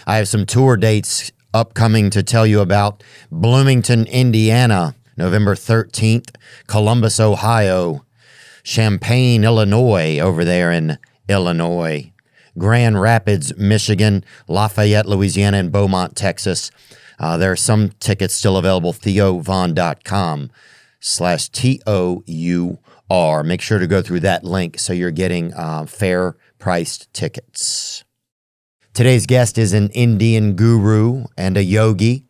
I have some tour dates upcoming to tell you about. Bloomington, Indiana, November 13th, Columbus, Ohio, Champaign, Illinois, over there in Illinois, Grand Rapids, Michigan, Lafayette, Louisiana, and Beaumont, Texas. There are some tickets still available, theovon.com/TOUR. Make sure to go through that link so you're getting fair-priced tickets. Today's guest is an Indian guru and a yogi.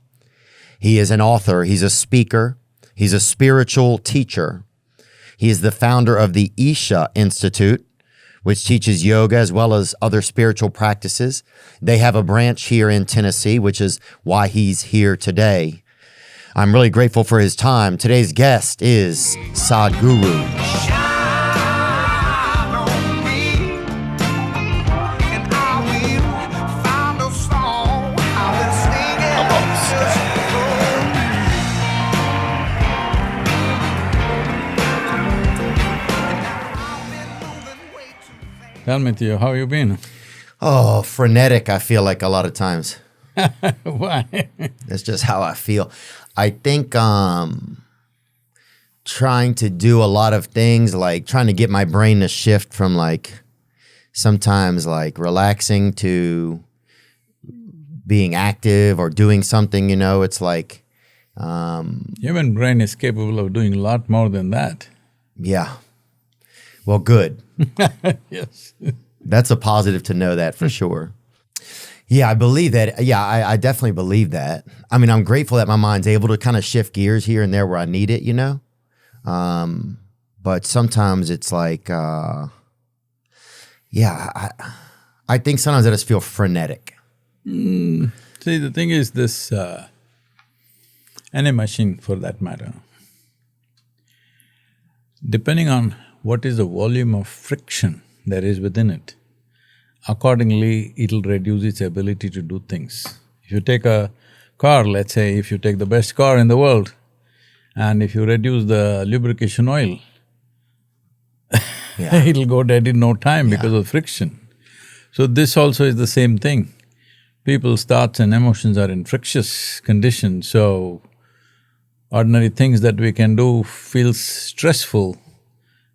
He is an author. He's a speaker. He's a spiritual teacher. He is the founder of the Isha Institute, which teaches yoga as well as other spiritual practices. They have a branch here in Tennessee, which is why he's here today. I'm really grateful for his time. Today's guest is Sadhguru. Tell me, Theo, how you been? Oh, frenetic, I feel like a lot of times. Why? That's just how I feel. I think trying to do a lot of things, like trying to get my brain to shift from like sometimes like relaxing to being active or doing something, you know, it's like… Human brain is capable of doing a lot more than that. Yeah. Well, good. Yes. That's a positive to know that for sure. Yeah, I believe that. Yeah, I definitely believe that. I mean, I'm grateful that my mind's able to kind of shift gears here and there where I need it, you know? But sometimes it's like, I think sometimes I just feel frenetic. See, the thing is this, any machine for that matter, depending on what is the volume of friction there is within it, accordingly it'll reduce its ability to do things. If you take a car, let's say if you take the best car in the world and if you reduce the lubrication oil, it'll go dead in no time because of friction. So this also is the same thing. People's thoughts and emotions are in frictious condition, so ordinary things that we can do feels stressful,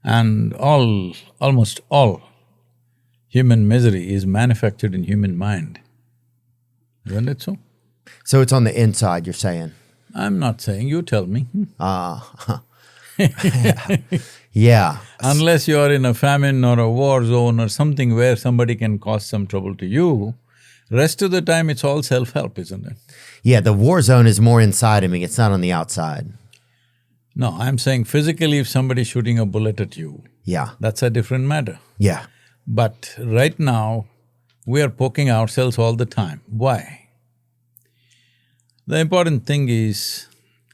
and almost all human misery is manufactured in human mind. Isn't it so? So it's on the inside, you're saying? I'm not saying, you tell me. Yeah. Unless you are in a famine or a war zone or something where somebody can cause some trouble to you, rest of the time it's all self-help, isn't it? Yeah, the war zone is more inside of me, it's not on the outside. No, I'm saying physically if somebody's shooting a bullet at you, that's a different matter. Yeah. But right now, we are poking ourselves all the time. Why? The important thing is,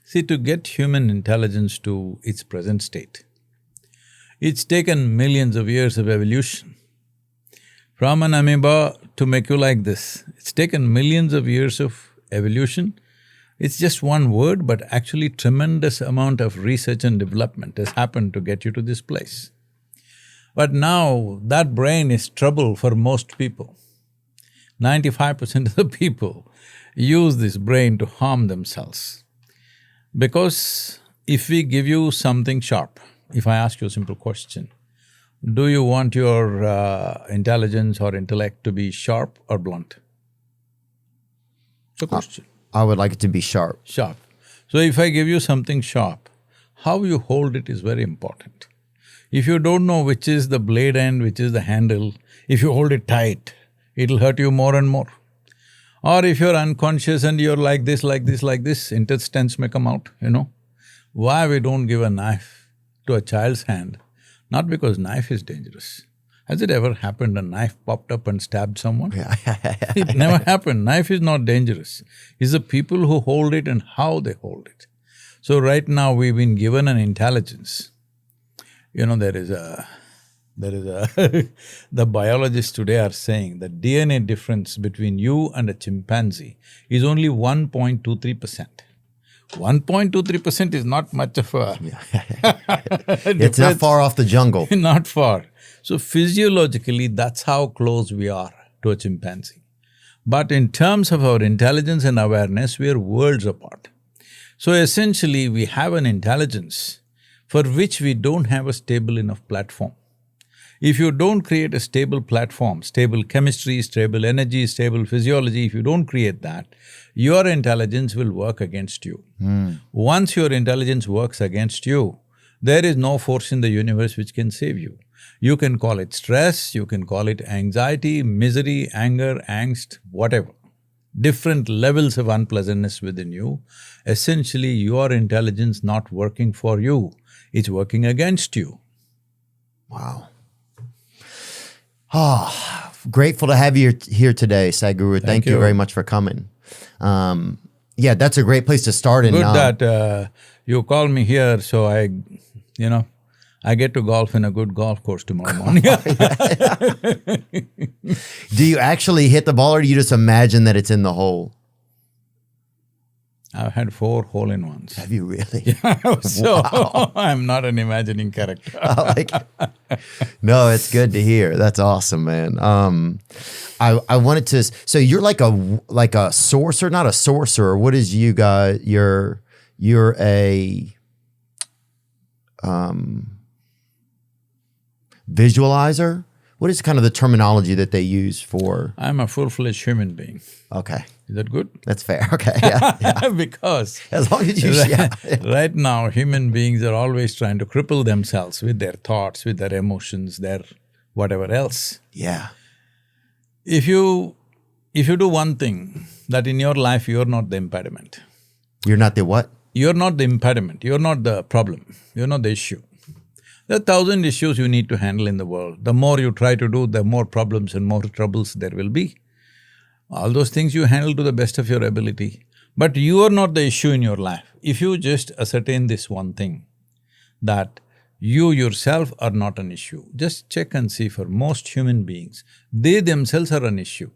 see, to get human intelligence to its present state, it's taken millions of years of evolution. From an amoeba to make you like this, it's taken millions of years of evolution. It's just one word, but actually tremendous amount of research and development has happened to get you to this place. But now, that brain is trouble for most people. 95% of the people use this brain to harm themselves. Because if we give you something sharp, if I ask you a simple question, do you want your intelligence or intellect to be sharp or blunt? It's a question. I would like it to be sharp. Sharp. So if I give you something sharp, how you hold it is very important. If you don't know which is the blade end, which is the handle, if you hold it tight, it'll hurt you more and more. Or if you're unconscious and you're like this, intestines may come out, you know. Why we don't give a knife to a child's hand? Not because knife is dangerous. Has it ever happened a knife popped up and stabbed someone? It never happened. Knife is not dangerous. It's the people who hold it and how they hold it. So right now we've been given an intelligence. You know, there is a the biologists today are saying the DNA difference between you and a chimpanzee is only 1.23%. 1.23% is not much of a… It's not far off the jungle. Not far. So physiologically, that's how close we are to a chimpanzee. But in terms of our intelligence and awareness, we are worlds apart. So essentially, we have an intelligence for which we don't have a stable enough platform. If you don't create a stable platform, stable chemistry, stable energy, stable physiology, if you don't create that, your intelligence will work against you. Once your intelligence works against you, there is no force in the universe which can save you. You can call it stress, you can call it anxiety, misery, anger, angst, whatever. Different levels of unpleasantness within you. Essentially, your intelligence not working for you, it's working against you. Wow. Ah, grateful to have you here today, Sadhguru. Thank you very much for coming. Yeah, that's a great place to start. Good that you call me here, so I get to golf in a good golf course tomorrow morning. Do you actually hit the ball, or do you just imagine that it's in the hole? I've had 4 hole-in-ones. Have you really? Yeah, so Wow. I'm not an imagining character. I like it. No, it's good to hear. That's awesome, man. I wanted to. So you're like a sorcerer, not a sorcerer. What is you guys? You're a visualizer. What is kind of the terminology that they use for? I'm a full-fledged human being. Okay, Is that good? that's fair. Okay, yeah. Because As long as you, yeah. right now, human beings are always trying to cripple themselves with their thoughts, with their emotions, their whatever else. Yeah. If you do one thing, that in your life you're not the impediment. You're not the what? You're not the impediment, you're not the problem, you're not the issue. There are 1,000 issues you need to handle in the world. The more you try to do, the more problems and more troubles there will be. All those things you handle to the best of your ability. But you are not the issue in your life. If you just ascertain this one thing, that you yourself are not an issue, just check and see for most human beings, they themselves are an issue.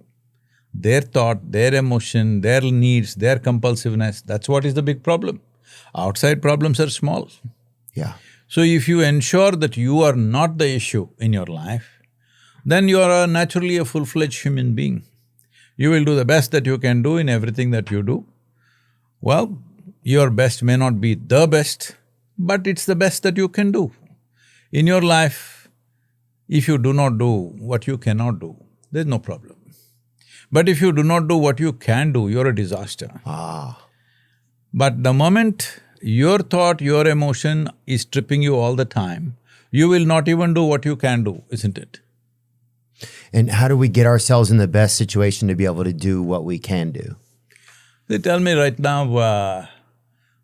Their thought, their emotion, their needs, their compulsiveness, that's what is the big problem. Outside problems are small. Yeah. So if you ensure that you are not the issue in your life, then you are naturally a full-fledged human being. You will do the best that you can do in everything that you do. Well, your best may not be the best, but it's the best that you can do. In your life, if you do not do what you cannot do, there's no problem. But if you do not do what you can do, you're a disaster. But the moment your thought, your emotion is tripping you all the time, you will not even do what you can do, isn't it? And how do we get ourselves in the best situation to be able to do what we can do? They tell me right now,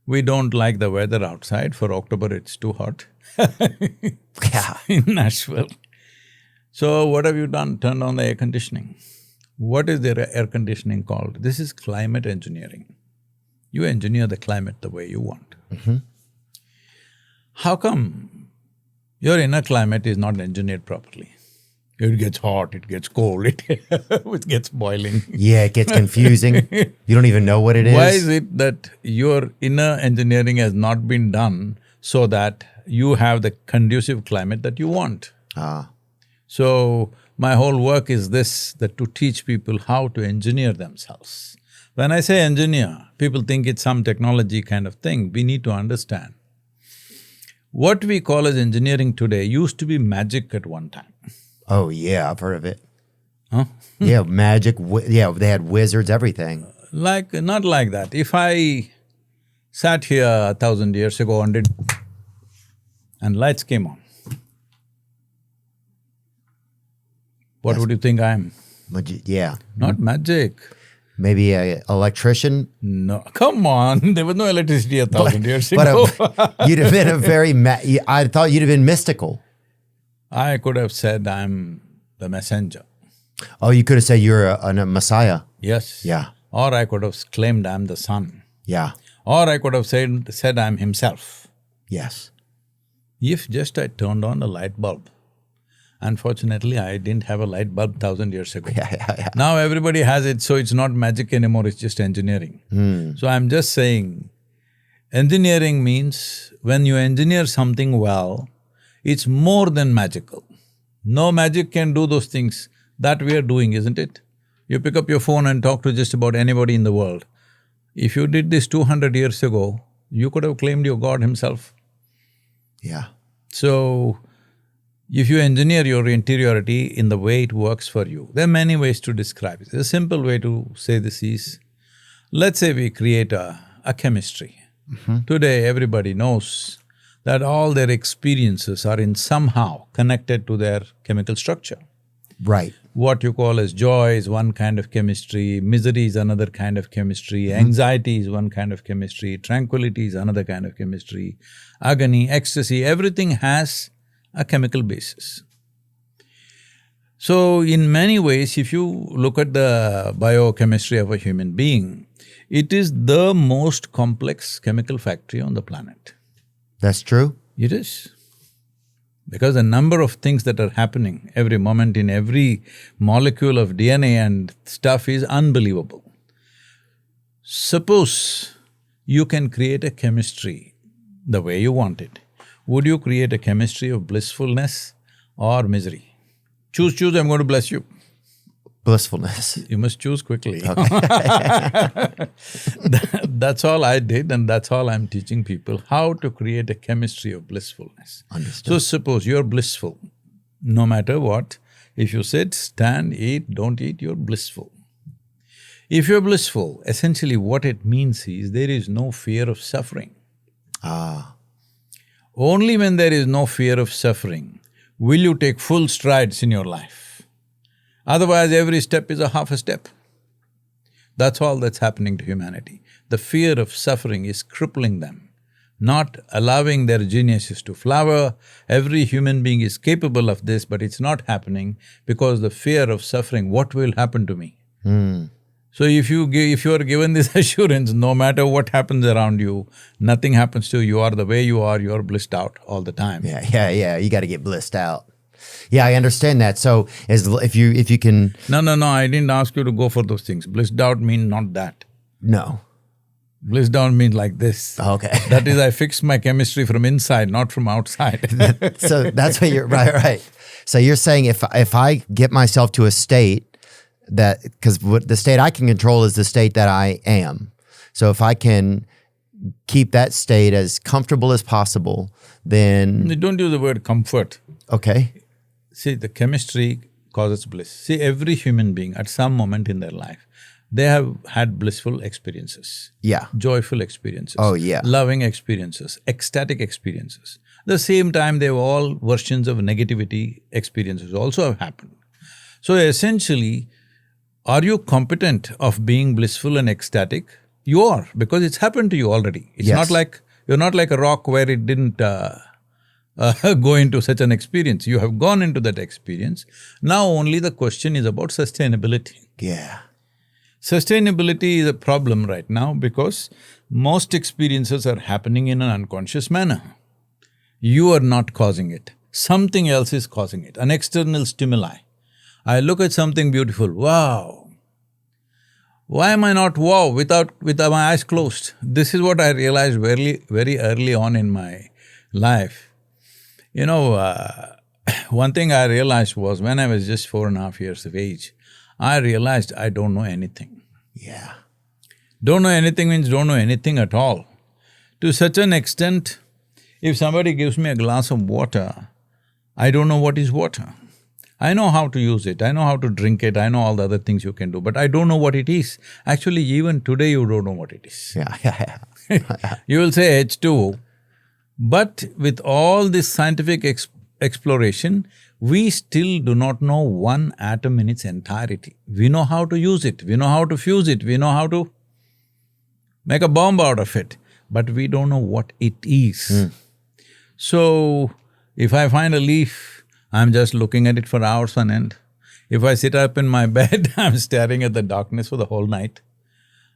we don't like the weather outside. For October, it's too hot Yeah. in Nashville. So what have you done? Turned on the air conditioning. What is the air conditioning called? This is climate engineering. You engineer the climate the way you want. How come your inner climate is not engineered properly? It gets hot, it gets cold, it gets boiling. Yeah, it gets confusing. You don't even know what it is. Why is it that your inner engineering has not been done so that you have the conducive climate that you want? So, my whole work is this, that to teach people how to engineer themselves. When I say engineer, people think it's some technology kind of thing. We need to understand. What we call as engineering today used to be magic at one time. Oh yeah, I've heard of it. Huh? Yeah, magic, yeah, they had wizards, everything. Not like that. If I sat here 1,000 years ago and did… and lights came on, what would you think I am? Yeah. Not magic. Maybe a electrician? No, come on, there was no electricity 1,000 years ago. But you'd have been a very… I thought you'd have been mystical. I could have said I'm the messenger. Oh, you could have said you're a messiah. Yes. Yeah. Or I could have claimed I'm the sun. Yeah. Or I could have said I'm himself. Yes. If just I turned on a light bulb. Unfortunately, I didn't have a light bulb 1,000 years ago. Yeah. Now everybody has it, so it's not magic anymore, it's just engineering. So I'm just saying, engineering means when you engineer something well, it's more than magical. No magic can do those things that we are doing, isn't it? You pick up your phone and talk to just about anybody in the world. If you did this 200 years ago, you could have claimed you're God himself. Yeah. So, if you engineer your interiority in the way it works for you, there are many ways to describe it. A simple way to say this is, let's say we create a chemistry. Today, everybody knows that all their experiences are in somehow connected to their chemical structure. Right. What you call as joy is one kind of chemistry, misery is another kind of chemistry, anxiety is one kind of chemistry, tranquility is another kind of chemistry, agony, ecstasy, everything has a chemical basis. So, in many ways, if you look at the biochemistry of a human being, it is the most complex chemical factory on the planet. That's true? It is. Because the number of things that are happening every moment in every molecule of DNA and stuff is unbelievable. Suppose you can create a chemistry the way you want it. Would you create a chemistry of blissfulness or misery? Choose, I'm going to bless you. Blissfulness. You must choose quickly. Okay. That's all I did and that's all I'm teaching people, how to create a chemistry of blissfulness. Understood. So suppose you're blissful, no matter what. If you sit, stand, eat, don't eat, you're blissful. If you're blissful, essentially what it means is there is no fear of suffering. Only when there is no fear of suffering will you take full strides in your life. Otherwise, every step is a half a step. That's all that's happening to humanity. The fear of suffering is crippling them, not allowing their geniuses to flower. Every human being is capable of this, but it's not happening because the fear of suffering, what will happen to me? So if you are given this assurance, no matter what happens around you, nothing happens to you, you are the way you are, you're blissed out all the time. Yeah, you gotta get blissed out. Yeah, I understand that. So if you can… No, I didn't ask you to go for those things. Blissed out means not that. No. Blissed out means like this. Okay. That is, I fixed my chemistry from inside, not from outside. So that's what you're… right. So you're saying if I get myself to a state that… because the state I can control is the state that I am. So if I can keep that state as comfortable as possible, then… Don't use the word comfort. Okay. See, the chemistry causes bliss. See, every human being at some moment in their life, they have had blissful experiences. Yeah. Joyful experiences. Oh, yeah. Loving experiences, ecstatic experiences. At the same time, they have all versions of negativity experiences also have happened. So essentially, are you competent of being blissful and ecstatic? You are, because it's happened to you already. It's Yes. not like… you're not like a rock where it didn't go into such an experience. You have gone into that experience. Now only the question is about sustainability. Yeah. Sustainability is a problem right now because most experiences are happening in an unconscious manner. You are not causing it. Something else is causing it, an external stimuli. I look at something beautiful, wow. Why am I not wow with my eyes closed? This is what I realized very early on in my life. You know, one thing I realized was when I was just 4.5 years of age, I realized I don't know anything. Yeah. Don't know anything means don't know anything at all. To such an extent, if somebody gives me a glass of water, I don't know what is water. I know how to use it, I know how to drink it, I know all the other things you can do, but I don't know what it is. Actually, even today you don't know what it is. Yeah. You will say H2O, but with all this scientific exploration, we still do not know one atom in its entirety. We know how to use it, we know how to fuse it, we know how to make a bomb out of it, but we don't know what it is. So, if I find a leaf, I'm just looking at it for hours on end. If I sit up in my bed, I'm staring at the darkness for the whole night.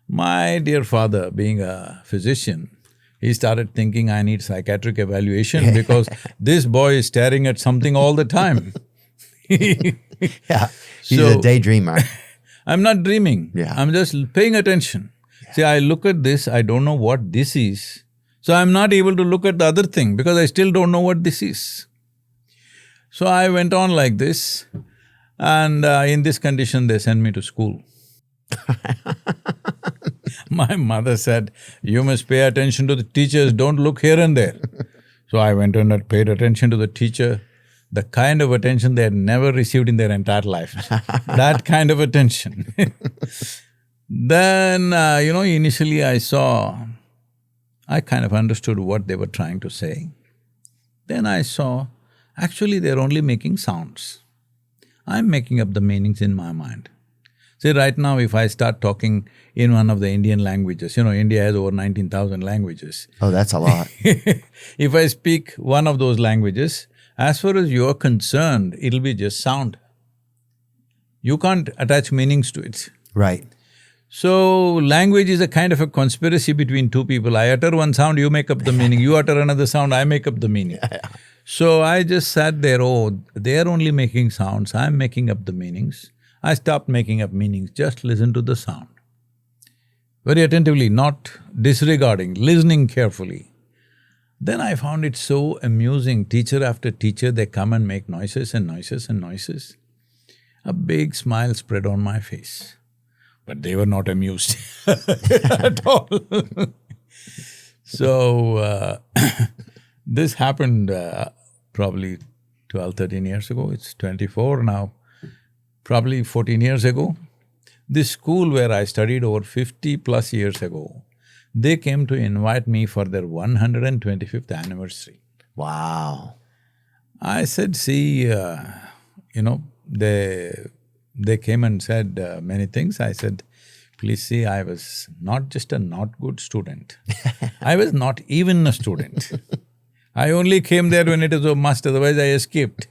My dear father, being a physician, he started thinking I need psychiatric evaluation because this boy is staring at something all the time. Yeah, he's a daydreamer. I'm not dreaming, Yeah. I'm just paying attention. See, I look at this, I don't know what this is, so I'm not able to look at the other thing because I still don't know what this is. So I went on like this. And in this condition, they sent me to school. My mother said, "You must pay attention to the teachers, don't look here and there." So I went and paid attention to the teacher, the kind of attention they had never received in their entire life. That kind of attention. Then, initially I kind of understood what they were trying to say. Then I saw, actually they're only making sounds. I'm making up the meanings in my mind. See, right now if I start talking in one of the Indian languages, India has over 19,000 languages. Oh, that's a lot. If I speak one of those languages, as far as you're concerned, it'll be just sound. You can't attach meanings to it. Right. So, language is a kind of a conspiracy between two people. I utter one sound, you make up the meaning. You utter another sound, I make up the meaning. So, I just sat there, oh, they're only making sounds, I'm making up the meanings. I stopped making up meanings, just listen to the sound. Very attentively, not disregarding, listening carefully. Then I found it so amusing, teacher after teacher, they come and make noises and noises and noises. A big smile spread on my face. But they were not amused at all. So, this happened probably 12, 13 years ago, it's 24 now, probably 14 years ago. This school where I studied over 50 plus years ago, they came to invite me for their 125th anniversary. Wow. I said, see, they came and said many things. I said, please see, I was not just a not good student. I was not even a student. I only came there when it was a must, otherwise I escaped.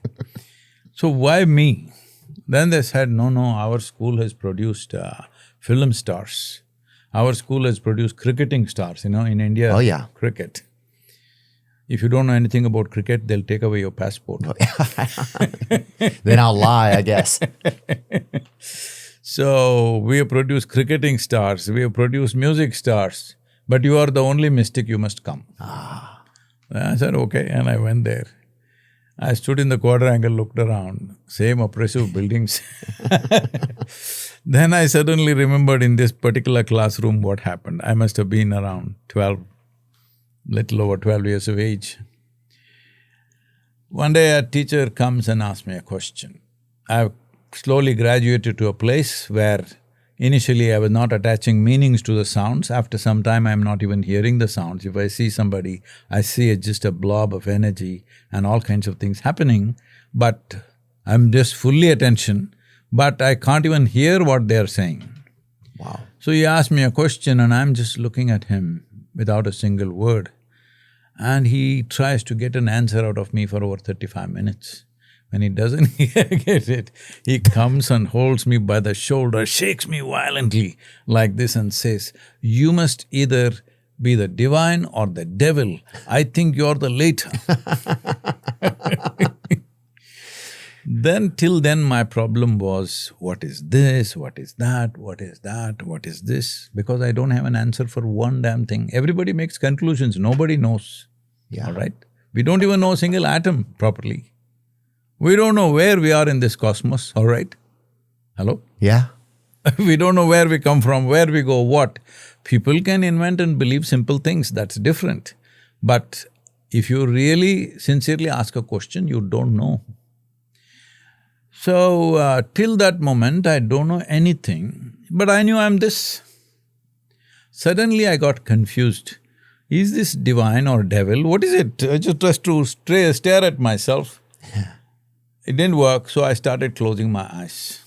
So why me? Then they said, no, our school has produced film stars. Our school has produced cricketing stars, in India. Oh, yeah. Cricket. If you don't know anything about cricket, they'll take away your passport. Then I'll lie, I guess. So, we have produced cricketing stars, we have produced music stars, but you are the only mystic, you must come. I said, okay, and I went there. I stood in the quadrangle, looked around, same oppressive buildings. Then I suddenly remembered in this particular classroom what happened. I must have been around 12, little over 12 years of age. One day a teacher comes and asks me a question. I've slowly graduated to a place where initially I was not attaching meanings to the sounds. After some time I'm not even hearing the sounds. If I see somebody, I see just a blob of energy and all kinds of things happening, but I'm just fully attention, but I can't even hear what they're saying. Wow. So he asked me a question and I'm just looking at him without a single word. And he tries to get an answer out of me for over 35 minutes. When he doesn't get it, he comes and holds me by the shoulder, shakes me violently like this and says, you must either be the divine or the devil. I think you're the later. Till then my problem was, what is this, what is that, what is that, what is this? Because I don't have an answer for one damn thing. Everybody makes conclusions, nobody knows. Yeah. All right? We don't even know a single atom properly. We don't know where we are in this cosmos, all right? Hello? Yeah. We don't know where we come from, where we go, what. People can invent and believe simple things, that's different. But if you really sincerely ask a question, you don't know. So, till that moment, I don't know anything, but I knew I'm this. Suddenly I got confused. Is this divine or devil? What is it? I just tried to stare at myself. It didn't work, so I started closing my eyes.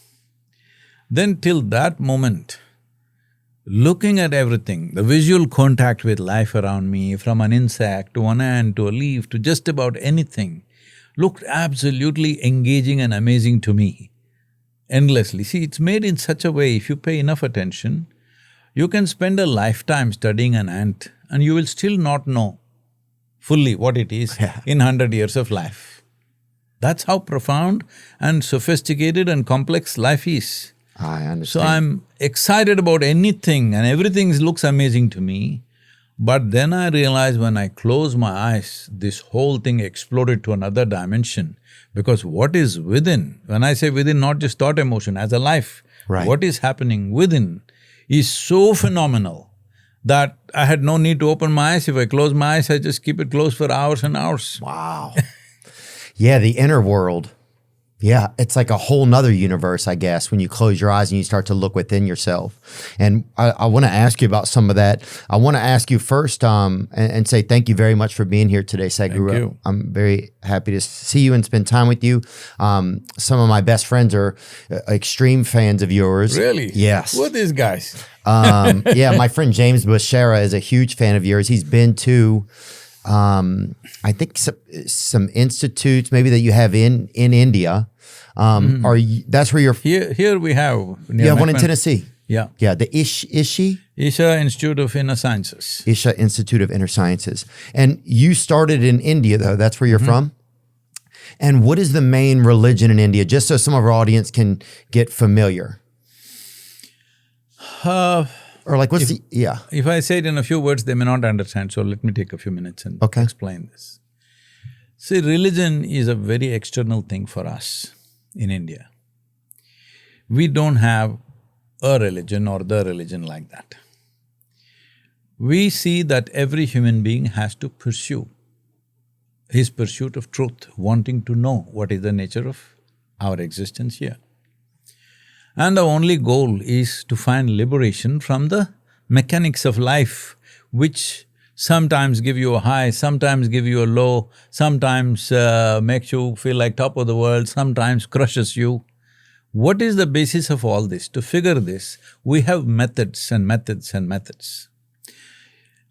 Then till that moment, looking at everything, the visual contact with life around me, from an insect to an ant to a leaf to just about anything, looked absolutely engaging and amazing to me, endlessly. See, it's made in such a way, if you pay enough attention, you can spend a lifetime studying an ant and you will still not know fully what it is in 100 years of life. That's how profound and sophisticated and complex life is. I understand. So I'm excited about anything and everything looks amazing to me. But then I realized when I closed my eyes, this whole thing exploded to another dimension. Because what is within, when I say within, not just thought, emotion, as a life, Right. what is happening within is so phenomenal that I had no need to open my eyes. If I close my eyes, I just keep it closed for hours and hours. Wow. Yeah, the inner world. Yeah, it's like a whole nother universe, I guess, when you close your eyes and you start to look within yourself. And I want to ask you about some of that. I want to ask you first and say thank you very much for being here today, Sadhguru. Thank you. I'm very happy to see you and spend time with you. Some of my best friends are extreme fans of yours. Really? Yes. Who are these guys? Yeah, my friend James Bushera is a huge fan of yours. He's been to I think some institutes maybe that you have in India. Are you, that's where you're? Here we have… Yeah, one in Tennessee. Yeah. Yeah, the Isha Institute of Inner Sciences. Isha Institute of Inner Sciences. And you started in India, though. That's where you're from? And what is the main religion in India, just so some of our audience can get familiar? Or like, what's yeah. If I say it in a few words, they may not understand, so let me take a few minutes and explain this. See, religion is a very external thing for us in India. We don't have a religion or the religion like that. We see that every human being has to pursue his pursuit of truth, wanting to know what is the nature of our existence here. And the only goal is to find liberation from the mechanics of life, which sometimes give you a high, sometimes give you a low, sometimes makes you feel like top of the world, sometimes crushes you. What is the basis of all this? To figure this, we have methods and methods and methods.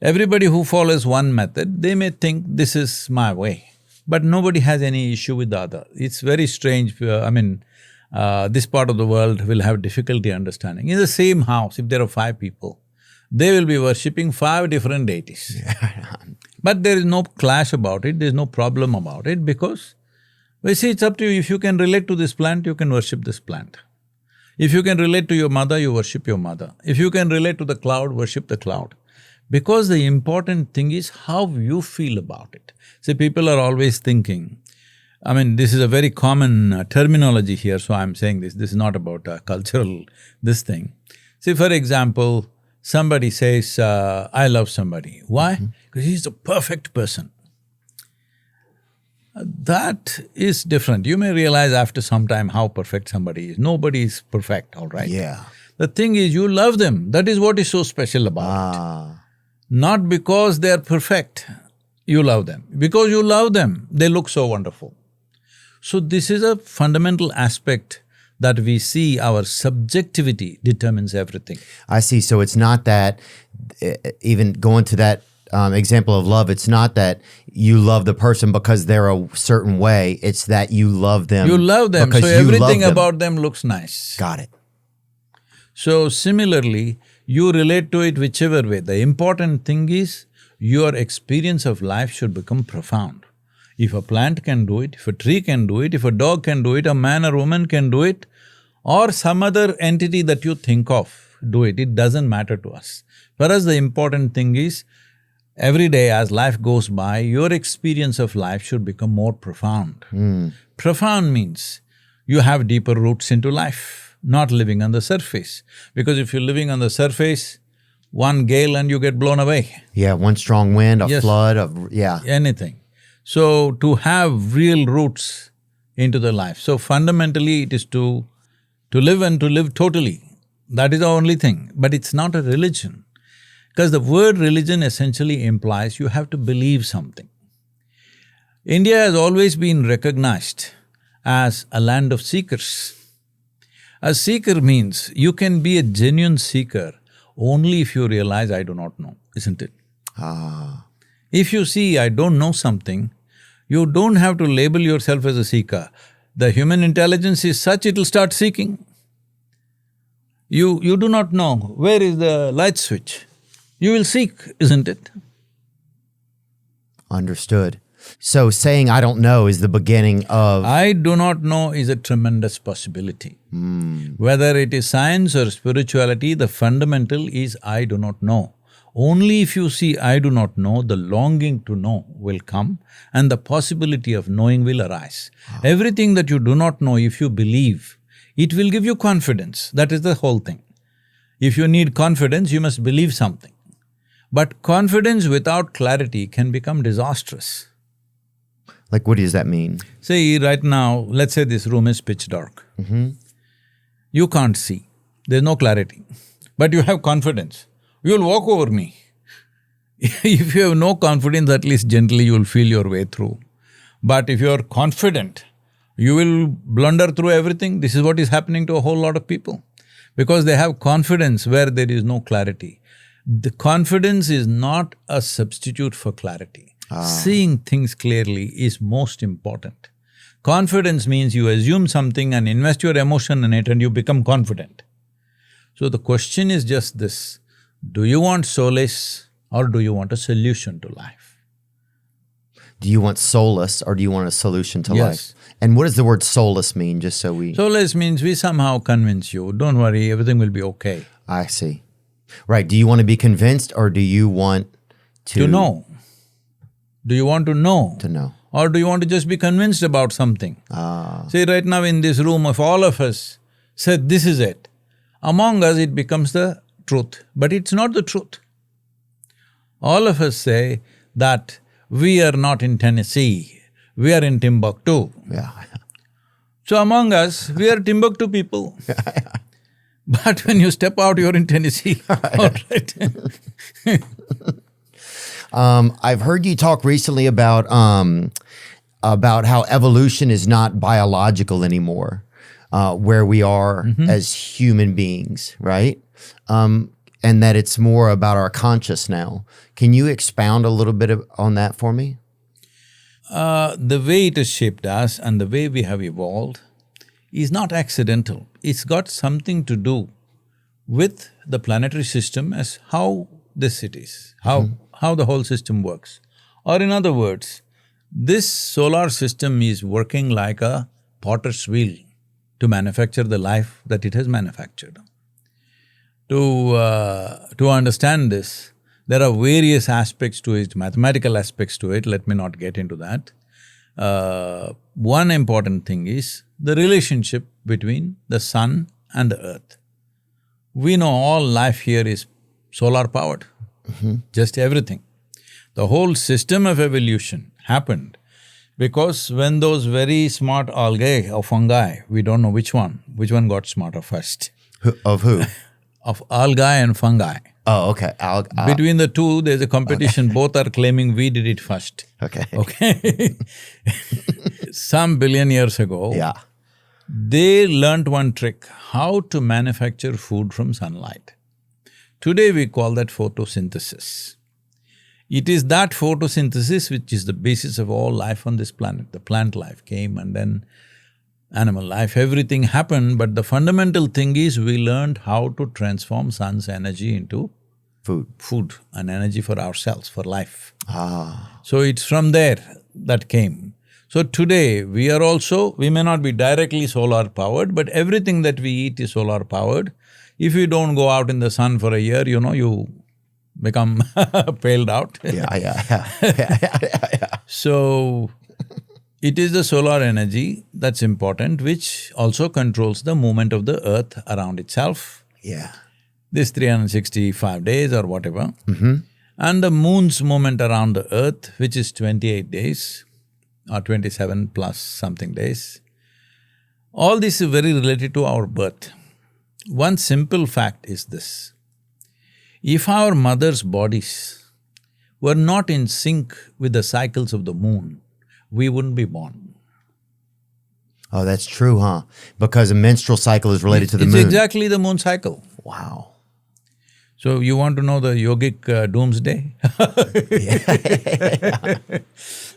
Everybody who follows one method, they may think this is my way, but nobody has any issue with the other. It's very strange, this part of the world will have difficulty understanding. In the same house, if there are 5 people, they will be worshipping 5 different deities. But there is no clash about it, there is no problem about it, because we see it's up to you. If you can relate to this plant, you can worship this plant. If you can relate to your mother, you worship your mother. If you can relate to the cloud, worship the cloud. Because the important thing is how you feel about it. See, people are always thinking, this is a very common terminology here, so I'm saying this is not about cultural this thing. See, for example, somebody says, I love somebody. Why? Because he's a perfect person. That is different. You may realize after some time how perfect somebody is. Nobody is perfect, all right? Yeah. The thing is, you love them. That is what is so special about it. Not because they're perfect, you love them. Because you love them, they look so wonderful. So this is a fundamental aspect that we see. Our subjectivity determines everything. I see. So it's not that, even going to that example of love, it's not that you love the person because they're a certain way, it's that you love them. You love them, so everything about them looks nice. Got it. So similarly, you relate to it whichever way. The important thing is your experience of life should become profound. If a plant can do it, if a tree can do it, if a dog can do it, a man or woman can do it, or some other entity that you think of do it, it doesn't matter to us. For us, the important thing is, every day as life goes by, your experience of life should become more profound. Profound means you have deeper roots into life, not living on the surface. Because if you're living on the surface, one gale and you get blown away. Yeah, one strong wind, a flood, anything. So, to have real roots into the life. So, fundamentally it is to live and to live totally. That is the only thing, but it's not a religion. Because the word religion essentially implies you have to believe something. India has always been recognized as a land of seekers. A seeker means you can be a genuine seeker only if you realize, I do not know, isn't it? If you see, I don't know something, you don't have to label yourself as a seeker. The human intelligence is such, it'll start seeking. You do not know, where is the light switch? You will seek, isn't it? Understood. So saying I don't know is the beginning of… I do not know is a tremendous possibility. Whether it is science or spirituality, the fundamental is I do not know. Only if you see, I do not know, the longing to know will come and the possibility of knowing will arise. Everything that you do not know, if you believe, it will give you confidence. That is the whole thing. If you need confidence, you must believe something. But confidence without clarity can become disastrous. Like, what does that mean? See, right now, let's say this room is pitch dark. You can't see, there's no clarity, but you have confidence. You'll walk over me. If you have no confidence, at least gently you'll feel your way through. But if you're confident, you will blunder through everything. This is what is happening to a whole lot of people. Because they have confidence where there is no clarity. The confidence is not a substitute for clarity. Seeing things clearly is most important. Confidence means you assume something and invest your emotion in it and you become confident. So the question is just this, do you want solace or do you want a solution to life? Do you want solace or do you want a solution to Yes. life? And what does the word solace mean, just so we… Solace means we somehow convince you, don't worry, everything will be okay. I see. Right, do you want to be convinced or do you want To know. Do you want to know? To know. Or do you want to just be convinced about something? See, right now in this room, if all of us said, this is it, among us it becomes the truth, but it's not the truth. All of us say that we are not in Tennessee, we are in Timbuktu. Yeah. So among us, we are Timbuktu people. But when you step out, you're in Tennessee, all right? I've heard you talk recently about how evolution is not biological anymore, where we are as human beings, right? And that it's more about our conscious now. Can you expound a little bit on that for me? The way it has shaped us and the way we have evolved is not accidental. It's got something to do with the planetary system as how this it is, how the whole system works. Or in other words, this solar system is working like a potter's wheel to manufacture the life that it has manufactured. To understand this, there are various aspects to it, mathematical aspects to it, let me not get into that. One important thing is the relationship between the sun and the earth. We know all life here is solar powered, just everything. The whole system of evolution happened because when those very smart algae or fungi, we don't know which one got smarter first. Of who? Of algae and fungi. Oh, okay. Between the two, there's a competition, both are claiming we did it first. Okay. Okay? Some billion years ago, Yeah. they learnt one trick, how to manufacture food from sunlight. Today we call that photosynthesis. It is that photosynthesis which is the basis of all life on this planet. The plant life came and then animal life, everything happened, but the fundamental thing is we learned how to transform sun's energy into food and energy for ourselves, for life. So it's from there that came. So today we are also… we may not be directly solar powered, but everything that we eat is solar powered. If you don't go out in the sun for a year, you become paled out. Yeah. So, it is the solar energy that's important, which also controls the movement of the earth around itself. Yeah. This 365 days or whatever. And the moon's movement around the earth, which is 28 days or 27 plus something days. All this is very related to our birth. One simple fact is this: if our mother's bodies were not in sync with the cycles of the moon, we wouldn't be born. Oh, that's true, huh? Because a menstrual cycle is related to the moon. It's exactly the moon cycle. Wow. So you want to know the yogic doomsday?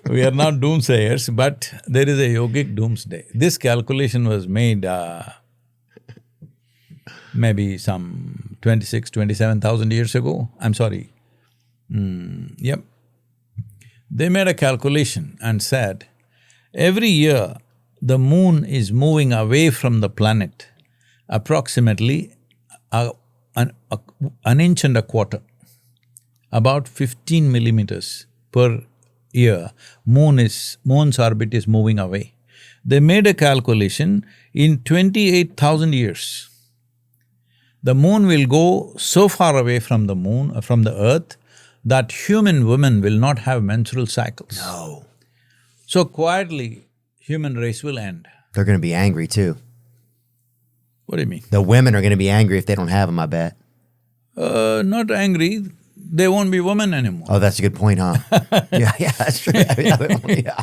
We are not doomsayers, but there is a yogic doomsday. This calculation was made maybe some 27,000 years ago. I'm sorry. Yep. They made a calculation and said, every year the moon is moving away from the planet approximately an inch and a quarter. about 15 millimeters per year, moon's orbit is moving away. They made a calculation in 28,000 years. The moon will go so far away from the earth, that human women will not have menstrual cycles. No. So quietly, human race will end. They're going to be angry too. What do you mean? The women are going to be angry if they don't have them, I bet. Not angry, they won't be women anymore. Oh, that's a good point, huh? Yeah, that's true. Yeah.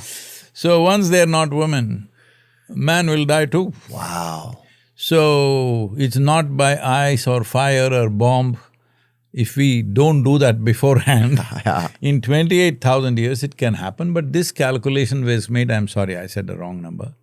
So once they're not women, man will die too. Wow. So it's not by ice or fire or bomb. If we don't do that beforehand, in 28,000 years it can happen, but this calculation was made, I'm sorry, I said the wrong number.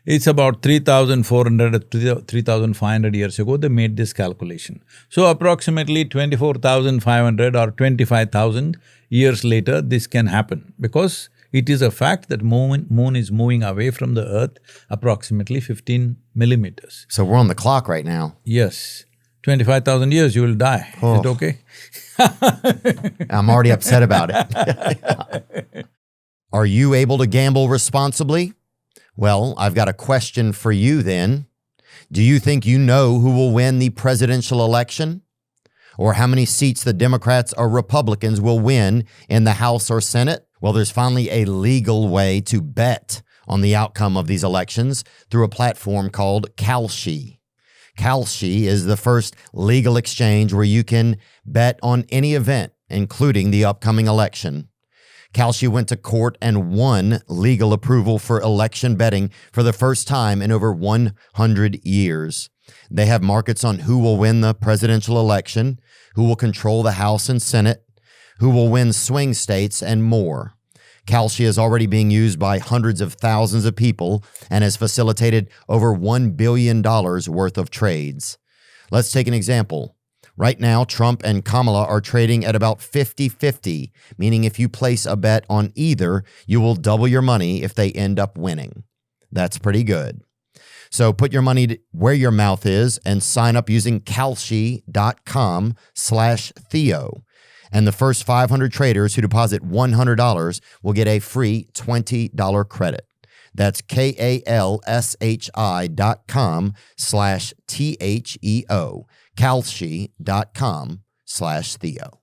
It's about 3,400 or 3,500 years ago they made this calculation. So approximately 24,500 or 25,000 years later this can happen, because it is a fact that moon is moving away from the earth approximately 15 millimeters. So we're on the clock right now. Yes. 25,000 years you will die. Oh. Is it okay? I'm already upset about it. Are you able to gamble responsibly? Well, I've got a question for you then. Do you think you know who will win the presidential election? Or how many seats the Democrats or Republicans will win in the House or Senate? Well, there's finally a legal way to bet on the outcome of these elections through a platform called Kalshi. Kalshi is the first legal exchange where you can bet on any event, including the upcoming election. Kalshi went to court and won legal approval for election betting for the first time in over 100 years. They have markets on who will win the presidential election, who will control the House and Senate, who will win swing states, and more. Kalshi is already being used by hundreds of thousands of people and has facilitated over $1 billion worth of trades. Let's take an example. Right now, Trump and Kamala are trading at about 50-50, meaning if you place a bet on either, you will double your money if they end up winning. That's pretty good. So put your money where your mouth is and sign up using Kalshi.com/Theo. And the first 500 traders who deposit $100 will get a free $20 credit. That's KALSHI.com/THEO. Kalshi.com/Theo.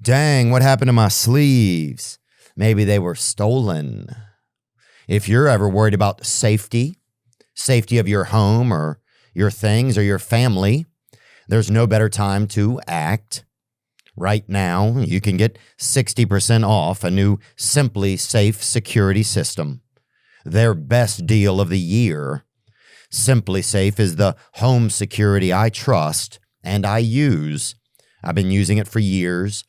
Dang, what happened to my sleeves? Maybe they were stolen. If you're ever worried about safety of your home or your things or your family, there's no better time to act. Right now, you can get 60% off a new Simply Safe security system. Their best deal of the year. Simply Safe is the home security I trust and I use. I've been using it for years.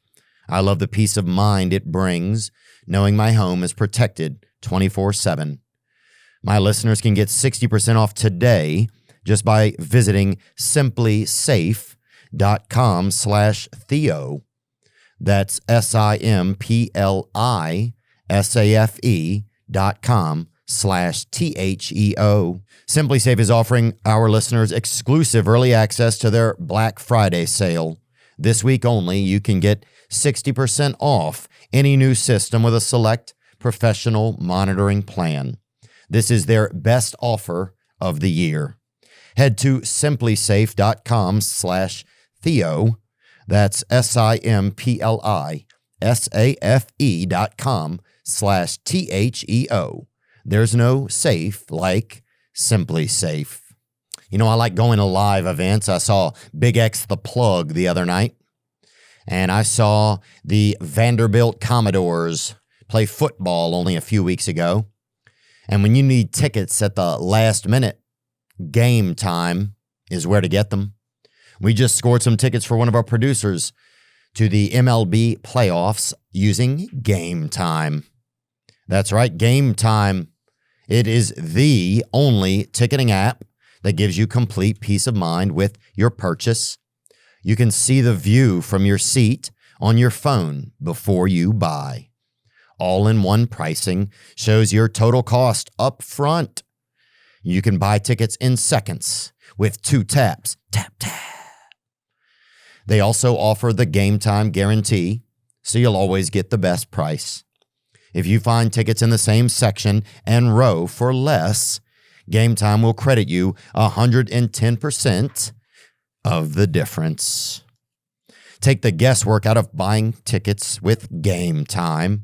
I love the peace of mind it brings, knowing my home is protected 24/7. My listeners can get 60% off today just by visiting simplysafe.com/Theo. That's simplysafe.com/THEO. Simply Safe is offering our listeners exclusive early access to their Black Friday sale. This week only, you can get 60% off any new system with a select professional monitoring plan. This is their best offer of the year. Head to simplysafe.com/Theo. That's simplysafe.com/THEO. There's no safe like Simply Safe. You know, I like going to live events. I saw Big X the Plug the other night, and I saw the Vanderbilt Commodores play football only a few weeks ago. And when you need tickets at the last minute, GameTime is where to get them. We just scored some tickets for one of our producers to the MLB playoffs using GameTime. That's right, GameTime. It is the only ticketing app that gives you complete peace of mind with your purchase. You can see the view from your seat on your phone before you buy. All-in-one pricing shows your total cost up front. You can buy tickets in seconds with 2 taps. Tap, tap. They also offer the GameTime guarantee. so you'll always get the best price. If you find tickets in the same section and row for less, GameTime will credit you 110% of the difference. Take the guesswork out of buying tickets with GameTime.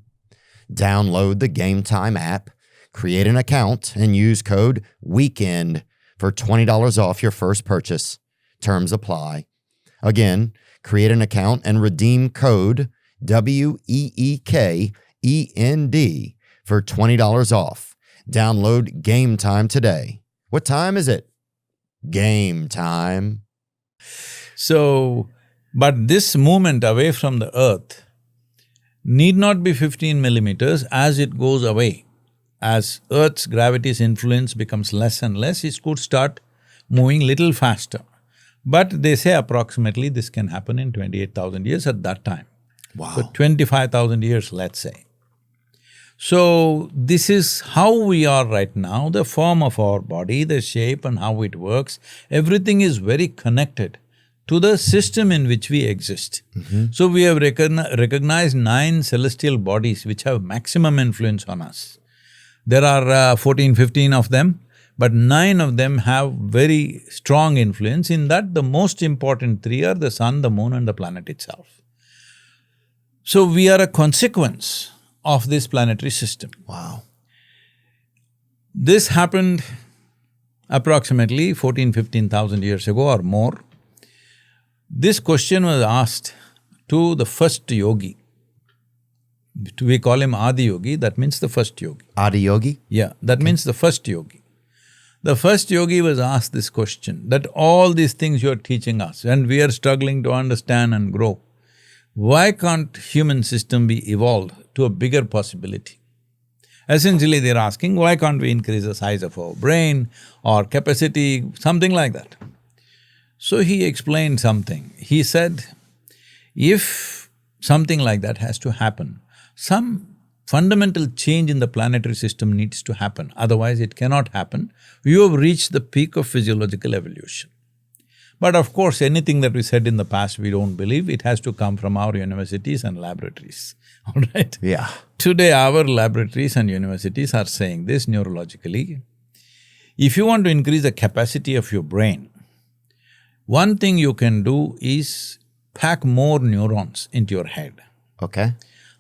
Download the GameTime app, create an account, and use code WEEKEND for $20 off your first purchase. Terms apply. Again, create an account and redeem code WEEKEND for $20 off. Download GameTime today. What time is it? Game time. So, but this movement away from the earth need not be 15 millimeters. As it goes away, as earth's gravity's influence becomes less and less, it could start moving little faster. But they say approximately this can happen in 28,000 years at that time. Wow. So 25,000 years, let's say. So this is how we are right now, the form of our body, the shape and how it works, everything is very connected to the system in which we exist. So we have recognized 9 celestial bodies which have maximum influence on us. There are 14, 15 of them, but 9 of them have very strong influence. In that, the most important 3 are the sun, the moon and the planet itself. So we are a consequence of this planetary system. Wow. This happened approximately 14, 15,000 years ago or more. This question was asked to the first yogi. We call him Adi Yogi, that means the first yogi. Adi Yogi? Yeah, that means the first yogi. The first yogi was asked this question, that all these things you are teaching us and we are struggling to understand and grow, why can't human system be evolved to a bigger possibility? Essentially they're asking, why can't we increase the size of our brain or capacity, something like that. So he explained something. He said, if something like that has to happen, some fundamental change in the planetary system needs to happen, otherwise it cannot happen. You have reached the peak of physiological evolution. But of course, anything that we said in the past, we don't believe, it has to come from our universities and laboratories, all right? Yeah. Today, our laboratories and universities are saying this neurologically. If you want to increase the capacity of your brain, one thing you can do is pack more neurons into your head. Okay.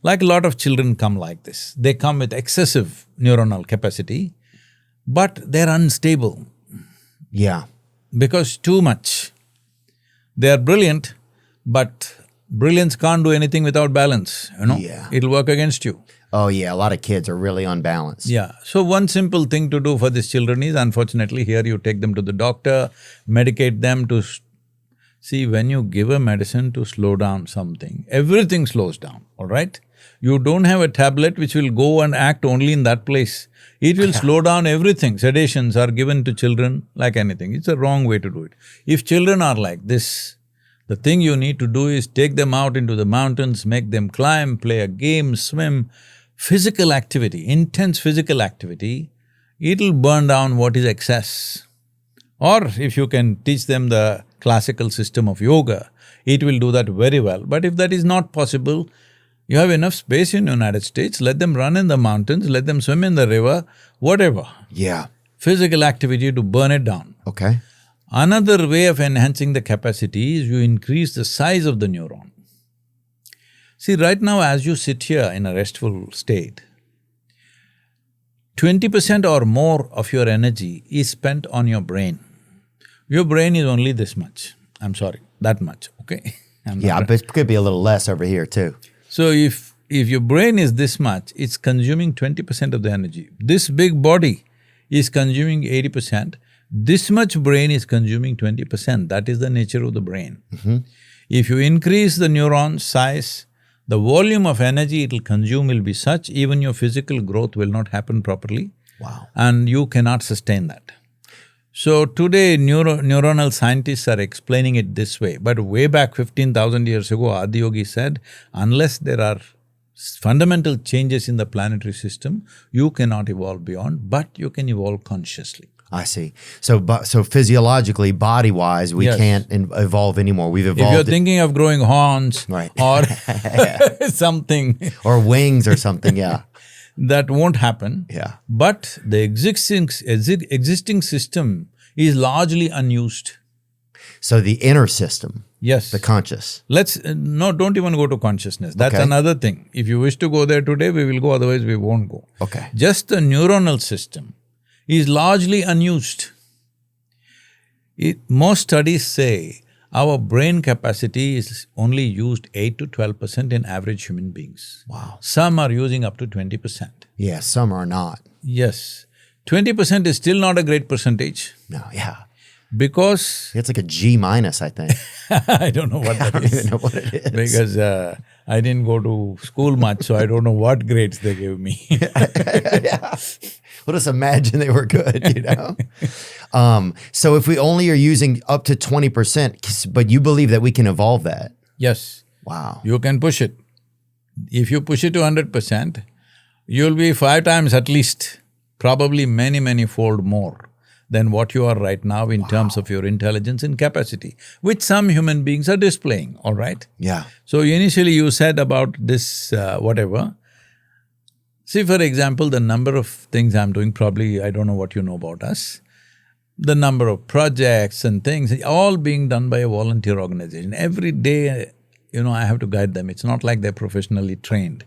Like a lot of children come like this. They come with excessive neuronal capacity, but they're unstable Yeah. because too much. They are brilliant, but brilliance can't do anything without balance, you know? Yeah. It'll work against you. Oh yeah, a lot of kids are really unbalanced. Yeah, so one simple thing to do for these children is, unfortunately, here you take them to the doctor, medicate them to… See, when you give a medicine to slow down something, everything slows down, all right? You don't have a tablet which will go and act only in that place. It will slow down everything. Sedations are given to children like anything. It's a wrong way to do it. If children are like this, the thing you need to do is take them out into the mountains, make them climb, play a game, swim, physical activity, intense physical activity, it'll burn down what is excess. Or if you can teach them the classical system of yoga, it will do that very well. But if that is not possible, you have enough space in the United States, let them run in the mountains, let them swim in the river, whatever. Yeah. Physical activity to burn it down. Okay. Another way of enhancing the capacity is you increase the size of the neuron. See, right now as you sit here in a restful state, 20% or more of your energy is spent on your brain. Your brain is only this much, I'm sorry, that much, okay? Yeah, but it could be a little less over here too. So if your brain is this much, it's consuming 20% of the energy. This big body is consuming 80%, this much brain is consuming 20%, that is the nature of the brain. If you increase the neuron size, the volume of energy it'll consume will be such, even your physical growth will not happen properly. Wow. And you cannot sustain that. So today neuronal scientists are explaining it this way, but way back 15,000 years ago, Adi Yogi said, unless there are fundamental changes in the planetary system, you cannot evolve beyond, but you can evolve consciously. I see. So physiologically, body-wise, we Yes. can't evolve anymore. We've If you're evolved thinking of growing horns Right. or something, or wings or something. Yeah, that won't happen. yeah. But the existing system is largely unused. So the inner system, Yes. the conscious. No, don't even go to consciousness. That's Okay. another thing. If you wish to go there today, we will go, otherwise we won't go. Okay. Just the neuronal system is largely unused. Most studies say our brain capacity is only used 8 to 12% in average human beings. Wow. Some are using up to 20%. Yeah, some are not. Yes. 20% is still not a great percentage No, yeah. because It's like a G minus, I think. I don't know what I that don't is. even know what it is. Because I didn't go to school much, so I don't know what grades they gave me. Yeah. We'll just imagine they were good, you know? So if we only are using up to 20%, but you believe that we can evolve that. Yes, Wow. you can push it. If you push it to 100%, you'll be 5 times at least, probably many fold more than what you are right now in terms of your intelligence and capacity, which some human beings are displaying, all right? Yeah. So initially you said about this whatever. See, for example, the number of things I'm doing, probably I don't know what you know about us. The number of projects and things, all being done by a volunteer organization. Every day, I have to guide them. It's not like they're professionally trained.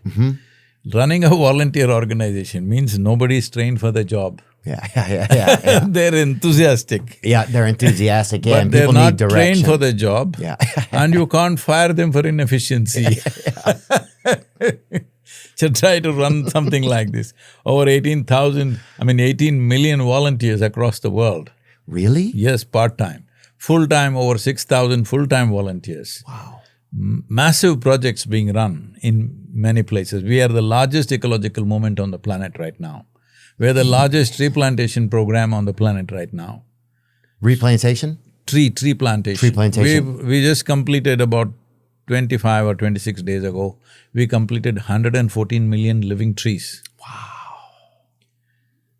Running a volunteer organization means nobody is trained for the job. Yeah. They're enthusiastic. Yeah, they're enthusiastic, yeah, But and they're people not need direction. trained for the job. Yeah. And you can't fire them for inefficiency. So try to run something like this. Over 18 million volunteers across the world. Really? Yes, part-time. Full-time, over 6,000 full-time volunteers. Wow. Massive projects being run in many places. We are the largest ecological movement on the planet right now. We are the largest tree plantation program on the planet right now. Replantation? Tree plantation. Tree plantation. We just completed about 25 or 26 days ago, we completed 114 million living trees. Wow.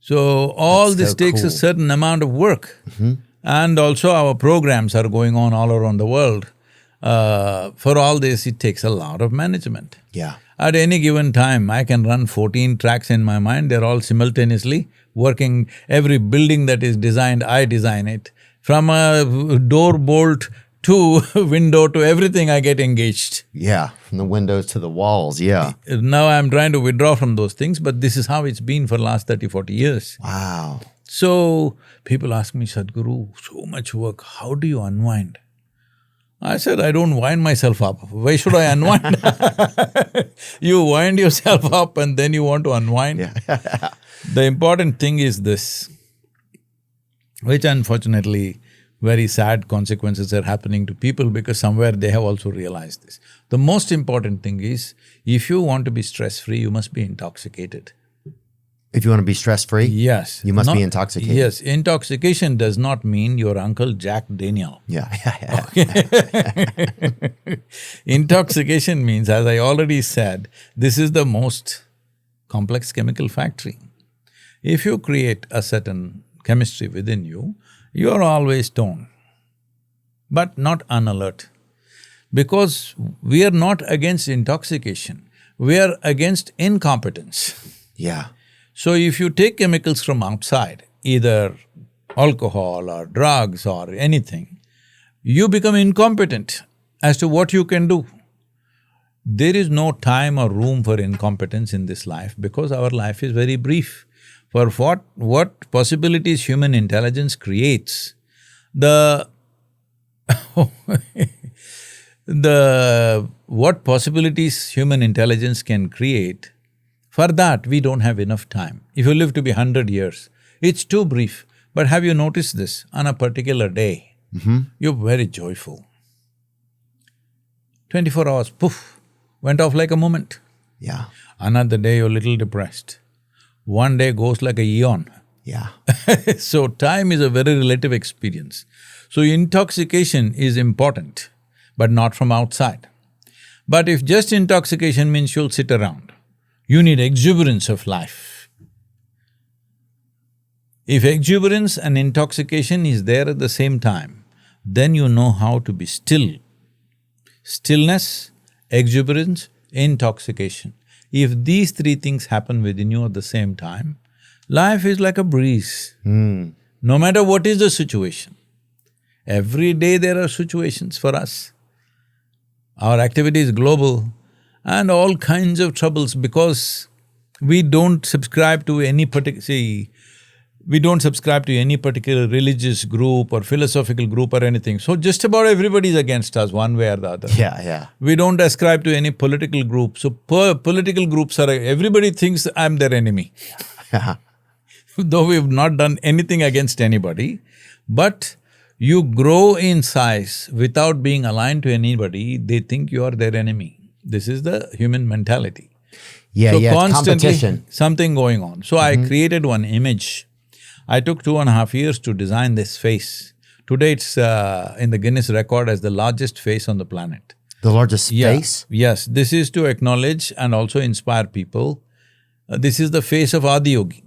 So all That's this so takes cool. a certain amount of work. And also our programs are going on all around the world. For all this, it takes a lot of management. Yeah. At any given time, I can run 14 tracks in my mind, they're all simultaneously working. Every building that is designed, I design it. From a door bolt to window to everything, I get engaged. Yeah, from the windows to the walls, yeah. Now I'm trying to withdraw from those things, but this is how it's been for the last 30, 40 years. Wow. So, people ask me, Sadhguru, so much work, how do you unwind? I said, I don't wind myself up. Why should I unwind? You wind yourself up and then you want to unwind. Yeah. The important thing is this, which unfortunately very sad consequences are happening to people because somewhere they have also realized this. The most important thing is, if you want to be stress-free, you must be intoxicated. If you want to be stress-free, Yes. you must be intoxicated. Yes, intoxication does not mean your uncle Jack Daniel. Yeah. Intoxication means, as I already said, this is the most complex chemical factory. If you create a certain chemistry within you, you are always stoned, but not unalert. Because we are not against intoxication, we are against incompetence. Yeah. So if you take chemicals from outside, either alcohol or drugs or anything, you become incompetent as to what you can do. There is no time or room for incompetence in this life because our life is very brief. For what possibilities human intelligence creates, what possibilities human intelligence can create, for that we don't have enough time. If you live to be 100 years, it's too brief. But have you noticed this? On a particular day, you're very joyful. 24 hours, poof, went off like a moment. Yeah. Another day you're a little depressed. One day goes like a eon. Yeah. So time is a very relative experience. So intoxication is important, but not from outside. But if just intoxication means you'll sit around, you need exuberance of life. If exuberance and intoxication is there at the same time, then you know how to be still. Stillness, exuberance, intoxication. If these three things happen within you at the same time, life is like a breeze. No matter what is the situation. Every day there are situations for us. Our activity is global and all kinds of troubles because we don't subscribe to any we don't subscribe to any particular religious group or philosophical group or anything. So just about everybody is against us one way or the other. Yeah. We don't ascribe to any political group. So political groups are… everybody thinks I'm their enemy. Though we've not done anything against anybody, but you grow in size without being aligned to anybody, they think you are their enemy. This is the human mentality. Yeah, So it's constantly competition. something going on. So I created one image. I took 2.5 years to design this face. Today it's in the Guinness record as the largest face on the planet. The largest face? Yes, this is to acknowledge and also inspire people. This is the face of Adi Yogi.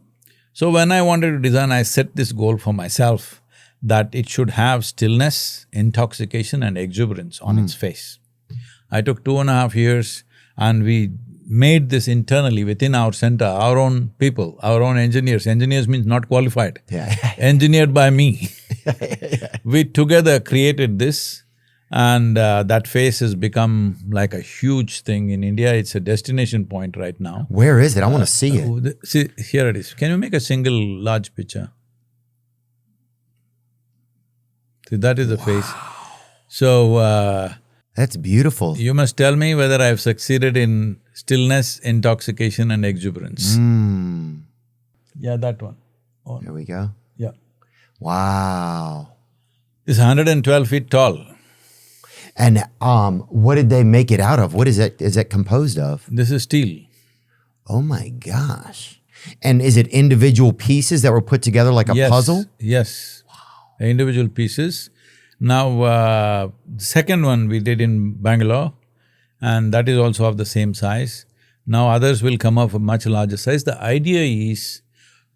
So when I wanted to design, I set this goal for myself that it should have stillness, intoxication and exuberance on its face. I took 2.5 years and we made this internally within our center, our own people, our own engineers. Engineers means not qualified. Yeah. Engineered by me. We together created this and that face has become like a huge thing in India. It's a destination point right now. Where is it? I want to see it. See, here it is. Can you make a single large picture? See, that is the face. So, That's beautiful. you must tell me whether I've succeeded in stillness, intoxication and exuberance. Yeah, that one. Oh, There we go. yeah. Wow. It's 112 feet tall. And what did they make it out of? What is it composed of? This is steel. Oh my gosh. And is it individual pieces that were put together like a Yes, puzzle? yes. Wow. Individual pieces. Now, the second one we did in Bangalore and that is also of the same size. Now others will come of a much larger size. The idea is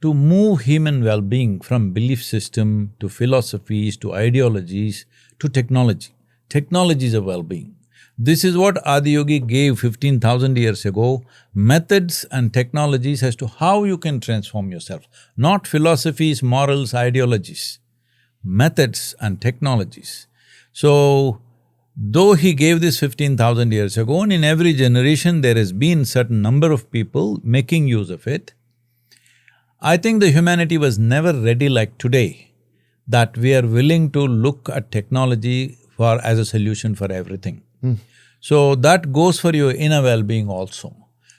to move human well-being from belief system to philosophies to ideologies to technology. Technologies of well-being. This is what Adiyogi gave 15,000 years ago, methods and technologies as to how you can transform yourself, not philosophies, morals, ideologies, methods and technologies. So, though he gave this 15,000 years ago, and in every generation there has been certain number of people making use of it, I think the humanity was never ready like today, that we are willing to look at technology as a solution for everything. So that goes for your inner well-being also.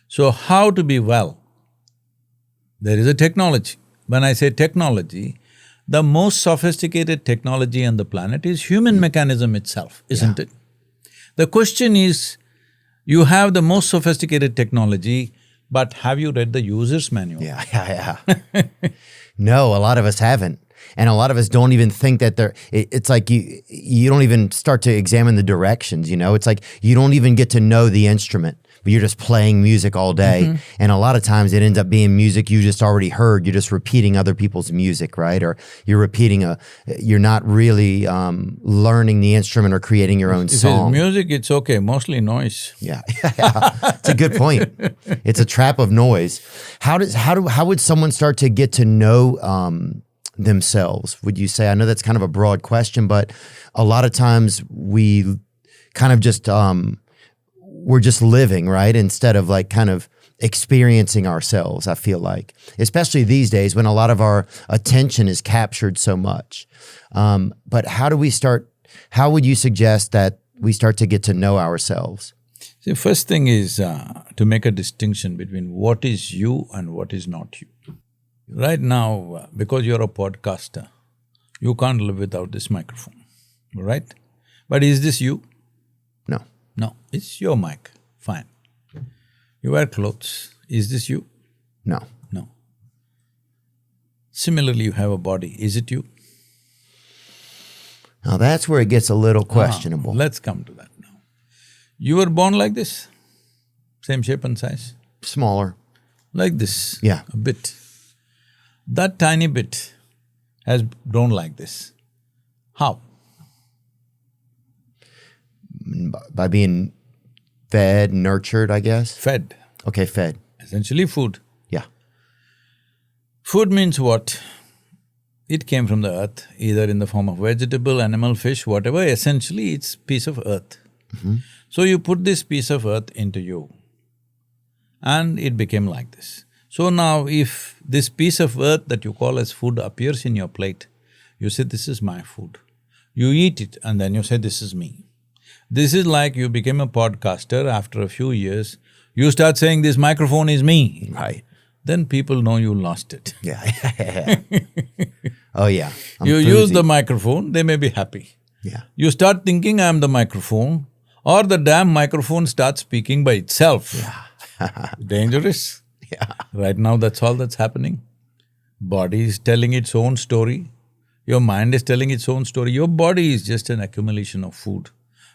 So how to be well? There is a technology. When I say technology, the most sophisticated technology on the planet is human mechanism itself, isn't it? The question is, you have the most sophisticated technology, but have you read the user's manual? Yeah. No, a lot of us haven't. And a lot of us don't even think that it's like you don't even start to examine the directions, you know? It's like you don't even get to know the instrument, but you're just playing music all day. And a lot of times it ends up being music you just already heard. You're just repeating other people's music, right? Or you're repeating you're not really learning the instrument or creating your own song. If it's music, it's okay, mostly noise. Yeah. It's a good point. It's a trap of noise. How would someone start to get to know themselves, would you say? I know that's kind of a broad question, but a lot of times we kind of just, we're just living, right? Instead of like kind of experiencing ourselves, I feel like. Especially these days when a lot of our attention is captured so much. But how would you suggest that we start to get to know ourselves? The first thing is to make a distinction between what is you and what is not you. Right now, because you're a podcaster, you can't live without this microphone, right? But is this you? No. No, it's your mic, fine. You wear clothes, is this you? No. No. Similarly, you have a body, is it you? Now that's where it gets a little questionable. Let's come to that now. You were born like this, same shape and size? Smaller. Like this? Yeah. A bit. That tiny bit has grown like this. How? By being fed, nurtured, I guess? Fed. Okay, fed. Essentially food. Yeah. Food means what? It came from the earth, either in the form of vegetable, animal, fish, whatever, essentially it's piece of earth. So you put this piece of earth into you and it became like this. So now if this piece of earth that you call as food appears in your plate, you say, this is my food. You eat it and then you say, this is me. This is like you became a podcaster, after a few years, you start saying, this microphone is me. Right. Then people know you lost it. Yeah. Oh, yeah. You use the microphone, they may be happy. Yeah. You start thinking, I'm the microphone, or the damn microphone starts speaking by itself. Yeah. Dangerous. Yeah. Right now, that's all that's happening. Body is telling its own story, your mind is telling its own story. Your body is just an accumulation of food.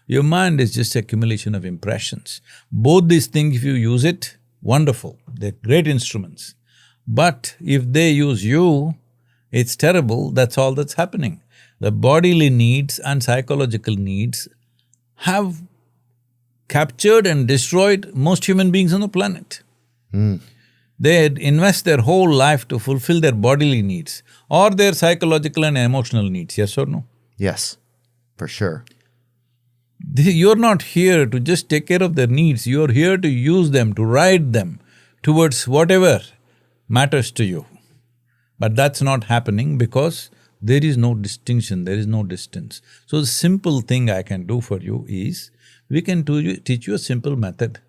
Your mind is just accumulation of impressions. Both these things, if you use it, wonderful, they're great instruments. But if they use you, it's terrible, that's all that's happening. The bodily needs and psychological needs have captured and destroyed most human beings on the planet. They invest their whole life to fulfill their bodily needs or their psychological and emotional needs, yes or no? Yes, for sure. You're not here to just take care of their needs, you're here to use them, to ride them towards whatever matters to you. But that's not happening because there is no distinction, there is no distance. So the simple thing I can do for you is, we can teach you a simple method.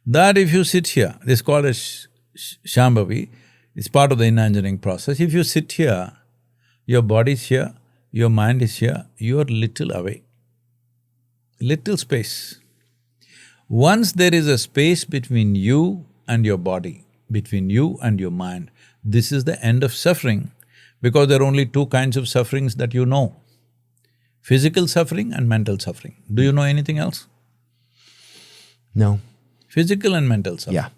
That if you sit here, this is called as Shambhavi, it's part of the inner engineering process. If you sit here, your body is here, your mind is here, you are little away. Little space. Once there is a space between you and your body, between you and your mind, this is the end of suffering, because there are only two kinds of sufferings that you know: physical suffering and mental suffering. Do you know anything else? No. Physical and mental suffering. Yeah.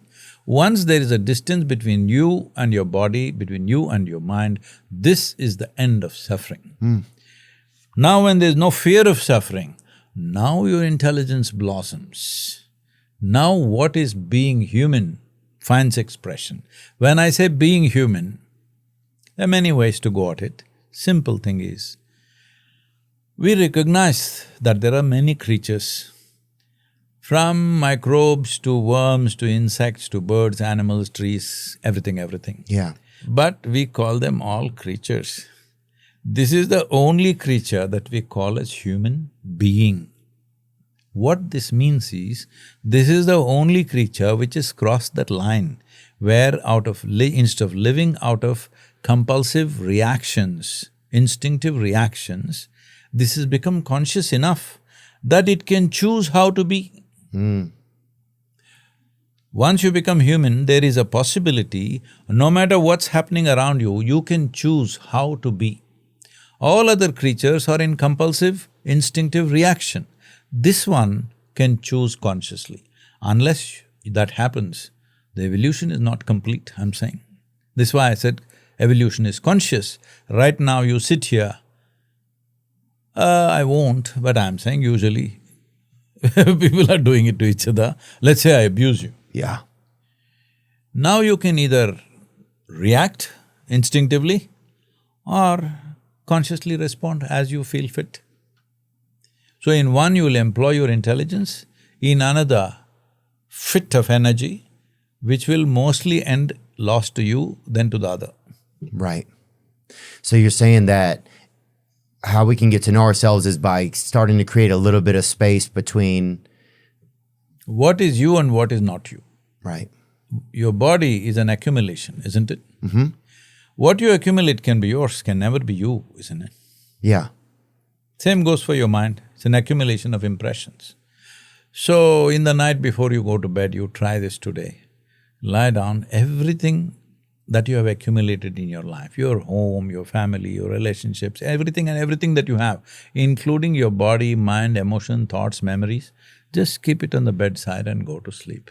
Once there is a distance between you and your body, between you and your mind, this is the end of suffering. Now when there's no fear of suffering, now your intelligence blossoms. Now what is being human finds expression. When I say being human, there are many ways to go at it. Simple thing is, we recognize that there are many creatures, from microbes to worms to insects to birds, animals, trees, everything. Yeah. But we call them all creatures. This is the only creature that we call as human being. What this means is, this is the only creature which has crossed that line where instead of living out of compulsive reactions, instinctive reactions, this has become conscious enough that it can choose how to be. Once you become human, there is a possibility, no matter what's happening around you, you can choose how to be. All other creatures are in compulsive, instinctive reaction. This one can choose consciously. Unless that happens, the evolution is not complete, I'm saying. This is why I said evolution is conscious. Right now you sit here, I won't, but I'm saying usually people are doing it to each other. Let's say I abuse you. Yeah. Now you can either react instinctively or consciously respond as you feel fit. So in one you will employ your intelligence, in another fit of energy, which will mostly end lost to you than to the other. Right. So you're saying that how we can get to know ourselves is by starting to create a little bit of space between… What is you and what is not you. Right. Your body is an accumulation, isn't it? What you accumulate can be yours, can never be you, isn't it? Yeah. Same goes for your mind, it's an accumulation of impressions. So, in the night before you go to bed, you try this today. Lie down, everything that you have accumulated in your life, your home, your family, your relationships, everything and everything that you have, including your body, mind, emotion, thoughts, memories, just keep it on the bedside and go to sleep.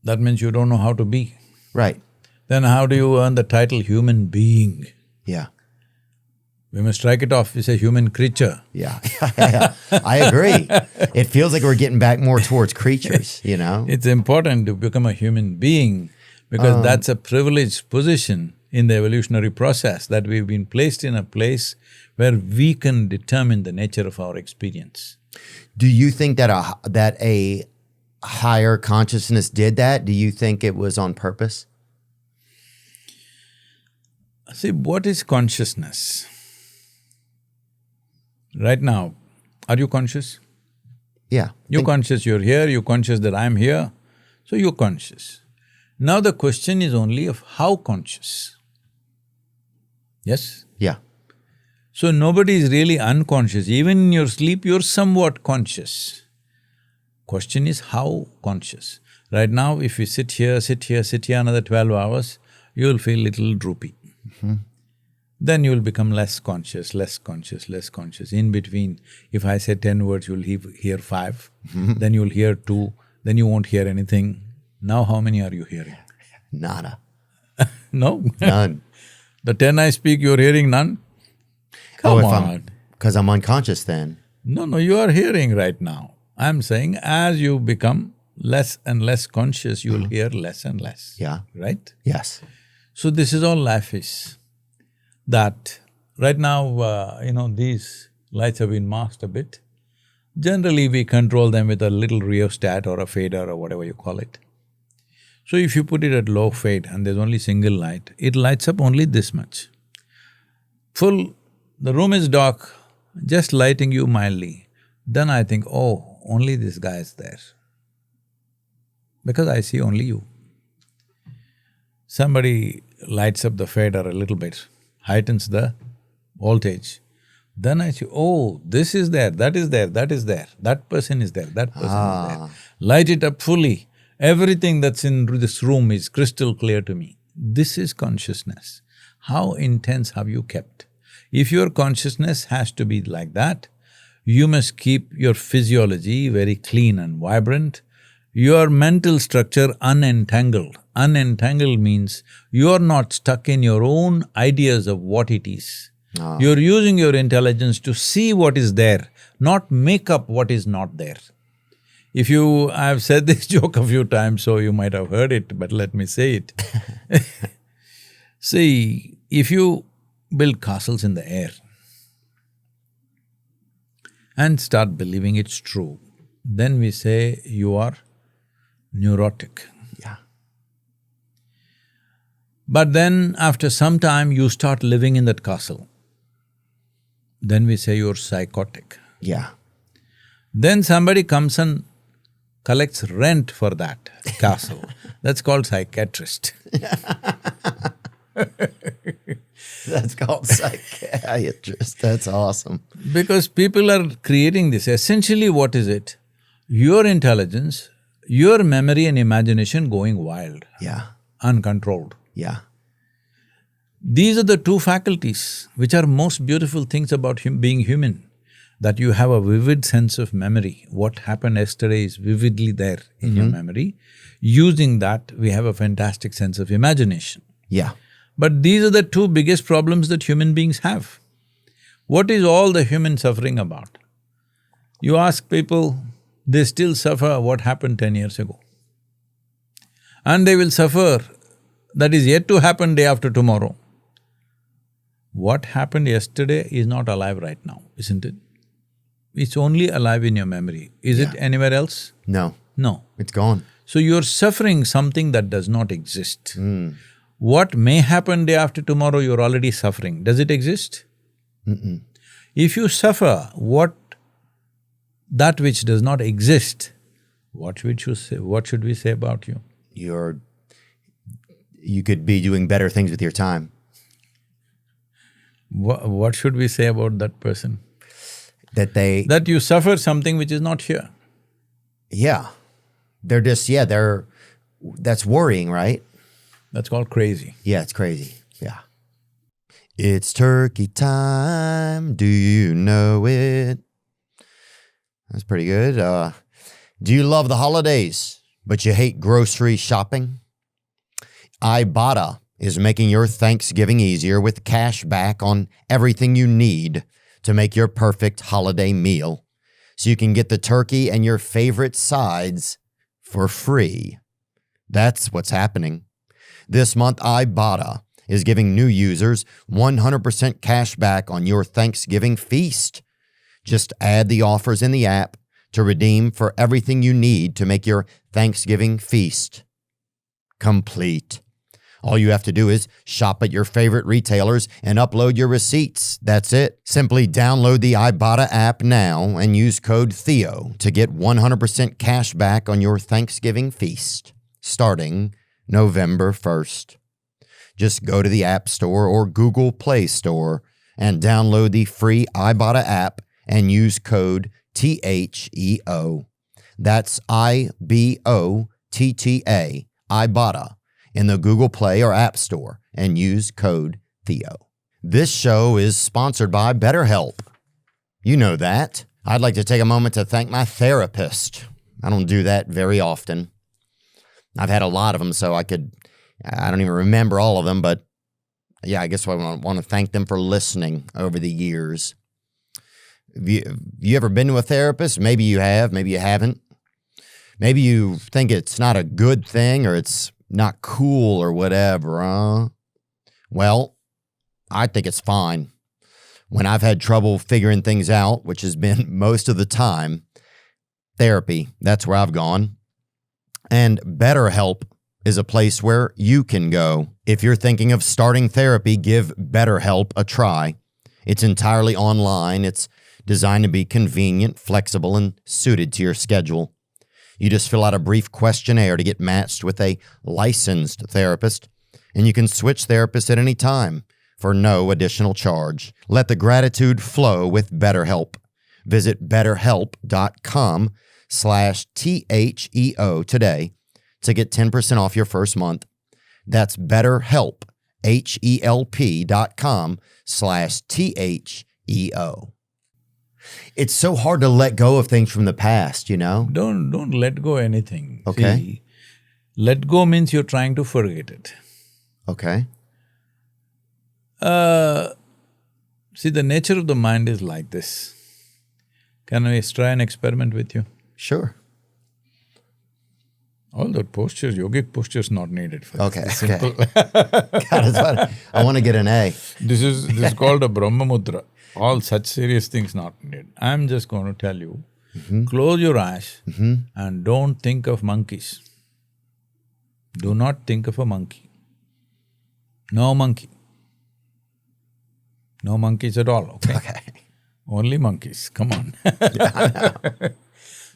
That means you don't know how to be. Right. Then how do you earn the title human being? Yeah. We must strike it off. We say human creature. Yeah. I agree. It feels like we're getting back more towards creatures, you know? It's important to become a human being because that's a privileged position in the evolutionary process, that we've been placed in a place where we can determine the nature of our experience. Do you think that a higher consciousness did that? Do you think it was on purpose? See, what is consciousness? Right now, are you conscious? Yeah. You're conscious you're here, you're conscious that I'm here, so you're conscious. Now the question is only of how conscious. Yes? Yeah. So nobody is really unconscious. Even in your sleep, you're somewhat conscious. Question is how conscious. Right now, if you sit here another 12 hours, you'll feel little droopy. Then you'll become less conscious. In between, if I say 10 words, you'll hear 5, then you'll hear 2, then you won't hear anything. Now how many are you hearing? Nada. No? None. The 10 I speak, you're hearing none? Come on. Because I'm unconscious then. No, you are hearing right now. I'm saying as you become less and less conscious, you'll hear less and less. Yeah. Right? Yes. So this is all life is. That right now, these lights have been masked a bit. Generally, we control them with a little rheostat or a fader or whatever you call it. So if you put it at low fade and there's only single light, it lights up only this much. The room is dark, just lighting you mildly. Then I think, oh, only this guy is there. Because I see only you. Somebody lights up the fader a little bit, heightens the voltage. Then I see, oh, this is there, that is there, that is there, that person is there, that person is there. Light it up fully. Everything that's in this room is crystal clear to me. This is consciousness. How intense have you kept? If your consciousness has to be like that, you must keep your physiology very clean and vibrant, your mental structure unentangled. Unentangled means you're not stuck in your own ideas of what it is. You're using your intelligence to see what is there, not make up what is not there. I've said this joke a few times, so you might have heard it, but let me say it. See, if you build castles in the air and start believing it's true, then we say you are neurotic. Yeah. But then after some time you start living in that castle, then we say you're psychotic. Yeah. Then somebody comes and collects rent for that castle. That's called psychiatrist. That's called psychiatrist. That's awesome. Because people are creating this. Essentially what is it? Your intelligence, your memory and imagination going wild. Yeah. Uncontrolled. Yeah. These are the two faculties which are most beautiful things about being human. That you have a vivid sense of memory. What happened yesterday is vividly there in your memory. Using that, we have a fantastic sense of imagination. Yeah. But these are the two biggest problems that human beings have. What is all the human suffering about? You ask people, they still suffer what happened 10 years ago. And they will suffer that is yet to happen day after tomorrow. What happened yesterday is not alive right now, isn't it? It's only alive in your memory. Is it anywhere else? No. No. It's gone. So you're suffering something that does not exist. What may happen day after tomorrow, you're already suffering. Does it exist? If you suffer that which does not exist, what should we say about you? You could be doing better things with your time. What should we say about that person? That you suffer something which is not here. Yeah. That's worrying, right? That's called crazy. Yeah, it's crazy. Yeah. It's turkey time, do you know it? That's pretty good. Do you love the holidays? but you hate grocery shopping? Ibotta is making your Thanksgiving easier with cash back on everything you need to make your perfect holiday meal, so you can get the turkey and your favorite sides for free. That's what's happening. This month, Ibotta is giving new users 100% cash back on your Thanksgiving feast. Just add the offers in the app to redeem for everything you need to make your Thanksgiving feast complete. All you have to do is shop at your favorite retailers and upload your receipts. That's it. Simply download the Ibotta app now and use code Theo to get 100% cash back on your Thanksgiving feast, starting November 1st. Just go to the App Store or Google Play Store and download the free Ibotta app and use code THEO. That's IBOTTA, Ibotta, in the Google Play or App Store and use code Theo. This show is sponsored by BetterHelp. You know that. I'd like to take a moment to thank my therapist. I don't do that very often. I've had a lot of them, so I don't even remember all of them, but yeah, I guess I want to thank them for listening over the years. Have you ever been to a therapist? Maybe you have, maybe you haven't. Maybe you think it's not a good thing or it's not cool or whatever, huh? Well, I think it's fine. When I've had trouble figuring things out, which has been most of the time, therapy, that's where I've gone. And BetterHelp is a place where you can go. If you're thinking of starting therapy, give BetterHelp a try. It's entirely online. It's designed to be convenient, flexible, and suited to your schedule. You just fill out a brief questionnaire to get matched with a licensed therapist, and you can switch therapists at any time for no additional charge. Let the gratitude flow with BetterHelp. Visit betterhelp.com/THEO today to get 10% off your first month. That's BetterHelp, HELP.com/THEO. It's so hard to let go of things from the past, you know? Don't let go anything. Okay. See, let go means you're trying to forget it. Okay. See, the nature of the mind is like this. Can I try an experiment with you? Sure. All that postures, yogic postures not needed for Okay, this. okay. Simple. I want to get an A. This is called a Brahma Mudra. All such serious things not needed. I'm just going to tell you, close your eyes and don't think of monkeys. Do not think of a monkey. No monkey. No monkeys at all, okay? Okay. Only monkeys, come on.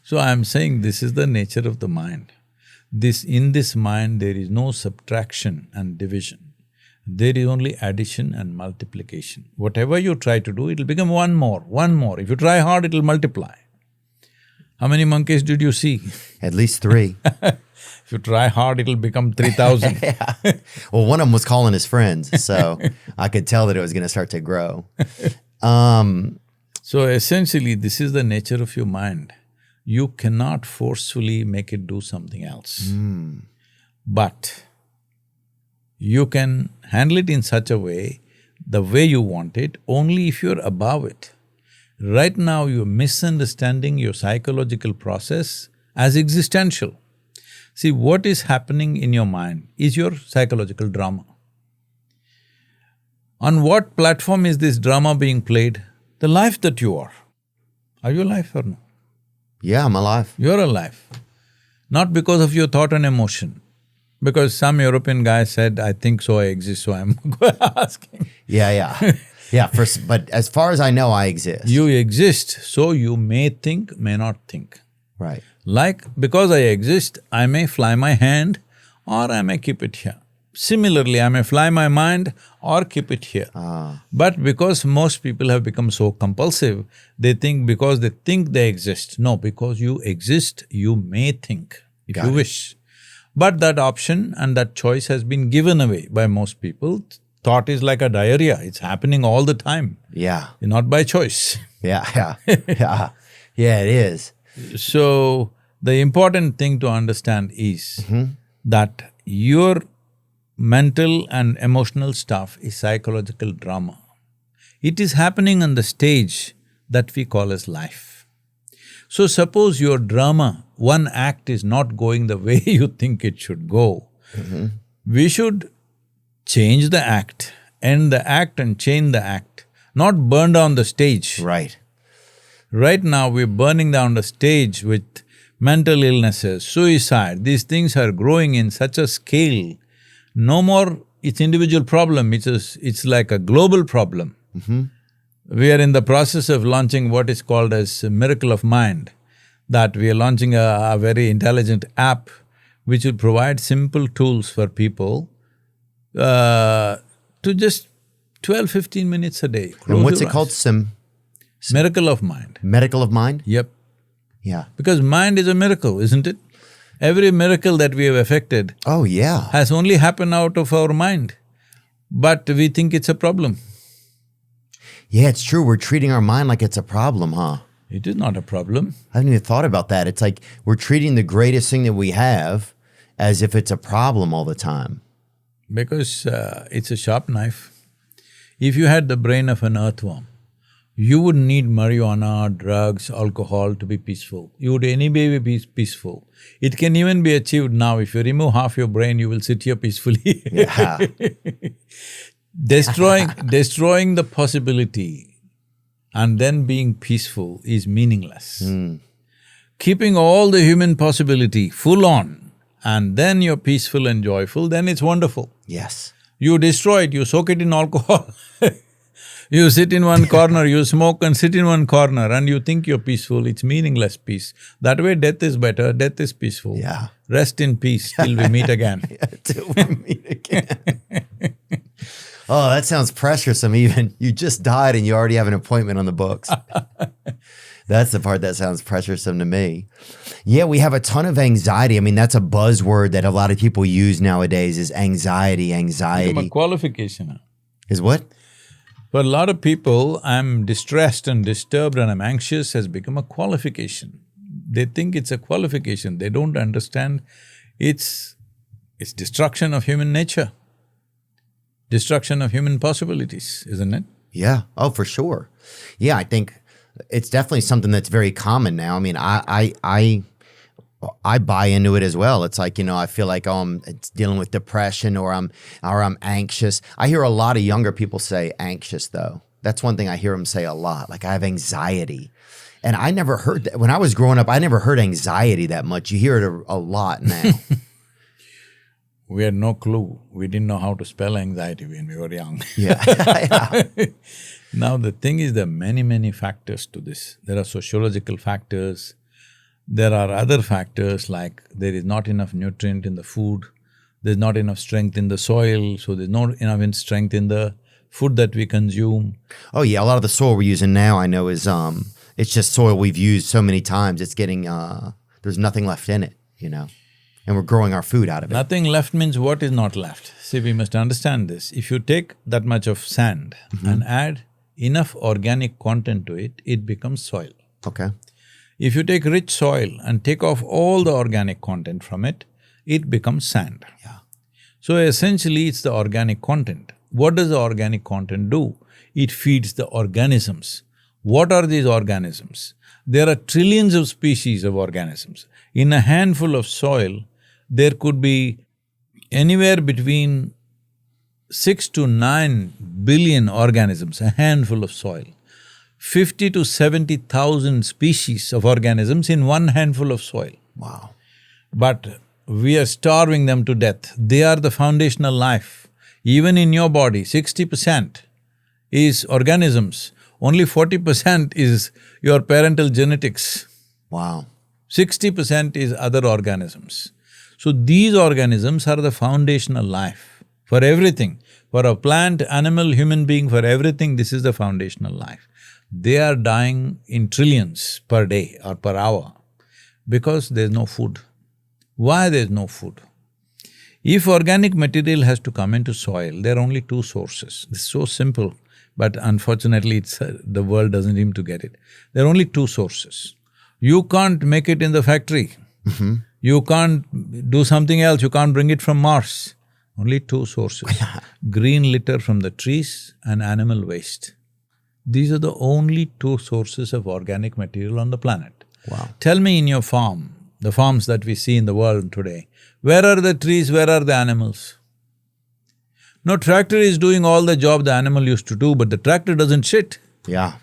So I'm saying this is the nature of the mind. In this mind, there is no subtraction and division. There is only addition and multiplication. Whatever you try to do, it'll become one more. If you try hard, it'll multiply. How many monkeys did you see? At least 3. If you try hard, it'll become 3,000. Yeah. Well, one of them was calling his friends, so I could tell that it was going to start to grow. So essentially, this is the nature of your mind. You cannot forcefully make it do something else. But you can handle it in such a way, the way you want it, only if you're above it. Right now, you're misunderstanding your psychological process as existential. See, what is happening in your mind is your psychological drama. On what platform is this drama being played? The life that you are. Are you alive or no? Yeah, I'm alive. You're alive. Not because of your thought and emotion. Because some European guy said, I think so, I exist, so I'm asking. Yeah. But as far as I know, I exist. You exist, so you may think, may not think. Right. Like, because I exist, I may fly my hand or I may keep it here. Similarly, I may fly my mind or keep it here. But because most people have become so compulsive, they think because they think they exist. No, because you exist, you may think, if you wish. But that option and that choice has been given away by most people. Thought is like a diarrhea, it's happening all the time. Yeah. Not by choice. Yeah, it is. So, The important thing to understand is that your mental and emotional stuff is psychological drama. It is happening on the stage that we call as life. So suppose your drama, one act is not going the way you think it should go, we should change the act, end the act and change the act, not burn down the stage. Right. Right now we're burning down the stage with mental illnesses, suicide, these things are growing in such a scale. No more it's individual problem, it's like a global problem. We are in the process of launching what is called as a miracle of mind, that we are launching a very intelligent app which will provide simple tools for people to just 12-15 minutes a day. And what's Close it called? your eyes. Miracle of mind. Medical of mind? Yep. Yeah. Because mind is a miracle, isn't it? Every miracle that we have effected Oh, yeah. has only happened out of our mind, but we think it's a problem. Yeah, it's true. We're treating our mind like it's a problem, huh? It is not a problem. I haven't even thought about that. It's like we're treating the greatest thing that we have as if it's a problem all the time. Because it's a sharp knife. If you had the brain of an earthworm, you wouldn't need marijuana, drugs, alcohol to be peaceful. You would anyway be peaceful. It can even be achieved now. If you remove half your brain, you will sit here peacefully. Yeah. Destroying the possibility and then being peaceful is meaningless. Keeping all the human possibility full on and then you're peaceful and joyful, then it's wonderful. Yes. You destroy it, you soak it in alcohol. You sit in one corner, you smoke and sit in one corner and you think you're peaceful, it's meaningless peace. That way death is better, death is peaceful. Yeah. Rest in peace till we meet again. Till we meet again. Oh, that sounds pressuresome even. You just died and you already have an appointment on the books. That's the part that sounds pressuresome to me. Yeah, we have a ton of anxiety. I mean, that's a buzzword that a lot of people use nowadays is anxiety. Become a qualification. Is what? For a lot of people, I'm distressed and disturbed and I'm anxious has become a qualification. They think it's a qualification, they don't understand it's destruction of human nature, destruction of human possibilities, isn't it? Yeah, oh, for sure. Yeah, I think it's definitely something that's very common now. I mean, I buy into it as well. It's like, I feel like, I'm dealing with depression or I'm anxious. I hear a lot of younger people say anxious though. That's one thing I hear them say a lot. Like I have anxiety. And I never heard that. When I was growing up, I never heard anxiety that much. You hear it a lot now. We had no clue. We didn't know how to spell anxiety when we were young. Yeah. Yeah. Now the thing is, there are many factors to this. There are sociological factors. There are other factors like there is not enough nutrient in the food, there's not enough strength in the soil, so there's not enough strength in the food that we consume. Oh yeah, a lot of the soil we're using now I know is it's just soil we've used so many times, it's getting there's nothing left in it, and we're growing our food out of it. Nothing left means what is not left? See, we must understand this. If you take that much of sand and add enough organic content to it, it becomes soil. Okay. If you take rich soil and take off all the organic content from it, it becomes sand. Yeah. So essentially it's the organic content. What does the organic content do? It feeds the organisms. What are these organisms? There are trillions of species of organisms. In a handful of soil, there could be anywhere between 6 to 9 billion organisms, a handful of soil. 50 to 70,000 species of organisms in one handful of soil. Wow. But we are starving them to death. They are the foundational life. Even in your body, 60% is organisms, only 40% is your parental genetics. Wow. 60% is other organisms. So these organisms are the foundational life for everything. For a plant, animal, human being, for everything, this is the foundational life. They are dying in trillions per day or per hour because there's no food. Why there's no food? If organic material has to come into soil, there are only two sources. It's so simple, but unfortunately the world doesn't seem to get it. There are only two sources. You can't make it in the factory. You can't do something else, you can't bring it from Mars. Only two sources, green litter from the trees and animal waste. These are the only two sources of organic material on the planet. Wow. Tell me in your farm, the farms that we see in the world today, where are the trees, where are the animals? No, tractor is doing all the job the animal used to do, but the tractor doesn't shit. Yeah.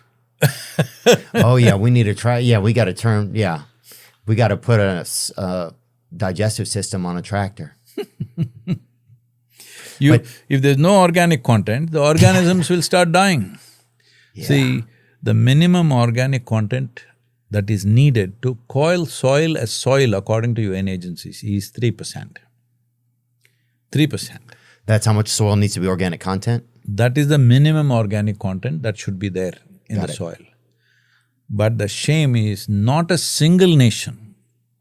Oh yeah, we need to try, yeah, we gotta turn, yeah. We gotta put a digestive system on a tractor. If there's no organic content, the organisms will start dying. Yeah. See, the minimum organic content that is needed to coil soil as soil according to UN agencies is 3%. 3%. That's how much soil needs to be organic content? That is the minimum organic content that should be there in Got the it. soil. But the shame is not a single nation,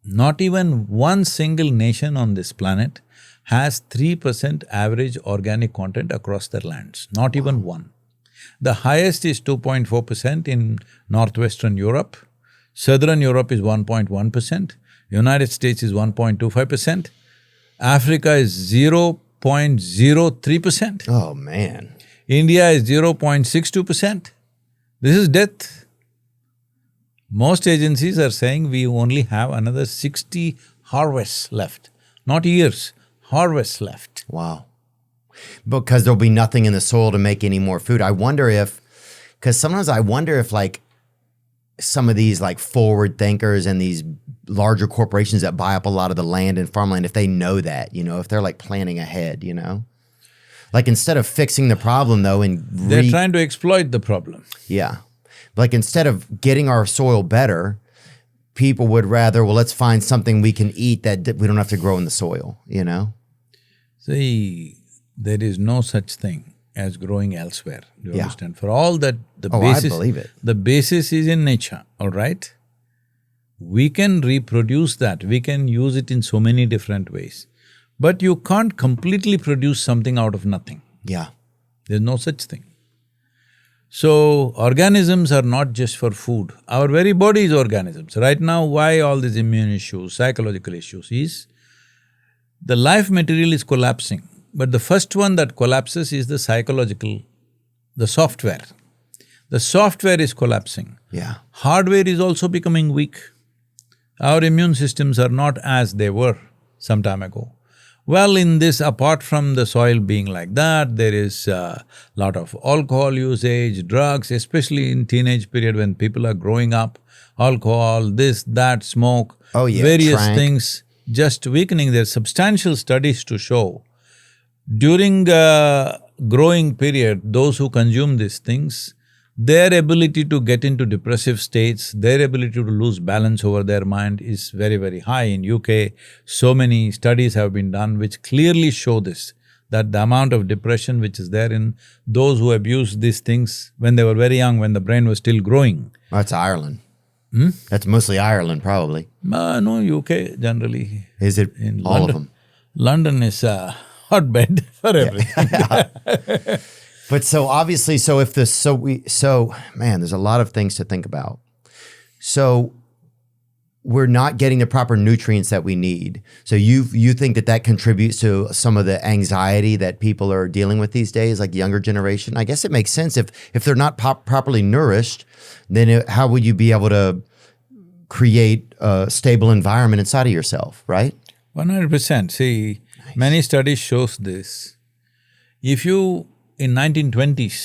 not even one single nation on this planet has 3% average organic content across their lands, not even one. The highest is 2.4% in northwestern Europe, southern Europe is 1.1%, United States is 1.25%, Africa is 0.03%, Oh man. India is 0.62%. This is death. Most agencies are saying we only have another 60 harvests left, not years, harvests left. Wow. Because there'll be nothing in the soil to make any more food. I wonder if, because sometimes I wonder if like some of these like forward thinkers and these larger corporations that buy up a lot of the land and farmland, if they know that, if they're like planning ahead, Like instead of fixing the problem though and They're trying to exploit the problem. yeah. Like instead of getting our soil better, people would rather, well, let's find something we can eat that we don't have to grow in the soil, See, there is no such thing as growing elsewhere, you Yeah. understand? For all that, the Oh, basis… I believe it. The basis is in nature, all right? We can reproduce that, we can use it in so many different ways. But you can't completely produce something out of nothing. Yeah. There's no such thing. So, organisms are not just for food, our very body is organisms. Right now, why all these immune issues, psychological issues is, the life material is collapsing, but the first one that collapses is the psychological, the software. The software is collapsing. Yeah. Hardware is also becoming weak. Our immune systems are not as they were some time ago. Well, in this, apart from the soil being like that, there is a lot of alcohol usage, drugs, especially in teenage period when people are growing up, alcohol, this, that, smoke, Oh, yeah, various trank. things just weakening. There are substantial studies to show during growing period, those who consume these things, their ability to get into depressive states, their ability to lose balance over their mind is very, very high. In UK, so many studies have been done which clearly show this, that the amount of depression which is there in those who abuse these things when they were very young, when the brain was still growing. That's Ireland. That's mostly Ireland, probably. No, UK generally. Is it In all London. of them? London is a hotbed for everything. But so obviously, man, there's a lot of things to think about. So we're not getting the proper nutrients that we need. So you think that contributes to some of the anxiety that people are dealing with these days, like younger generation? I guess it makes sense if they're not properly nourished, then how would you be able to create a stable environment inside of yourself, right? 100%. See, many studies shows this. If you… in 1920s,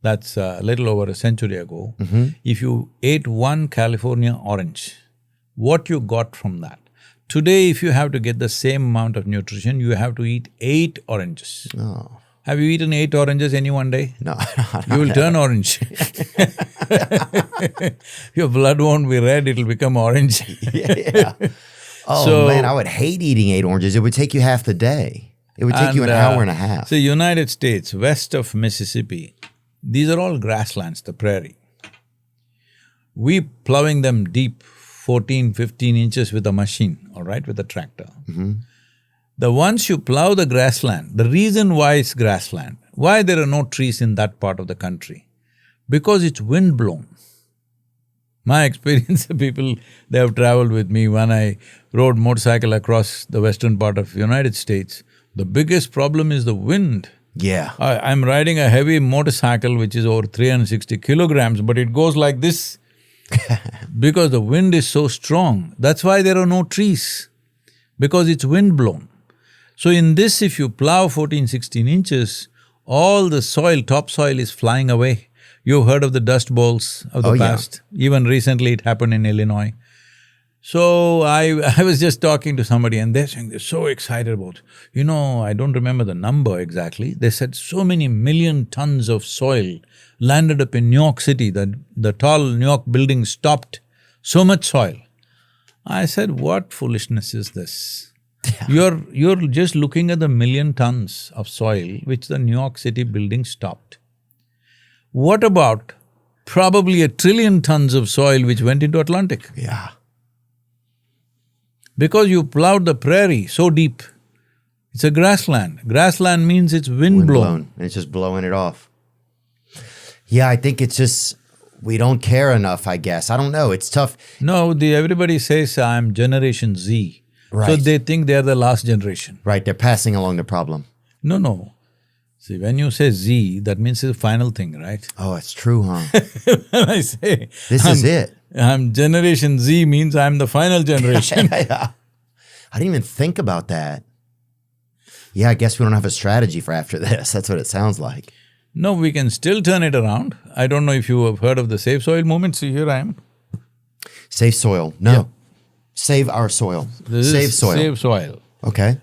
that's a little over a century ago, if you ate one California orange, what you got from that? Today, if you have to get the same amount of nutrition, you have to eat 8 oranges. Oh. Have you eaten 8 oranges any one day? No. You will turn orange. Your blood won't be red, it'll become orange. Yeah. Oh So- man, I would hate eating 8 oranges. It would take you half the day. It would take you an hour and a half. So United States, west of Mississippi, these are all grasslands, the prairie. We plowing them deep, 14, 15 inches with a machine, all right, with a tractor. The once you plow the grassland, the reason why it's grassland, why there are no trees in that part of the country? Because it's wind blown. My experience, people, they have traveled with me when I rode motorcycle across the western part of United States. The biggest problem is the wind. Yeah. I'm riding a heavy motorcycle which is over 360 kilograms, but it goes like this because the wind is so strong. That's why there are no trees, because it's wind blown. So in this, if you plow 14, 16 inches, all the soil, topsoil is flying away. You've heard of the dust bowls of the past. Yeah. Even recently it happened in Illinois. So I was just talking to somebody and they're saying they're so excited about, I don't remember the number exactly. They said so many million tons of soil landed up in New York City, the tall New York building stopped, so much soil. I said, what foolishness is this? You're just looking at the million tons of soil which the New York City building stopped. What about probably 1 trillion tons of soil which went into Atlantic? Yeah. Because you plowed the prairie so deep. It's a grassland. Grassland means it's wind blown. And it's just blowing it off. Yeah, I think it's just, we don't care enough, I guess. I don't know, it's tough. No, everybody says, I'm Generation Z. Right. So they think they're the last generation. Right, they're passing along the problem. No. See, when you say Z, that means it's the final thing, right? Oh, it's true, huh? When I say… This is it. I'm Generation Z means I'm the final generation. Yeah. I didn't even think about that. Yeah, I guess we don't have a strategy for after this. That's what it sounds like. No, we can still turn it around. I don't know if you have heard of the Save Soil movement. See, here I am. Save soil. No. Yeah. Save our soil. This Save is soil. Save soil. Okay.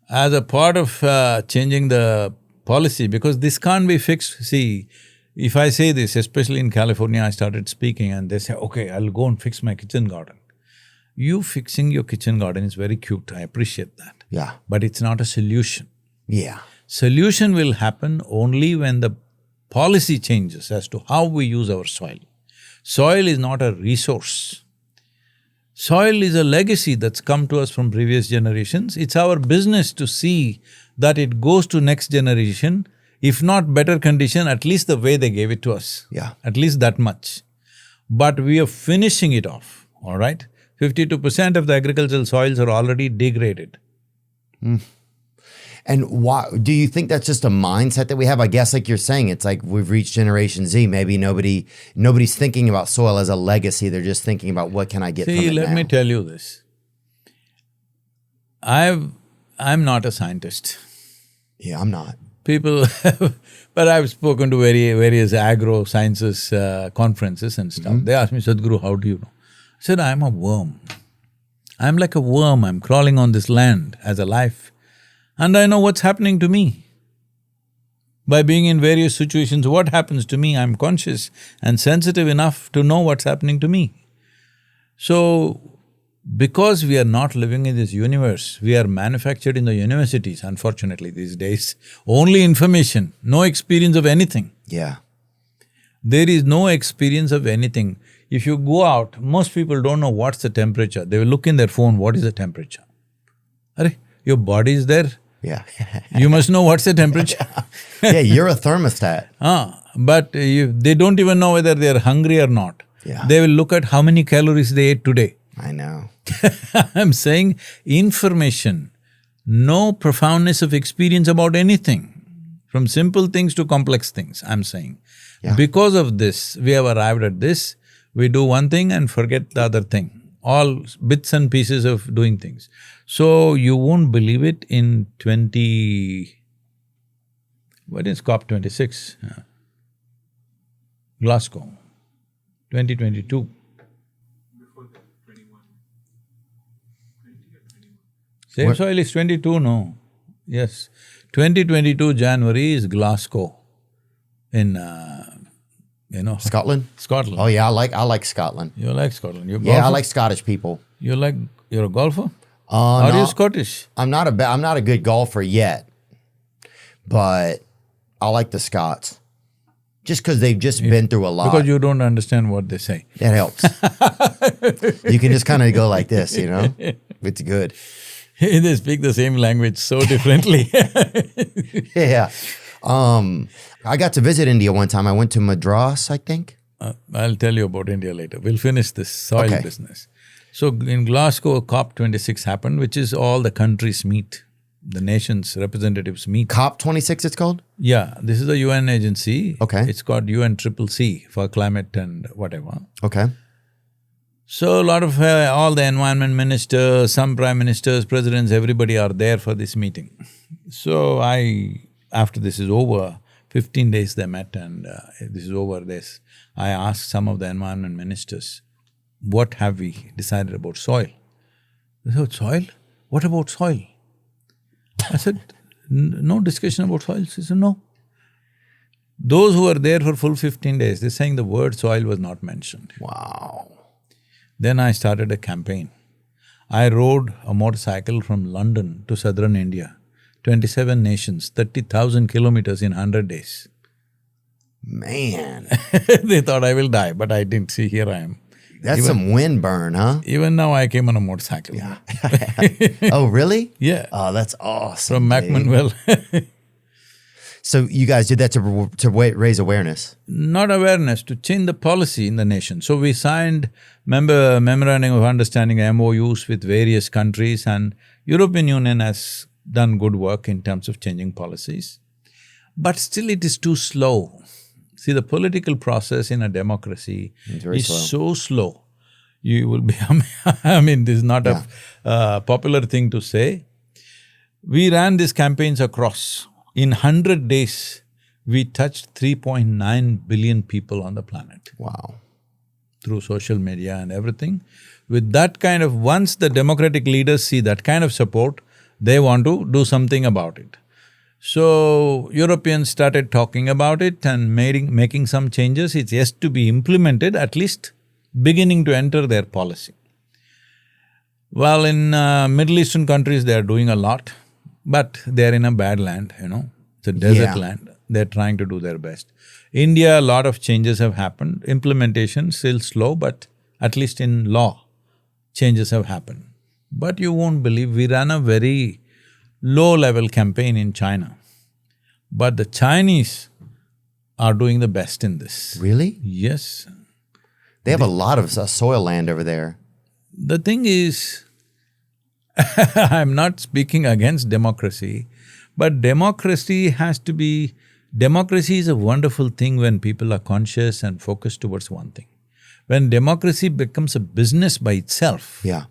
As a part of changing the policy, because this can't be fixed. See, if I say this, especially in California, I started speaking and they say, okay, I'll go and fix my kitchen garden. You fixing your kitchen garden is very cute, I appreciate that. Yeah. But it's not a solution. Yeah. Solution will happen only when the policy changes as to how we use our soil. Soil is not a resource. Soil is a legacy that's come to us from previous generations. It's our business to see that it goes to next generation, if not better condition, at least the way they gave it to us. Yeah. At least that much. But we are finishing it off, all right? 52% of the agricultural soils are already degraded. And why do you think that's just a mindset that we have? I guess like you're saying, it's like we've reached Generation Z. Maybe nobody's thinking about soil as a legacy. They're just thinking about what can I get from it now. Let me tell you this. I'm not a scientist. Yeah, I'm not. People but I've spoken to various agro sciences conferences and stuff. They ask me, Sadhguru, how do you know? I said, I'm a worm. I'm like a worm, I'm crawling on this land as a life. And I know what's happening to me. By being in various situations, what happens to me, I'm conscious and sensitive enough to know what's happening to me. So, because we are not living in this universe, we are manufactured in the universities, unfortunately these days. Only information, no experience of anything. Yeah. There is no experience of anything. If you go out, most people don't know what's the temperature. They will look in their phone, what is the temperature? Arey, your body is there. Yeah. You must know what's the temperature. Yeah, you're a thermostat. But they don't even know whether they're hungry or not. Yeah. They will look at how many calories they ate today. I know. I'm saying information, no profoundness of experience about anything, from simple things to complex things, I'm saying. Yeah. Because of this, we have arrived at this. We do one thing and forget the other thing, all bits and pieces of doing things. So, you won't believe it, in what is COP26? Glasgow, 2022. Same soil is 22, no? Yes. 2022 January is Glasgow in, Scotland? Scotland. Oh yeah, I like Scotland. You like Scotland? You're Yeah, I like Scottish people. You're a golfer? Are you Scottish? I'm not a good golfer yet, but I like the Scots. Just because they've just been through a lot. Because you don't understand what they say. That helps. You can just kind of go like this, It's good. They speak the same language so differently. Yeah. I got to visit India one time. I went to Madras, I think. I'll tell you about India later. We'll finish this soil Okay. business. So in Glasgow, COP26 happened, which is all the countries meet, the nations' representatives meet. COP26 it's called? Yeah, this is a UN agency. Okay. It's called UNCCC for climate and whatever. Okay. So a lot of all the environment ministers, some prime ministers, presidents, everybody are there for this meeting. So after this is over, 15 days they met and this is over this, I asked some of the environment ministers, what have we decided about soil? They said, soil? What about soil? I said, no discussion about soil. She said, no. Those who were there for full 15 days, they're saying the word soil was not mentioned. Wow. Then I started a campaign. I rode a motorcycle from London to southern India, 27 nations, 30,000 kilometers in 100 days. Man, They thought I will die, but I didn't. See, here I am. that's some wind burn, huh? Even now I came on a motorcycle. Oh, really? Yeah, Oh, that's awesome. from dude. Macmanwell. So you guys did that to raise awareness? Not awareness, to change the policy in the nation. So we signed memorandum of understanding, MOUs with various countries, and European Union has done good work in terms of changing policies. But still it is too slow. See, the political process in a democracy is so slow. You will be… I mean, this is not a popular thing to say. We ran these campaigns across. In 100 days, we touched 3.9 billion people on the planet. Wow. Through social media and everything. With that kind of… once the democratic leaders see that kind of support, they want to do something about it. So, Europeans started talking about it and making some changes. It's yet to be implemented, at least beginning to enter their policy. Well, in Middle Eastern countries, they are doing a lot, but they're in a bad land, it's a desert land. They're trying to do their best. India, a lot of changes have happened. Implementation still slow, but at least in law, changes have happened. But you won't believe, we ran a very low-level campaign in China. But the Chinese are doing the best in this. Really? Yes. They have a lot of soil land over there. The thing is, I'm not speaking against democracy, but democracy has to be… democracy is a wonderful thing when people are conscious and focused towards one thing. When democracy becomes a business by itself, Yeah.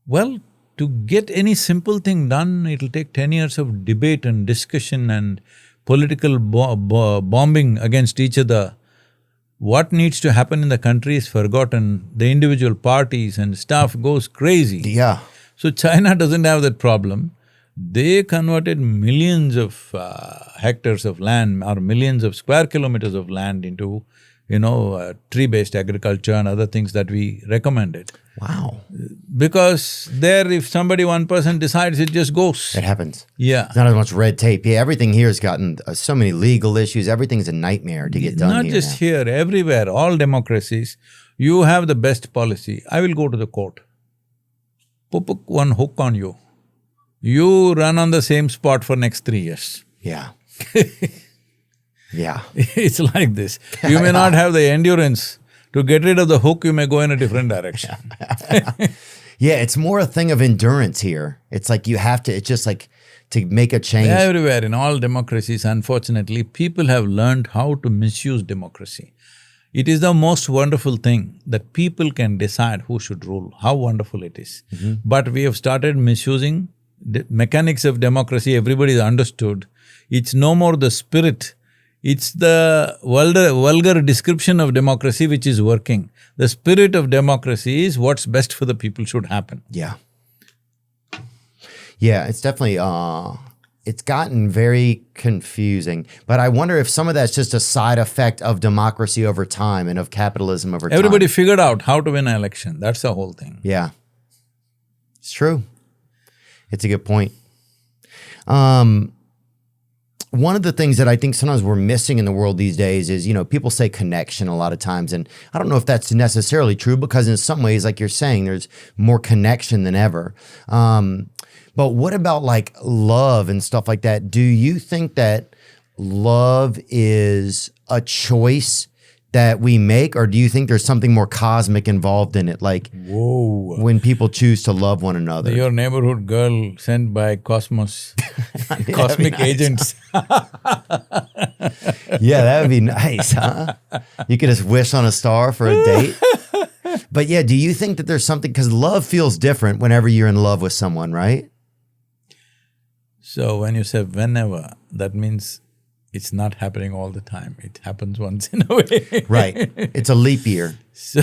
well, to get any simple thing done, it'll take 10 years of debate and discussion and political bombing against each other. What needs to happen in the country is forgotten. The individual parties and stuff goes crazy. Yeah. So China doesn't have that problem. They converted millions of hectares of land or millions of square kilometers of land into, tree-based agriculture and other things that we recommended. Wow. Because there, if one person decides, it just goes. It happens. Yeah. There's not as much red tape. Yeah, everything here has gotten so many legal issues. Everything's a nightmare to get done Not here just now. here, everywhere, all democracies, you have the best policy. I will go to the court. Put one hook on you. You run on the same spot for next 3 years. Yeah. Yeah. It's like this. You may not have the endurance to get rid of the hook, you may go in a different direction. Yeah, it's more a thing of endurance here. It's like you have to… it's just like to make a change. Everywhere, in all democracies, unfortunately, people have learned how to misuse democracy. It is the most wonderful thing that people can decide who should rule, how wonderful it is. But we have started misusing the mechanics of democracy, everybody's understood. It's no more the spirit, it's the vulgar description of democracy which is working. The spirit of democracy is what's best for the people should happen. Yeah. Yeah, it's definitely… it's gotten very confusing. But I wonder if some of that's just a side effect of democracy over time and of capitalism over time. Everybody figured out how to win an election, that's the whole thing. Yeah. It's true. It's a good point. One of the things that I think sometimes we're missing in the world these days is, people say connection a lot of times, and I don't know if that's necessarily true because in some ways, like you're saying, there's more connection than ever. But what about like love and stuff like that? Do you think that love is a choice that we make, or do you think there's something more cosmic involved in it, like Whoa. when people choose to love one another? Your neighborhood girl sent by Cosmos, cosmic nice. agents. Yeah, that would be nice, huh? You could just wish on a star for a date. But yeah, do you think that there's something, because love feels different whenever you're in love with someone, right? So when you say whenever, that means it's not happening all the time. It happens once in a way. Right. It's a leap year. So,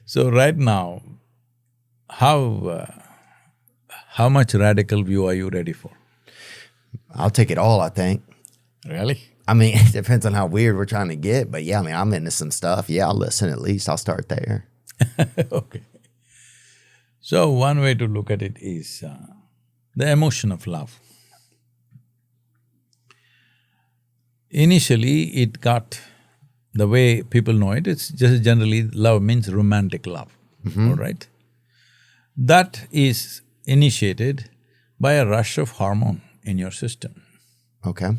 so right now, how much radical view are you ready for? I'll take it all, I think. Really? I mean, it depends on how weird we're trying to get, but yeah, I mean, I'm into some stuff. Yeah, I'll listen at least. I'll start there. Okay. So one way to look at it is the emotion of love. Initially, it got, the way people know it, it's just generally love means romantic love, all right? That is initiated by a rush of hormone in your system. Okay.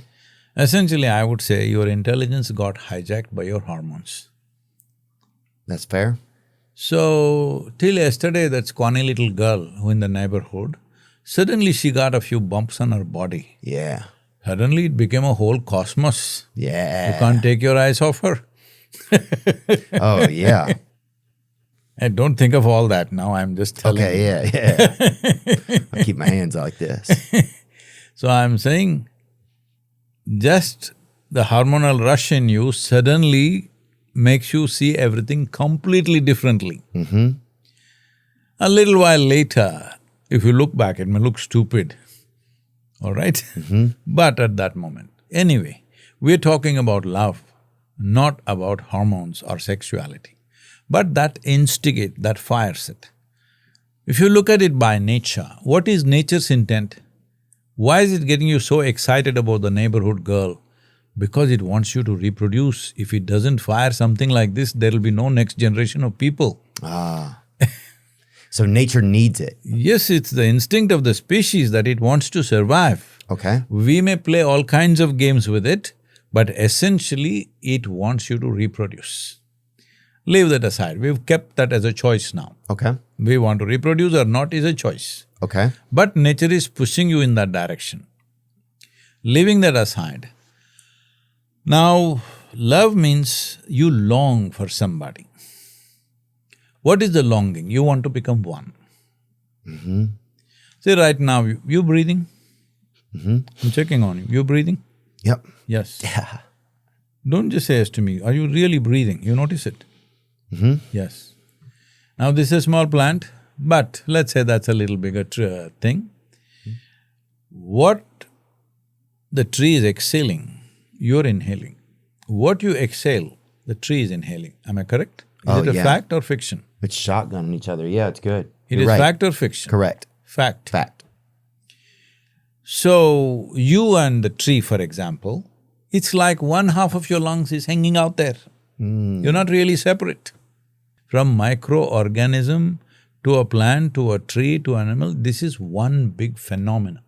Essentially, I would say your intelligence got hijacked by your hormones. That's fair. So, till yesterday, that scrawny little girl who in the neighborhood, suddenly she got a few bumps on her body. Yeah. Suddenly it became a whole cosmos. Yeah. You can't take your eyes off her. Oh, yeah. I don't think of all that now, I'm just telling you. Okay, yeah. I keep my hands like this. So I'm saying, just the hormonal rush in you suddenly makes you see everything completely differently. A little while later, if you look back, it may look stupid, all right? But at that moment, anyway, we're talking about love, not about hormones or sexuality. But that instigate, that fires it. If you look at it by nature, what is nature's intent? Why is it getting you so excited about the neighborhood girl? Because it wants you to reproduce. If it doesn't fire something like this, there'll be no next generation of people. Ah. So nature needs it. Yes, it's the instinct of the species that it wants to survive. Okay. We may play all kinds of games with it, but essentially it wants you to reproduce. Leave that aside, we've kept that as a choice now. Okay. We want to reproduce or not is a choice. Okay. But nature is pushing you in that direction. Leaving that aside, now love means you long for somebody. What is the longing? You want to become one. See, right now, you breathing? I'm checking on you. You breathing? Yep. Yes. Yeah. Don't just say yes to me. Are you really breathing? You notice it? Yes. Now, this is a small plant, but let's say that's a little bigger thing. What the tree is exhaling, you're inhaling. What you exhale, the tree is inhaling. Am I correct? Is it a fact or fiction? It's shotgunning each other. Yeah, it's good. It You're is right. fact or fiction? Correct. Fact. Fact. So, you and the tree, for example, it's like one half of your lungs is hanging out there. You're not really separate. From microorganism to a plant, to a tree, to an animal, this is one big phenomenon.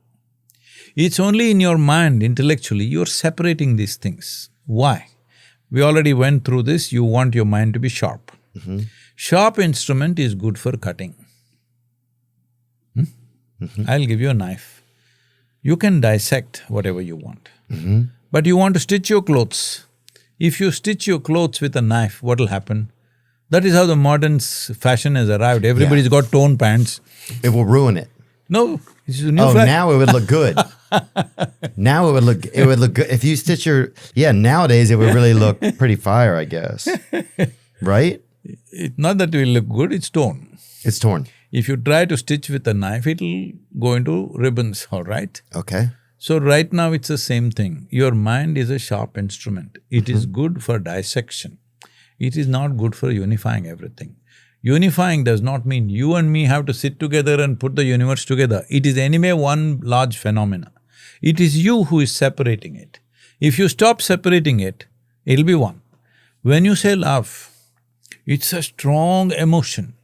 It's only in your mind, intellectually, you're separating these things. Why? We already went through this, you want your mind to be sharp. Sharp instrument is good for cutting. I'll give you a knife. You can dissect whatever you want. But you want to stitch your clothes. If you stitch your clothes with a knife, what'll happen? That is how the modern fashion has arrived. Everybody's got torn pants. It will ruin it. No, it's a new Oh, fashion. now it would look good. Now it would look good. If you stitch your… Yeah, nowadays it would really look pretty fire, I guess. Right? It's not that it will look good, it's torn. It's torn. If you try to stitch with a knife, it'll go into ribbons, all right? Okay. So right now it's the same thing. Your mind is a sharp instrument. It is good for dissection. It is not good for unifying everything. Unifying does not mean you and me have to sit together and put the universe together. It is anyway one large phenomena. It is you who is separating it. If you stop separating it, it'll be one. When you say love, it's a strong emotion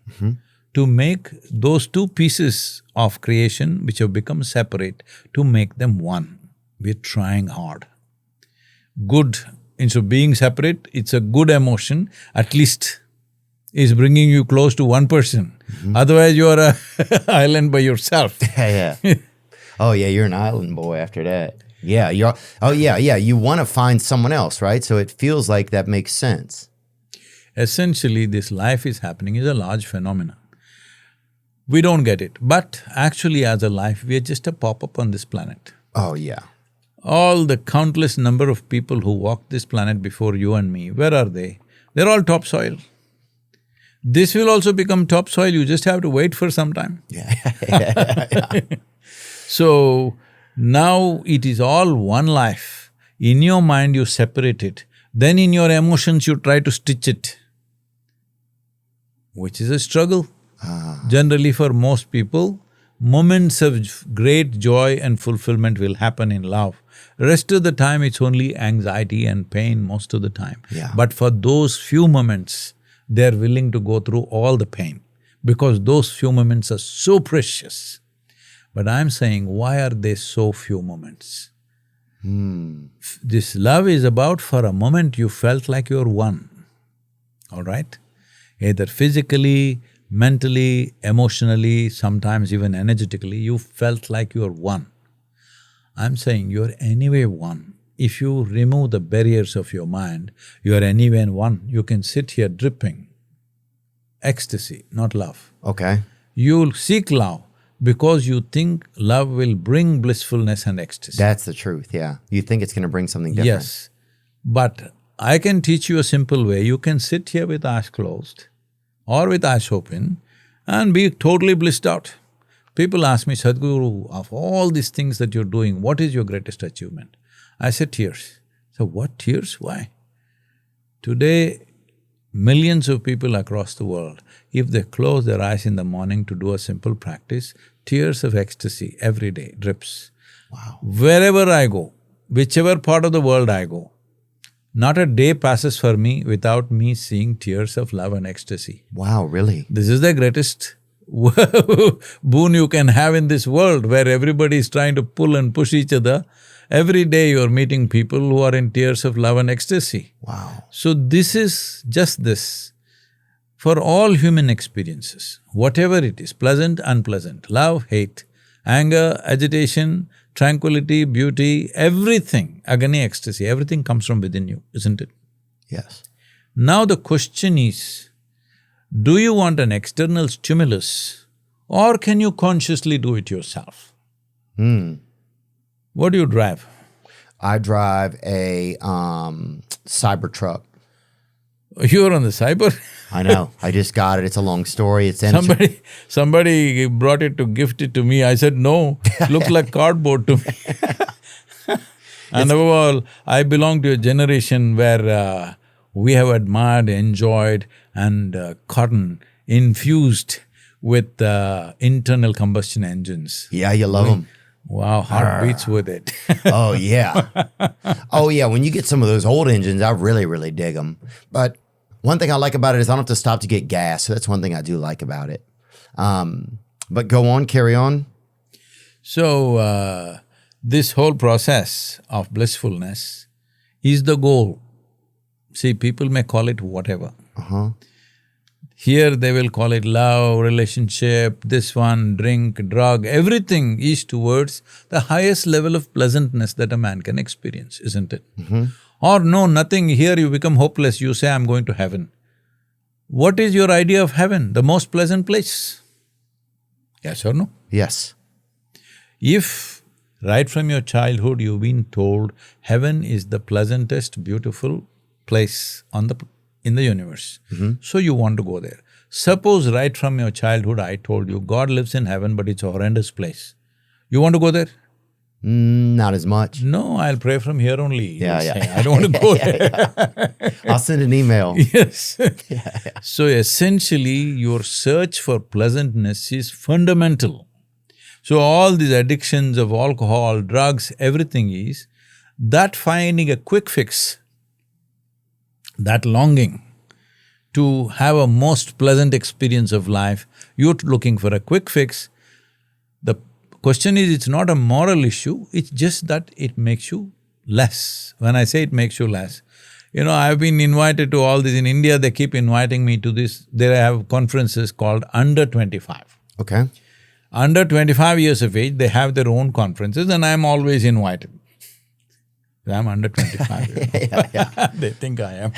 to make those two pieces of creation which have become separate, to make them one. We're trying hard. Good instead of being separate, it's a good emotion, at least is bringing you close to one person. Otherwise, you're a island by yourself. Yeah. Oh yeah, you're an island boy after that. Yeah, you want to find someone else, right? So it feels like that makes sense. Essentially, this life is happening is a large phenomenon. We don't get it, but actually as a life, we are just a pop-up on this planet. Oh yeah. All the countless number of people who walked this planet before you and me, where are they? They're all topsoil. This will also become topsoil, you just have to wait for some time. Yeah. So, now it is all one life. In your mind you separate it, then in your emotions you try to stitch it, which is a struggle. Generally for most people, moments of great joy and fulfillment will happen in love. Rest of the time it's only anxiety and pain most of the time. Yeah. But for those few moments, they're willing to go through all the pain because those few moments are so precious. But I'm saying, why are they so few moments? This love is about for a moment you felt like you're one, all right? Either physically, mentally, emotionally, sometimes even energetically, you felt like you're one. I'm saying you're anyway one. If you remove the barriers of your mind, you're anyway one. You can sit here dripping. Ecstasy, not love. Okay. You'll seek love because you think love will bring blissfulness and ecstasy. That's the truth, yeah. You think it's going to bring something different. Yes, but I can teach you a simple way. You can sit here with eyes closed or with eyes open and be totally blissed out. People ask me, Sadhguru, of all these things that you're doing, what is your greatest achievement? I say tears. So what tears? Why? Today, millions of people across the world, if they close their eyes in the morning to do a simple practice, tears of ecstasy every day drips. Wow. Wherever I go, whichever part of the world I go, not a day passes for me without me seeing tears of love and ecstasy. Wow, really? This is the greatest boon you can have in this world where everybody is trying to pull and push each other. Every day you're meeting people who are in tears of love and ecstasy. Wow. So this is just this. For all human experiences, whatever it is, pleasant, unpleasant, love, hate, anger, agitation, tranquility, beauty, everything, agony, ecstasy, everything comes from within you, isn't it? Yes. Now the question is, do you want an external stimulus or can you consciously do it yourself? What do you drive? I drive a cyber truck. You're on the cyber? I know. I just got it. It's a long story. It's Somebody brought it to gift it to me. I said, no, looked like cardboard to me. And above all, I belong to a generation where we have admired, enjoyed and gotten infused with internal combustion engines. Yeah, you love them. Wow, heart beats with it. Oh, yeah. Oh, yeah. When you get some of those old engines, I really dig them. But one thing I like about it is I don't have to stop to get gas. So that's one thing I do like about it. But go on, carry on. So, this whole process of blissfulness is the goal. See, people may call it whatever. Here they will call it love, relationship, this one, drink, drug, everything is towards the highest level of pleasantness that a man can experience, isn't it? Or no, nothing, here you become hopeless, you say, I'm going to heaven. What is your idea of heaven? The most pleasant place? Yes or no? Yes. If right from your childhood you've been told heaven is the pleasantest, beautiful place in the universe, so you want to go there. Suppose right from your childhood I told you God lives in heaven but it's a horrendous place. You want to go there? Not as much. No, I'll pray from here only. Yeah. Say, I don't want to go there. I'll send an email. Yes. So essentially, your search for pleasantness is fundamental. So all these addictions of alcohol, drugs, everything is that finding a quick fix, that longing to have a most pleasant experience of life, you're looking for a quick fix. The question is, it's not a moral issue, it's just that it makes you less. When I say it makes you less, I've been invited to all this. In India, they keep inviting me to this. They have conferences called Under 25. Okay. Under 25 years of age, they have their own conferences and I'm always invited. I'm under 25, Yeah. They think I am.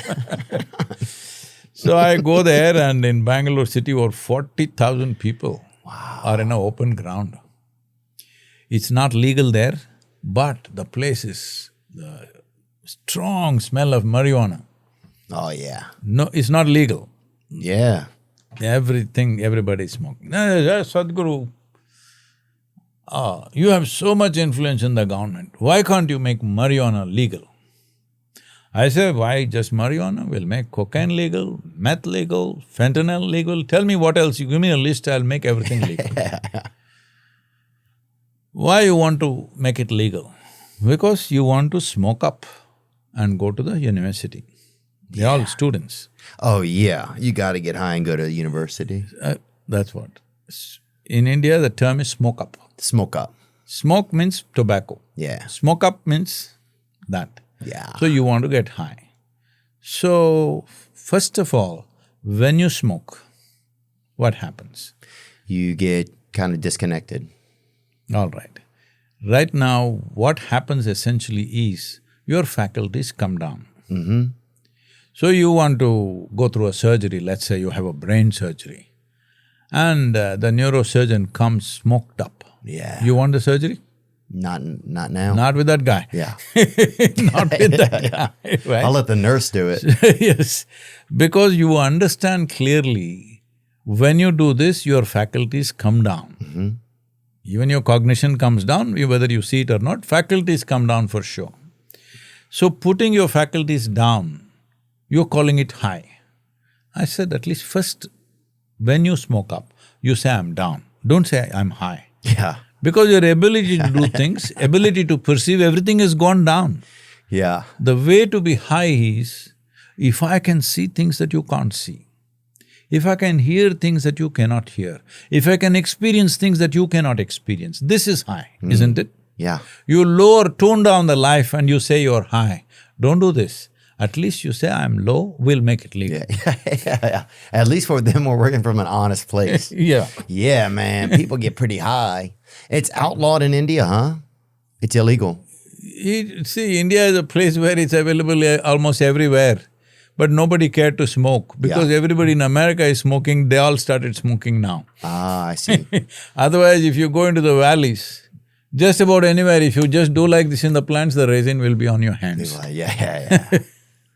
So I go there and in Bangalore city, over 40,000 people are in an open ground. It's not legal there, but the place is the strong smell of marijuana. Oh, yeah. No, it's not legal. Yeah. Everybody is smoking. Sadhguru, you have so much influence in the government. Why can't you make marijuana legal? I say, why just marijuana? We'll make cocaine legal, meth legal, fentanyl legal. Tell me what else. You give me a list, I'll make everything legal. Why you want to make it legal? Because you want to smoke up and go to the university. They're all students. Oh, yeah. You gotta get high and go to university. That's what. In India, the term is smoke up. Smoke up. Smoke means tobacco. Yeah. Smoke up means that. Yeah. So you want to get high. So, first of all, when you smoke, what happens? You get kind of disconnected. All right. Right now, what happens essentially is your faculties come down. So you want to go through a surgery, let's say you have a brain surgery, and the neurosurgeon comes smoked up. Yeah. You want the surgery? Not now. Not with that guy. Yeah. Not with that guy, right? I'll let the nurse do it. Yes, because you understand clearly, when you do this, your faculties come down. Even your cognition comes down, whether you see it or not, faculties come down for sure. So putting your faculties down, you're calling it high. I said, at least first, when you smoke up, you say, I'm down. Don't say, I'm high. Yeah. Because your ability to do things, ability to perceive, everything has gone down. Yeah. The way to be high is, if I can see things that you can't see, if I can hear things that you cannot hear, if I can experience things that you cannot experience, this is high, isn't it? Yeah. You tone down the life and you say you're high. Don't do this. At least you say, I'm low, we'll make it legal. Yeah. At least for them, we're working from an honest place. Yeah. Yeah, man. People get pretty high. It's outlawed in India, huh? It's illegal. See, India is a place where it's available almost everywhere, but nobody cared to smoke because everybody in America is smoking, they all started smoking now. Ah, I see. Otherwise, if you go into the valleys, just about anywhere, if you just do like this in the plants, the resin will be on your hands. Yeah.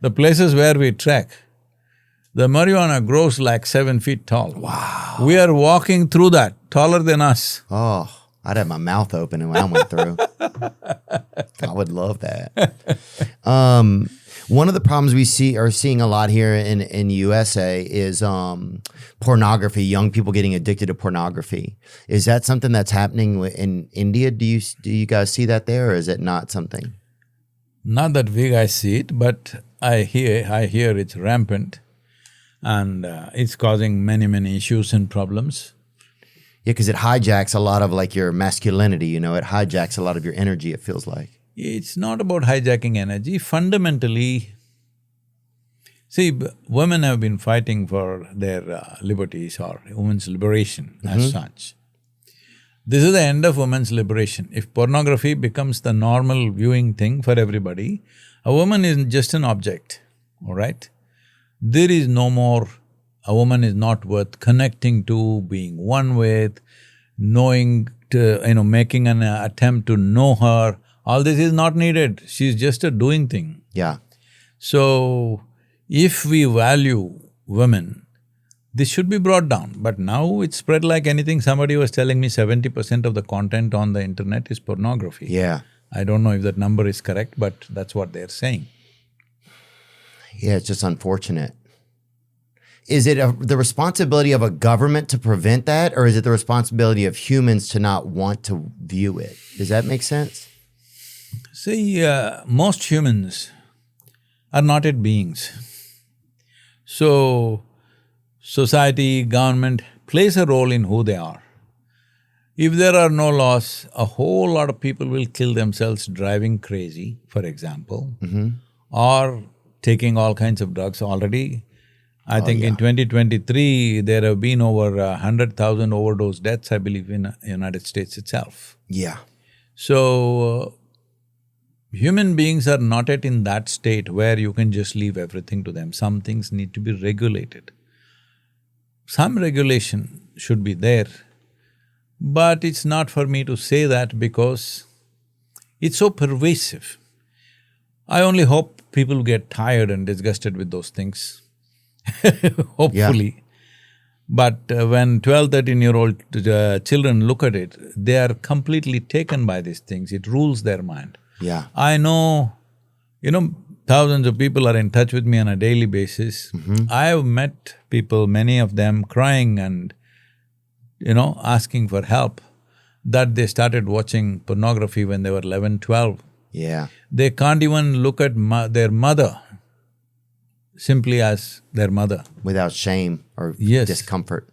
The places where we trek, the marijuana grows like 7 feet tall. Wow. We are walking through that, taller than us. Oh, I'd have my mouth open when I went through. I would love that. One of the problems we are seeing a lot here in USA is pornography. Young people getting addicted to pornography. Is that something that's happening in India? Do you guys see that there, or is it not something? Not that we guys see it, but I hear it's rampant, and it's causing many issues and problems. Yeah, because it hijacks a lot of like your masculinity. It hijacks a lot of your energy. It feels like. It's not about hijacking energy. Fundamentally, see, women have been fighting for their liberties or women's liberation as such. This is the end of women's liberation. If pornography becomes the normal viewing thing for everybody, a woman is just an object, all right? There is no more, a woman is not worth connecting to, being one with, knowing to, making an attempt to know her. All this is not needed. She's just a doing thing. Yeah. So, if we value women, this should be brought down. But now it's spread like anything. Somebody was telling me 70% of the content on the internet is pornography. Yeah. I don't know if that number is correct, but that's what they're saying. Yeah, it's just unfortunate. Is it the responsibility of a government to prevent that, or is it the responsibility of humans to not want to view it? Does that make sense? See, most humans are not yet beings. So, society, government plays a role in who they are. If there are no laws, a whole lot of people will kill themselves driving crazy, for example, or taking all kinds of drugs. Already, I think in 2023, there have been over 100,000 overdose deaths, I believe, in the United States itself. Yeah. So, human beings are not yet in that state where you can just leave everything to them. Some things need to be regulated. Some regulation should be there, but it's not for me to say that because it's so pervasive. I only hope people get tired and disgusted with those things, hopefully. Yeah. But when 12, 13-year-old children look at it, they are completely taken by these things, it rules their mind. Yeah. I know, thousands of people are in touch with me on a daily basis. I have met people, many of them crying and, asking for help, that they started watching pornography when they were 11, 12. Yeah. They can't even look at their mother simply as their mother. Without shame or Yes. discomfort.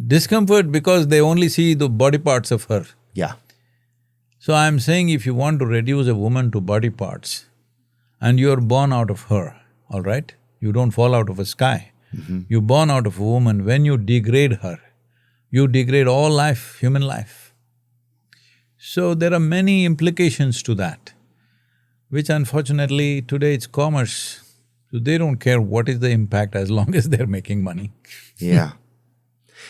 Discomfort because they only see the body parts of her. Yeah. So I'm saying if you want to reduce a woman to body parts and you're born out of her, all right? You don't fall out of a sky. You're born out of a woman. When you degrade her, you degrade all life, human life. So there are many implications to that, which unfortunately today it's commerce. So they don't care what is the impact as long as they're making money. Yeah.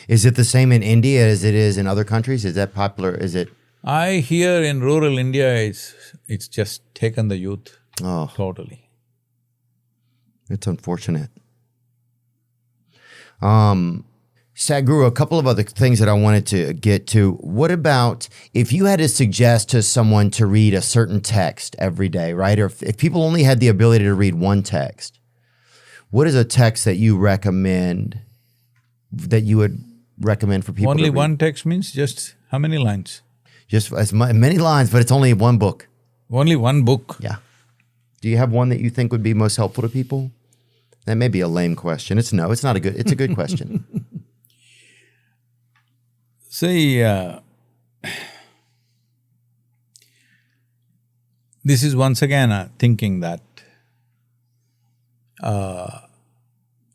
Is it the same in India as it is in other countries? Is that popular? Is it… I hear in rural India, it's just taken the youth totally. It's unfortunate. Sadhguru, a couple of other things that I wanted to get to. What about if you had to suggest to someone to read a certain text every day, right? Or if people only had the ability to read one text, what is a text that you recommend, that you would recommend for people Only to read? one text means just how many lines? Just as many lines, but it's only one book. Only one book? Yeah. Do you have one that you think would be most helpful to people? That may be a lame question. It's not a good, it's a good question. See, this is once again thinking that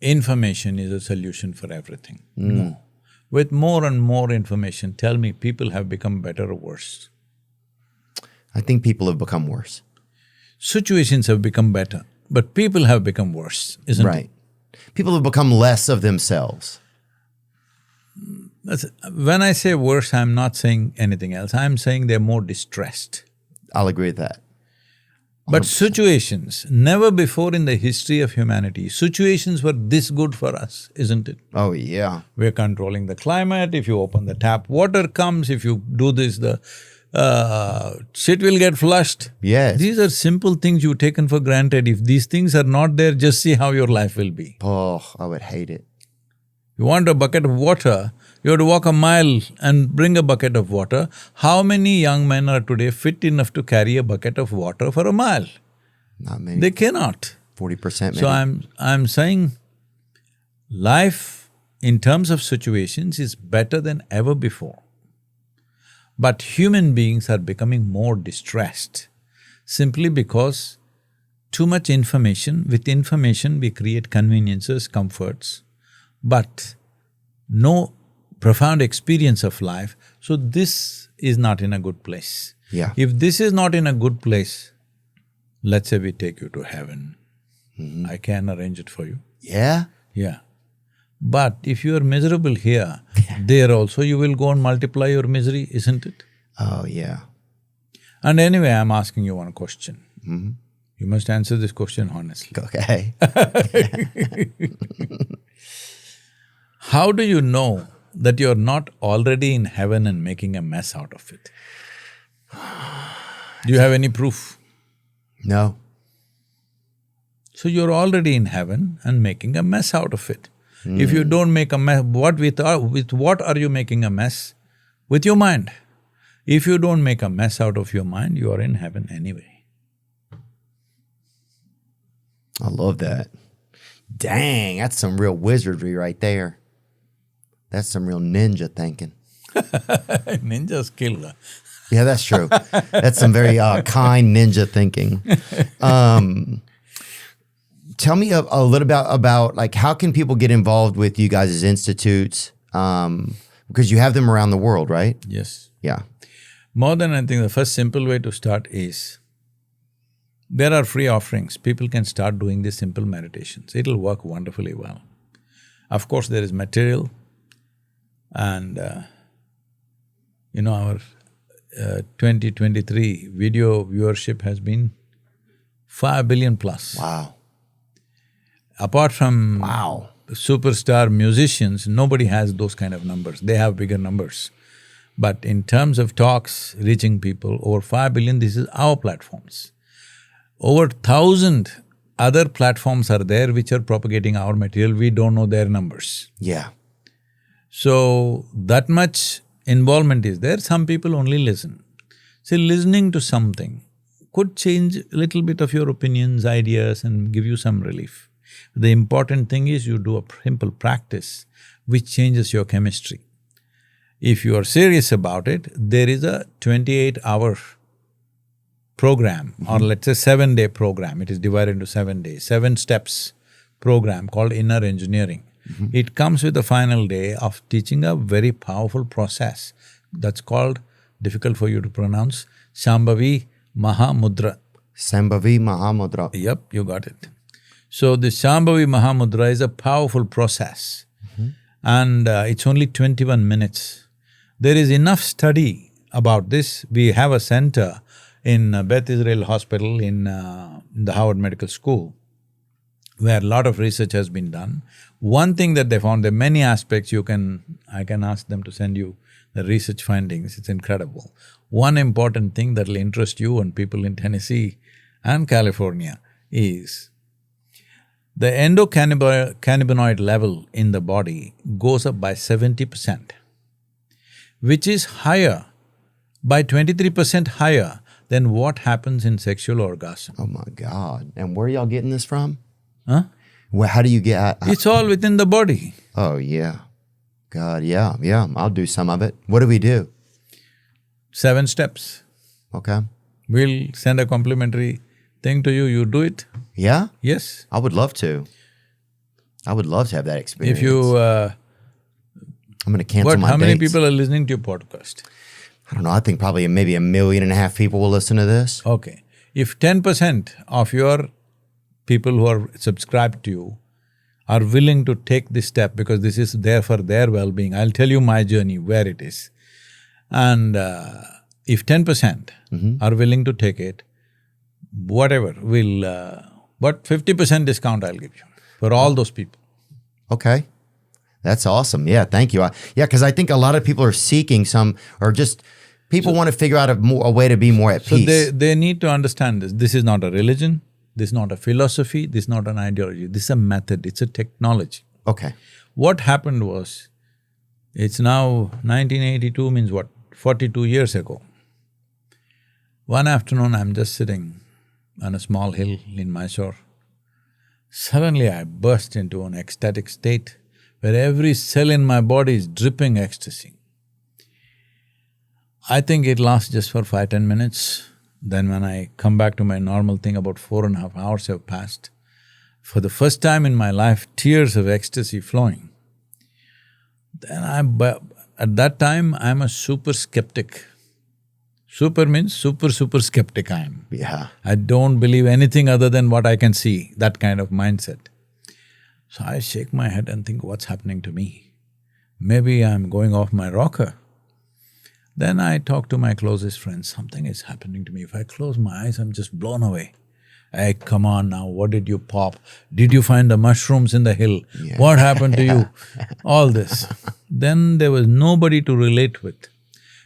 information is a solution for everything. No. With more and more information, tell me, people have become better or worse? I think people have become worse. Situations have become better, but people have become worse, isn't it? Right. People have become less of themselves. When I say worse, I'm not saying anything else. I'm saying they're more distressed. I'll agree with that. 100%. But situations, never before in the history of humanity, situations were this good for us, isn't it? Oh, yeah. We're controlling the climate. If you open the tap, water comes. If you do this, the shit will get flushed. Yes. These are simple things you've taken for granted. If these things are not there, just see how your life will be. Oh, I would hate it. You want a bucket of water, you have to walk a mile and bring a bucket of water. How many young men are today fit enough to carry a bucket of water for a mile? Not many. They cannot. 40% maybe. So I'm saying life in terms of situations is better than ever before. But human beings are becoming more distressed simply because too much information, with information we create conveniences, comforts, but no profound experience of life, so this is not in a good place. Yeah. If this is not in a good place, let's say we take you to heaven, I can arrange it for you. Yeah? Yeah. But if you are miserable here, there also you will go and multiply your misery, isn't it? Oh, yeah. And anyway, I'm asking you one question. You must answer this question honestly. Okay. How do you know that you're not already in heaven and making a mess out of it? Do you have any proof? No. So you're already in heaven and making a mess out of it. If you don't make a mess, with what are you making a mess? With your mind. If you don't make a mess out of your mind, you are in heaven anyway. I love that. Dang, that's some real wizardry right there. That's some real ninja thinking. Ninja skill. Yeah, that's true. That's some very kind ninja thinking. Tell me a little about like how can people get involved with you guys' institutes? Because you have them around the world, right? Yes. Yeah. More than anything, the first simple way to start is, there are free offerings. People can start doing these simple meditations. It'll work wonderfully well. Of course, there is material and our 2023 video viewership has been 5 billion plus. Wow. Apart from Wow. superstar musicians, nobody has those kind of numbers. They have bigger numbers. But in terms of talks, reaching people, over 5 billion, this is our platforms. Over 1,000 other platforms are there which are propagating our material, we don't know their numbers. Yeah. So, that much involvement is there, some people only listen. See, listening to something could change a little bit of your opinions, ideas and give you some relief. The important thing is you do a simple practice which changes your chemistry. If you are serious about it, there is a 28-hour program or let's say 7-day program. It is divided into 7 days, 7 steps program called Inner Engineering. It comes with a final day of teaching a very powerful process that's called, difficult for you to pronounce, Shambhavi Mahamudra. Shambhavi Mahamudra. Yep, you got it. So the Shambhavi Mahamudra is a powerful process and it's only 21 minutes. There is enough study about this. We have a center in Beth Israel Hospital in the Harvard Medical School where a lot of research has been done. One thing that they found, there are many aspects I can ask them to send you the research findings, it's incredible. One important thing that'll interest you and people in Tennessee and California is the endocannabinoid level in the body goes up by 70%, which is higher, by 23% higher than what happens in sexual orgasm. Oh my God. And where are y'all getting this from? Huh? Well, how do you get… It's all within the body. Oh yeah. God, yeah, I'll do some of it. What do we do? 7 steps. Okay. We'll send a complimentary thing to you, you do it. Yeah? Yes. I would love to. I would love to have that experience. If you… I'm gonna cancel my how many dates. people are listening to your podcast? I don't know, I think probably maybe 1.5 million people will listen to this. Okay. If 10% of your people who are subscribed to you are willing to take this step because this is there for their well-being, I'll tell you my journey, where it is. And if 10% are willing to take it, whatever, but 50% discount I'll give you for all those people. Okay. That's awesome. Yeah, thank you. Yeah, because I think a lot of people are seeking some, or just people want to figure out a way to be more at peace. So they need to understand this. This is not a religion, this is not a philosophy, this is not an ideology, this is a method, it's a technology. Okay. What happened was, it's now 1982 means what, 42 years ago. One afternoon I'm just sitting on a small hill in Mysore. Suddenly I burst into an ecstatic state where every cell in my body is dripping ecstasy. I think it lasts just for 5–10 minutes. Then when I come back to my normal thing, about 4.5 hours have passed. For the first time in my life, tears of ecstasy flowing. Then at that time, I'm a super skeptic. Super means super skeptic I am. Yeah. I don't believe anything other than what I can see, that kind of mindset. So I shake my head and think, what's happening to me? Maybe I'm going off my rocker. Then I talk to my closest friends, something is happening to me. If I close my eyes, I'm just blown away. Hey, come on now, what did you pop? Did you find the mushrooms in the hill? Yeah. What happened to you? All this. Then there was nobody to relate with.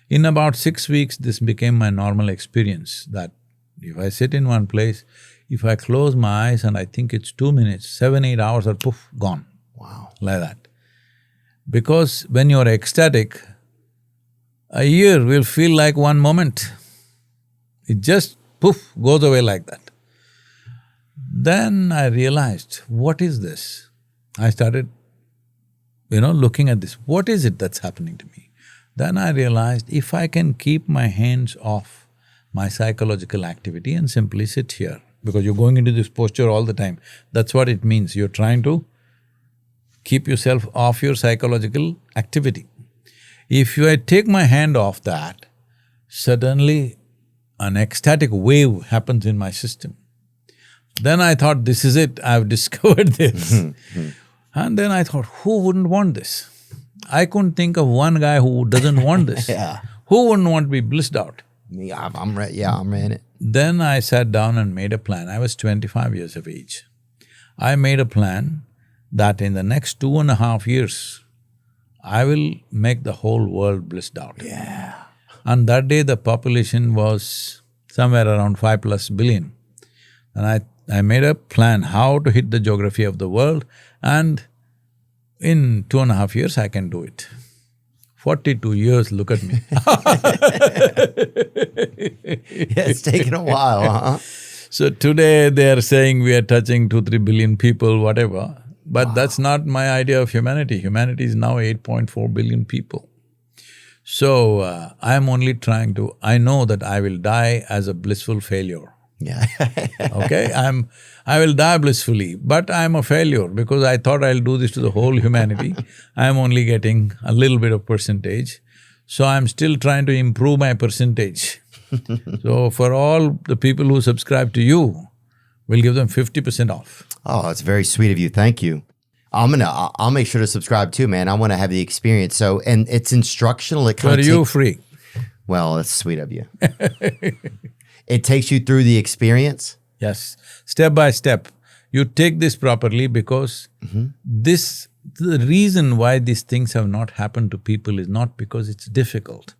In about 6 weeks, this became my normal experience, that if I sit in one place, if I close my eyes and I think it's 2 minutes, 7–8 hours are poof, gone. Wow. Like that. Because when you're ecstatic, a year will feel like one moment. It just poof, goes away like that. Then I realized, what is this? I started, looking at this. What is it that's happening to me? Then I realized if I can keep my hands off my psychological activity and simply sit here, because you're going into this posture all the time, that's what it means, you're trying to keep yourself off your psychological activity. If I take my hand off that, suddenly an ecstatic wave happens in my system. Then I thought, this is it, I've discovered this. And then I thought, who wouldn't want this? I couldn't think of one guy who doesn't want this. Yeah. Who wouldn't want to be blissed out? Yeah, I'm in it. Then I sat down and made a plan. I was 25 years of age. I made a plan that in the next 2.5 years, I will make the whole world blissed out. Yeah. And that day the population was somewhere around 5+ billion. And I made a plan how to hit the geography of the world, and in 2.5 years I can do it. 42 years, look at me. Yeah, it's taken a while, huh? So today they are saying we are touching 2-3 billion people, whatever. But that's not my idea of humanity. Humanity is now 8.4 billion people. So I'm only trying to… I know that I will die as a blissful failure. Yeah. Okay? I will die blissfully, but I'm a failure because I thought I'll do this to the whole humanity. I'm only getting a little bit of percentage, so I'm still trying to improve my percentage. So for all the people who subscribe to you, we'll give them 50% off. Oh, that's very sweet of you. Thank you. I'll make sure to subscribe too, man. I want to have the experience. So, and it's instructional. It kind For of you, free. Well, that's sweet of you. It takes you through the experience. Yes, step by step. You take this properly because the reason why these things have not happened to people is not because it's difficult.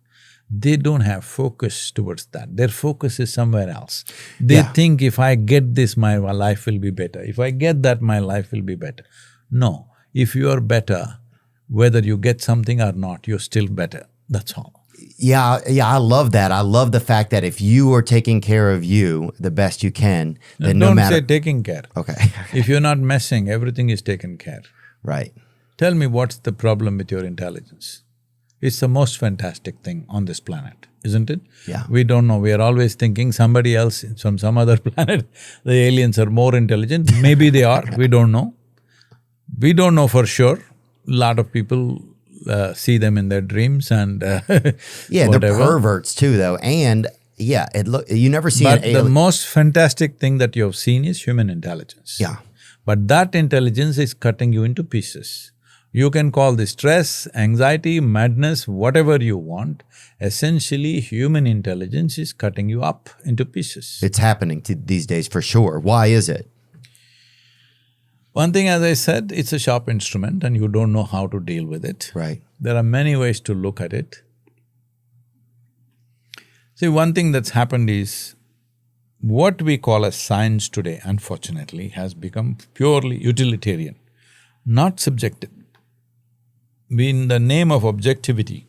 They don't have focus towards that. Their focus is somewhere else. They think if I get this, my life will be better. If I get that, my life will be better. No, if you are better, whether you get something or not, you're still better. That's all. Yeah, I love that. I love the fact that if you are taking care of you the best you can, then no matter… Don't say taking care. Okay. If you're not messing, everything is taken care. Right. Tell me what's the problem with your intelligence? It's the most fantastic thing on this planet, isn't it? Yeah. We don't know, we are always thinking somebody else from some other planet, the aliens are more intelligent. Maybe they are, we don't know. We don't know for sure. A lot of people see them in their dreams and yeah, whatever. they're perverts too, though. And yeah, you never see But an alien… the most fantastic thing that you have seen is human intelligence. Yeah. But that intelligence is cutting you into pieces. You can call this stress, anxiety, madness, whatever you want. Essentially, human intelligence is cutting you up into pieces. It's happening these days for sure. Why is it? One thing, as I said, it's a sharp instrument and you don't know how to deal with it. Right. There are many ways to look at it. See, one thing that's happened is, what we call as science today, unfortunately, has become purely utilitarian, not subjective. In the name of objectivity,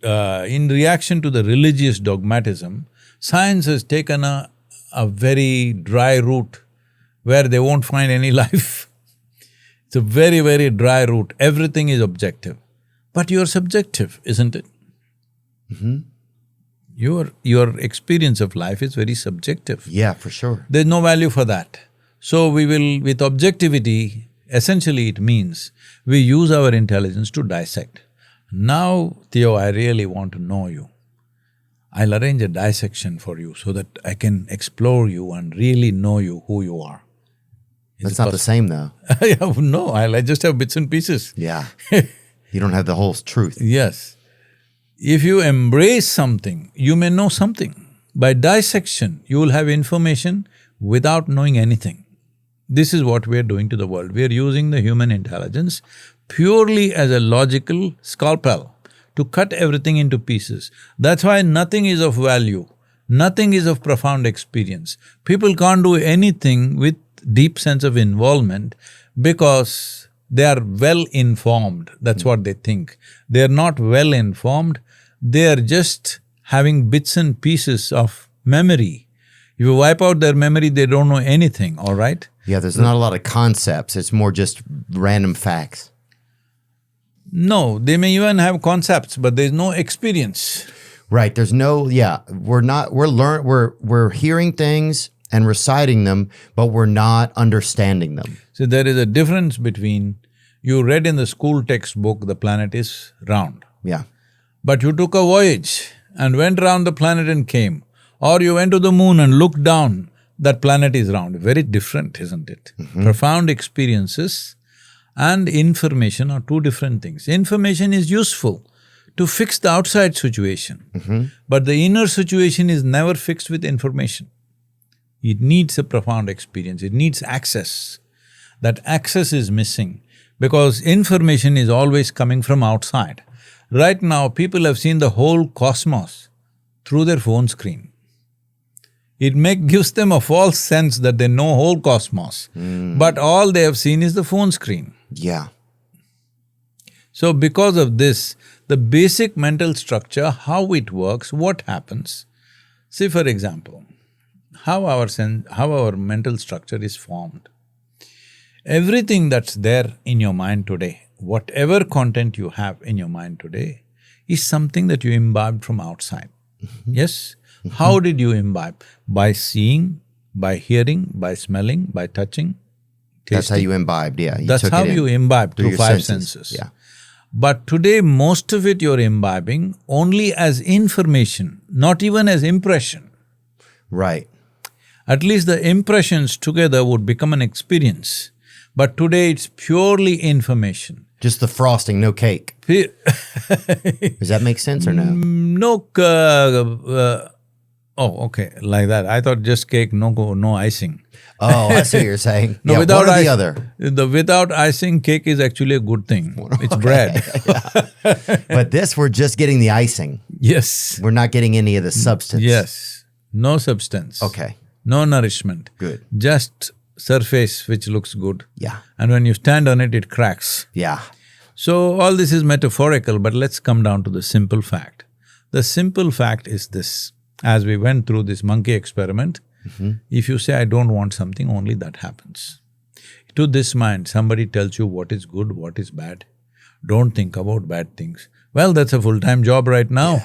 in reaction to the religious dogmatism, science has taken a very dry route where they won't find any life. It's a very, very dry route. Everything is objective. But you're subjective, isn't it? Your experience of life is very subjective. Yeah, for sure. There's no value for that. So we will… with objectivity, essentially it means we use our intelligence to dissect. Now, Theo, I really want to know you. I'll arrange a dissection for you so that I can explore you and really know you, who you are. That's not the same though. No, I just have bits and pieces. Yeah. You don't have the whole truth. Yes. If you embrace something, you may know something. By dissection, you will have information without knowing anything. This is what we are doing to the world. We are using the human intelligence purely as a logical scalpel to cut everything into pieces. That's why nothing is of value, nothing is of profound experience. People can't do anything with deep sense of involvement because they are well-informed, that's what they think. They are not well-informed, they are just having bits and pieces of memory. If you wipe out their memory, they don't know anything, all right? Yeah, there's not a lot of concepts. It's more just random facts. No, they may even have concepts, but there's no experience. Right. There's no, yeah, we're hearing things and reciting them, but we're not understanding them. So there is a difference between you read in the school textbook the planet is round, Yeah. but you took a voyage and went round the planet and came, or you went to the moon and looked down, that planet is round. Very different, isn't it? Profound experiences and information are two different things. Information is useful to fix the outside situation, but the inner situation is never fixed with information. It needs a profound experience, it needs access. That access is missing because information is always coming from outside. Right now, people have seen the whole cosmos through their phone screen. It gives them a false sense that they know whole cosmos, but all they have seen is the phone screen. Yeah. So because of this, the basic mental structure, how it works, what happens. See, for example, how our mental structure is formed. Everything that's there in your mind today, whatever content you have in your mind today, is something that you imbibed from outside. Yes? How did you imbibe? By seeing, by hearing, by smelling, by touching, tasting. That's how you imbibed, yeah. That's how you imbibe through your five senses. senses. Yeah. But today, most of it you're imbibing only as information, not even as impression. Right. At least the impressions together would become an experience. But today it's purely information. Just the frosting, no cake. Does that make sense or no? No, oh, okay, like that. I thought just cake, no icing. Oh, I see what you're saying. No, yeah, without one or the other. The without icing cake is actually a good thing. It's bread. But this, we're just getting the icing. Yes. We're not getting any of the substance. Yes. No substance. Okay. No nourishment. Good. Just surface which looks good. Yeah. And when you stand on it, it cracks. Yeah. So all this is metaphorical, but let's come down to the simple fact. The simple fact is this. As we went through this monkey experiment, if you say, I don't want something, only that happens. To this mind, somebody tells you what is good, what is bad. Don't think about bad things. Well, that's a full-time job right now.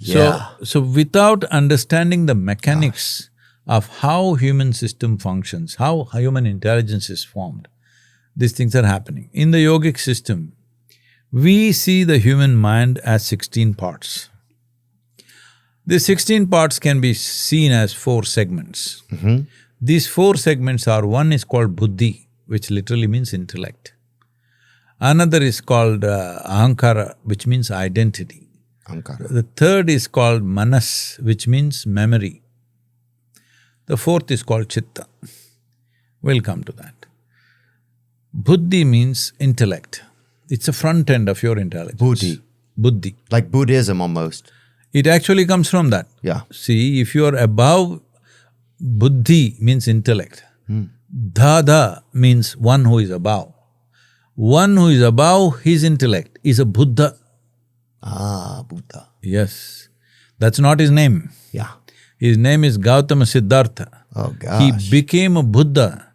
So without understanding the mechanics of how human system functions, how human intelligence is formed, these things are happening. In the yogic system, we see the human mind as 16 parts. These 16 parts can be seen as 4 segments. These 4 segments are, one is called buddhi, which literally means intellect. Another is called ahankara, which means identity. Ahankara. The third is called manas, which means memory. The fourth is called chitta. We'll come to that. Buddhi means intellect. It's the front end of your intelligence. Buddhi. Like Buddhism almost. It actually comes from that. Yeah. See, if you are above, buddhi means intellect. Dada means one who is above. One who is above his intellect is a Buddha. Ah, Buddha. Yes. That's not his name. Yeah. His name is Gautama Siddhartha. Oh, gosh. He became a Buddha.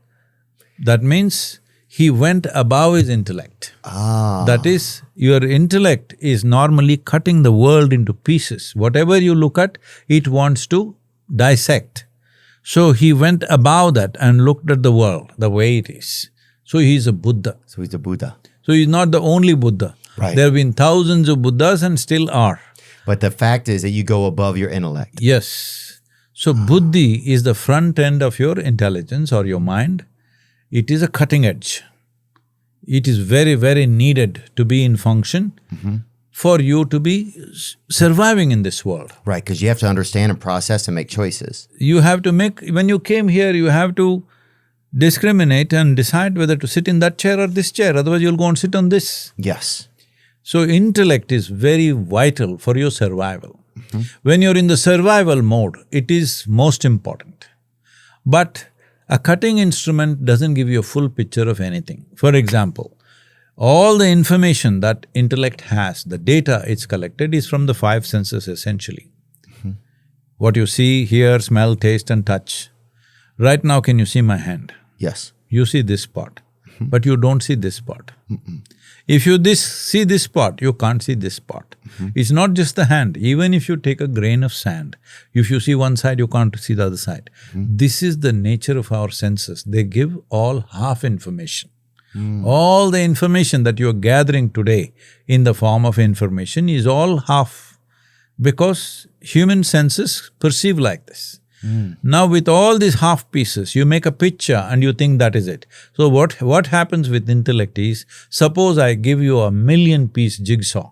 That means he went above his intellect. That is, your intellect is normally cutting the world into pieces. Whatever you look at, it wants to dissect. So he went above that and looked at the world the way it is. So he is a Buddha. So he's a Buddha. So he's not the only Buddha. Right. There have been thousands of Buddhas and still are. But the fact is that you go above your intellect. Yes. So buddhi is the front end of your intelligence or your mind. It is a cutting edge. It is very, very needed to be in function for you to be surviving in this world. Right, because you have to understand and process and make choices. You have to make… when you came here, you have to discriminate and decide whether to sit in that chair or this chair, otherwise you'll go and sit on this. Yes. So intellect is very vital for your survival. When you're in the survival mode, it is most important. But a cutting instrument doesn't give you a full picture of anything. For example, all the information that intellect has, the data it's collected is from the 5 senses essentially. What you see, hear, smell, taste and touch. Right now, can you see my hand? Yes. You see this part. but you don't see this part. If you see this part, you can't see this part. It's not just the hand. Even if you take a grain of sand, if you see one side, you can't see the other side. This is the nature of our senses. They give all half information. All the information that you are gathering today in the form of information is all half, because human senses perceive like this. Now with all these half pieces, you make a picture and you think that is it. So what happens with intellect is, suppose I give you a 1,000,000-piece jigsaw.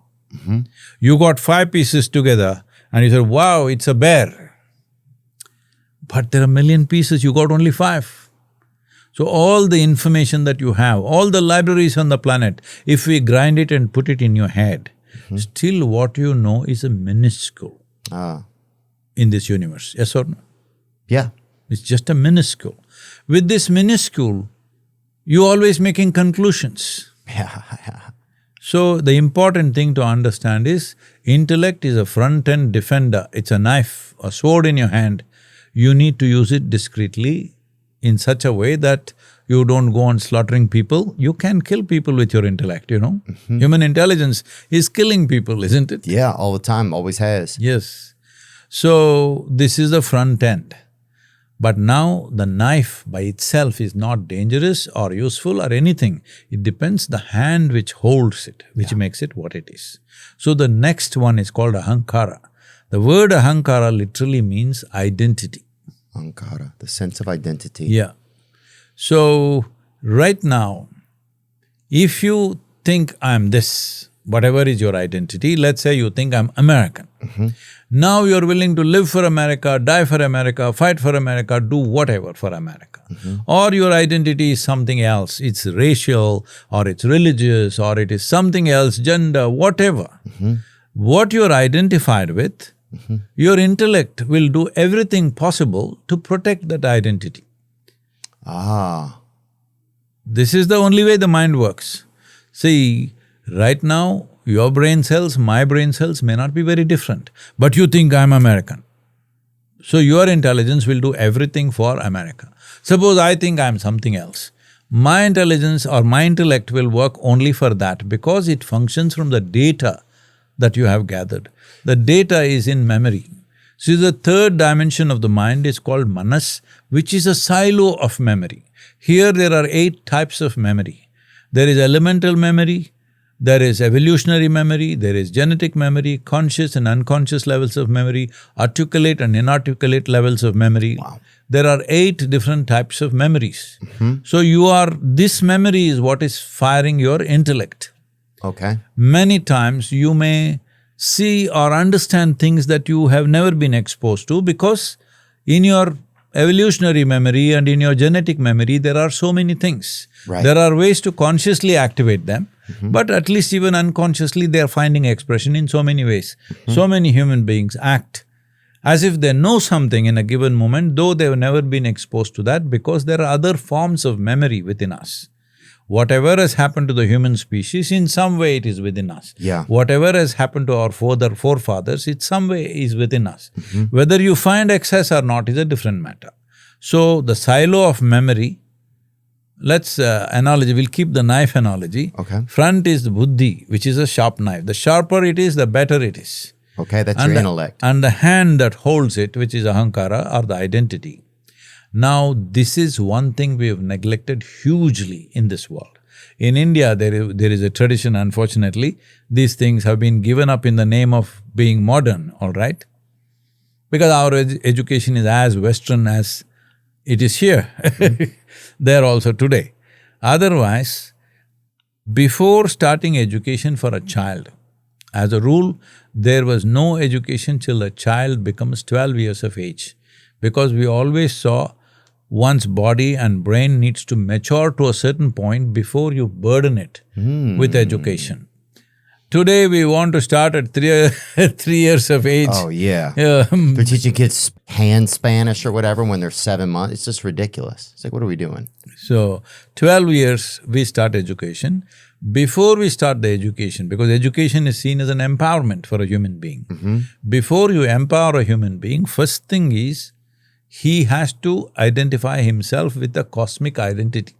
You got 5 pieces together and you said, wow, it's a bear. But there are 1,000,000 pieces, you got only 5. So all the information that you have, all the libraries on the planet, if we grind it and put it in your head, still what you know is a minuscule in this universe, yes or no? Yeah. It's just a minuscule. With this minuscule, you're always making conclusions. Yeah. So the important thing to understand is, intellect is a front-end defender. It's a knife, a sword in your hand. You need to use it discreetly in such a way that you don't go on slaughtering people. You can kill people with your intellect, you know. Human intelligence is killing people, isn't it? Yeah, all the time, always has. Yes. So this is the front end. But now the knife by itself is not dangerous or useful or anything. It depends the hand which holds it, which makes it what it is. So the next one is called ahankara. The word ahankara literally means identity. Ahankara, the sense of identity. Yeah. So right now, if you think I'm this, whatever is your identity, let's say you think I'm American. Now you're willing to live for America, die for America, fight for America, do whatever for America. Or your identity is something else, it's racial, or it's religious, or it is something else, gender, whatever. What you're identified with, your intellect will do everything possible to protect that identity. This is the only way the mind works. See, right now, your brain cells, my brain cells may not be very different, but you think I'm American. So your intelligence will do everything for America. Suppose I think I'm something else. My intelligence or my intellect will work only for that, because it functions from the data that you have gathered. The data is in memory. So the third dimension of the mind is called manas, which is a silo of memory. Here there are 8 types of memory. There is elemental memory, there is evolutionary memory, there is genetic memory, conscious and unconscious levels of memory, articulate and inarticulate levels of memory. There are 8 different types of memories. So this memory is what is firing your intellect. Okay. Many times you may see or understand things that you have never been exposed to, because in your evolutionary memory and in your genetic memory, there are so many things. Right. There are ways to consciously activate them, but at least even unconsciously they are finding expression in so many ways. So many human beings act as if they know something in a given moment, though they've never been exposed to that, because there are other forms of memory within us. Whatever has happened to the human species, in some way it is within us. Yeah. Whatever has happened to our forefathers, it some way is within us. Whether you find excess or not is a different matter. So the silo of memory, let's we'll keep the knife analogy. Okay. Front is the buddhi, which is a sharp knife. The sharper it is, the better it is. Okay, that's your intellect. And the hand that holds it, which is ahankara, or the identity. Now, this is one thing we have neglected hugely in this world. In India, there is a tradition, unfortunately, these things have been given up in the name of being modern, all right? Because our education is as Western as it is here, there also today. Otherwise, before starting education for a child, as a rule, there was no education till a child becomes 12 years of age, because we always saw one's body and brain needs to mature to a certain point before you burden it with education. Today we want to start at 3 years of age. Oh, yeah. They're teaching kids hand Spanish or whatever when they're 7 months. It's just ridiculous. It's like, what are we doing? So, 12 years we start education. Before we start the education, because education is seen as an empowerment for a human being. Before you empower a human being, first thing is, he has to identify himself with the cosmic identity.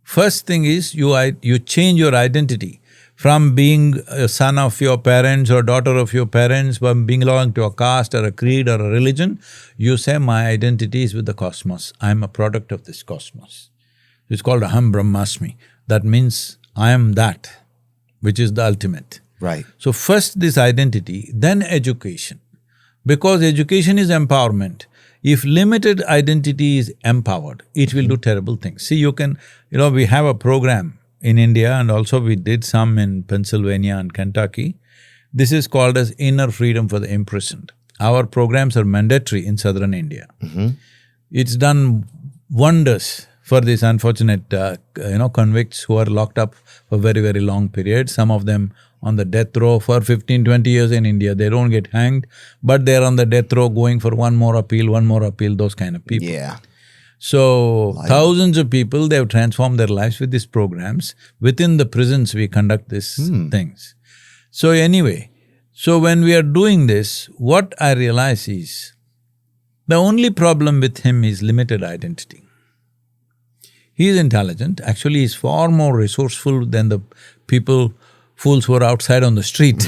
First thing is you change your identity from being a son of your parents or daughter of your parents, from belonging to a caste or a creed or a religion. You say, my identity is with the cosmos, I am a product of this cosmos. It's called Aham Brahmasmi. That means I am that, which is the ultimate. Right. So first this identity, then education. Because education is empowerment. If limited identity is empowered, it will do terrible things. See, we have a program in India and also we did some in Pennsylvania and Kentucky. This is called as Inner Freedom for the Imprisoned. Our programs are mandatory in southern India. It's done wonders for these unfortunate, convicts who are locked up for very, very long periods. Some of them on the death row for 15, 20 years in India. They don't get hanged, but they're on the death row going for one more appeal, those kind of people. Yeah. So, thousands of people, they've transformed their lives with these programs. Within the prisons, we conduct these things. So anyway, when we are doing this, what I realize is, the only problem with him is limited identity. He is intelligent, actually he is far more resourceful than the fools who are outside on the street.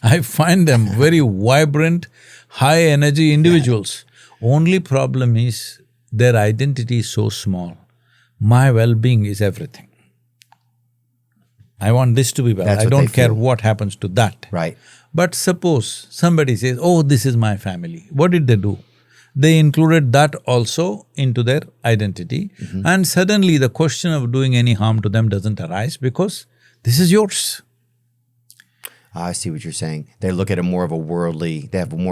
I find them very vibrant, high-energy individuals. Only problem is, their identity is so small. My well-being is everything. I want this to be well, I don't care what happens to that. Right. But suppose somebody says, oh, this is my family. What did they do? They included that also into their identity, and suddenly the question of doing any harm to them doesn't arise because this is yours. I see what you're saying. They look at they have more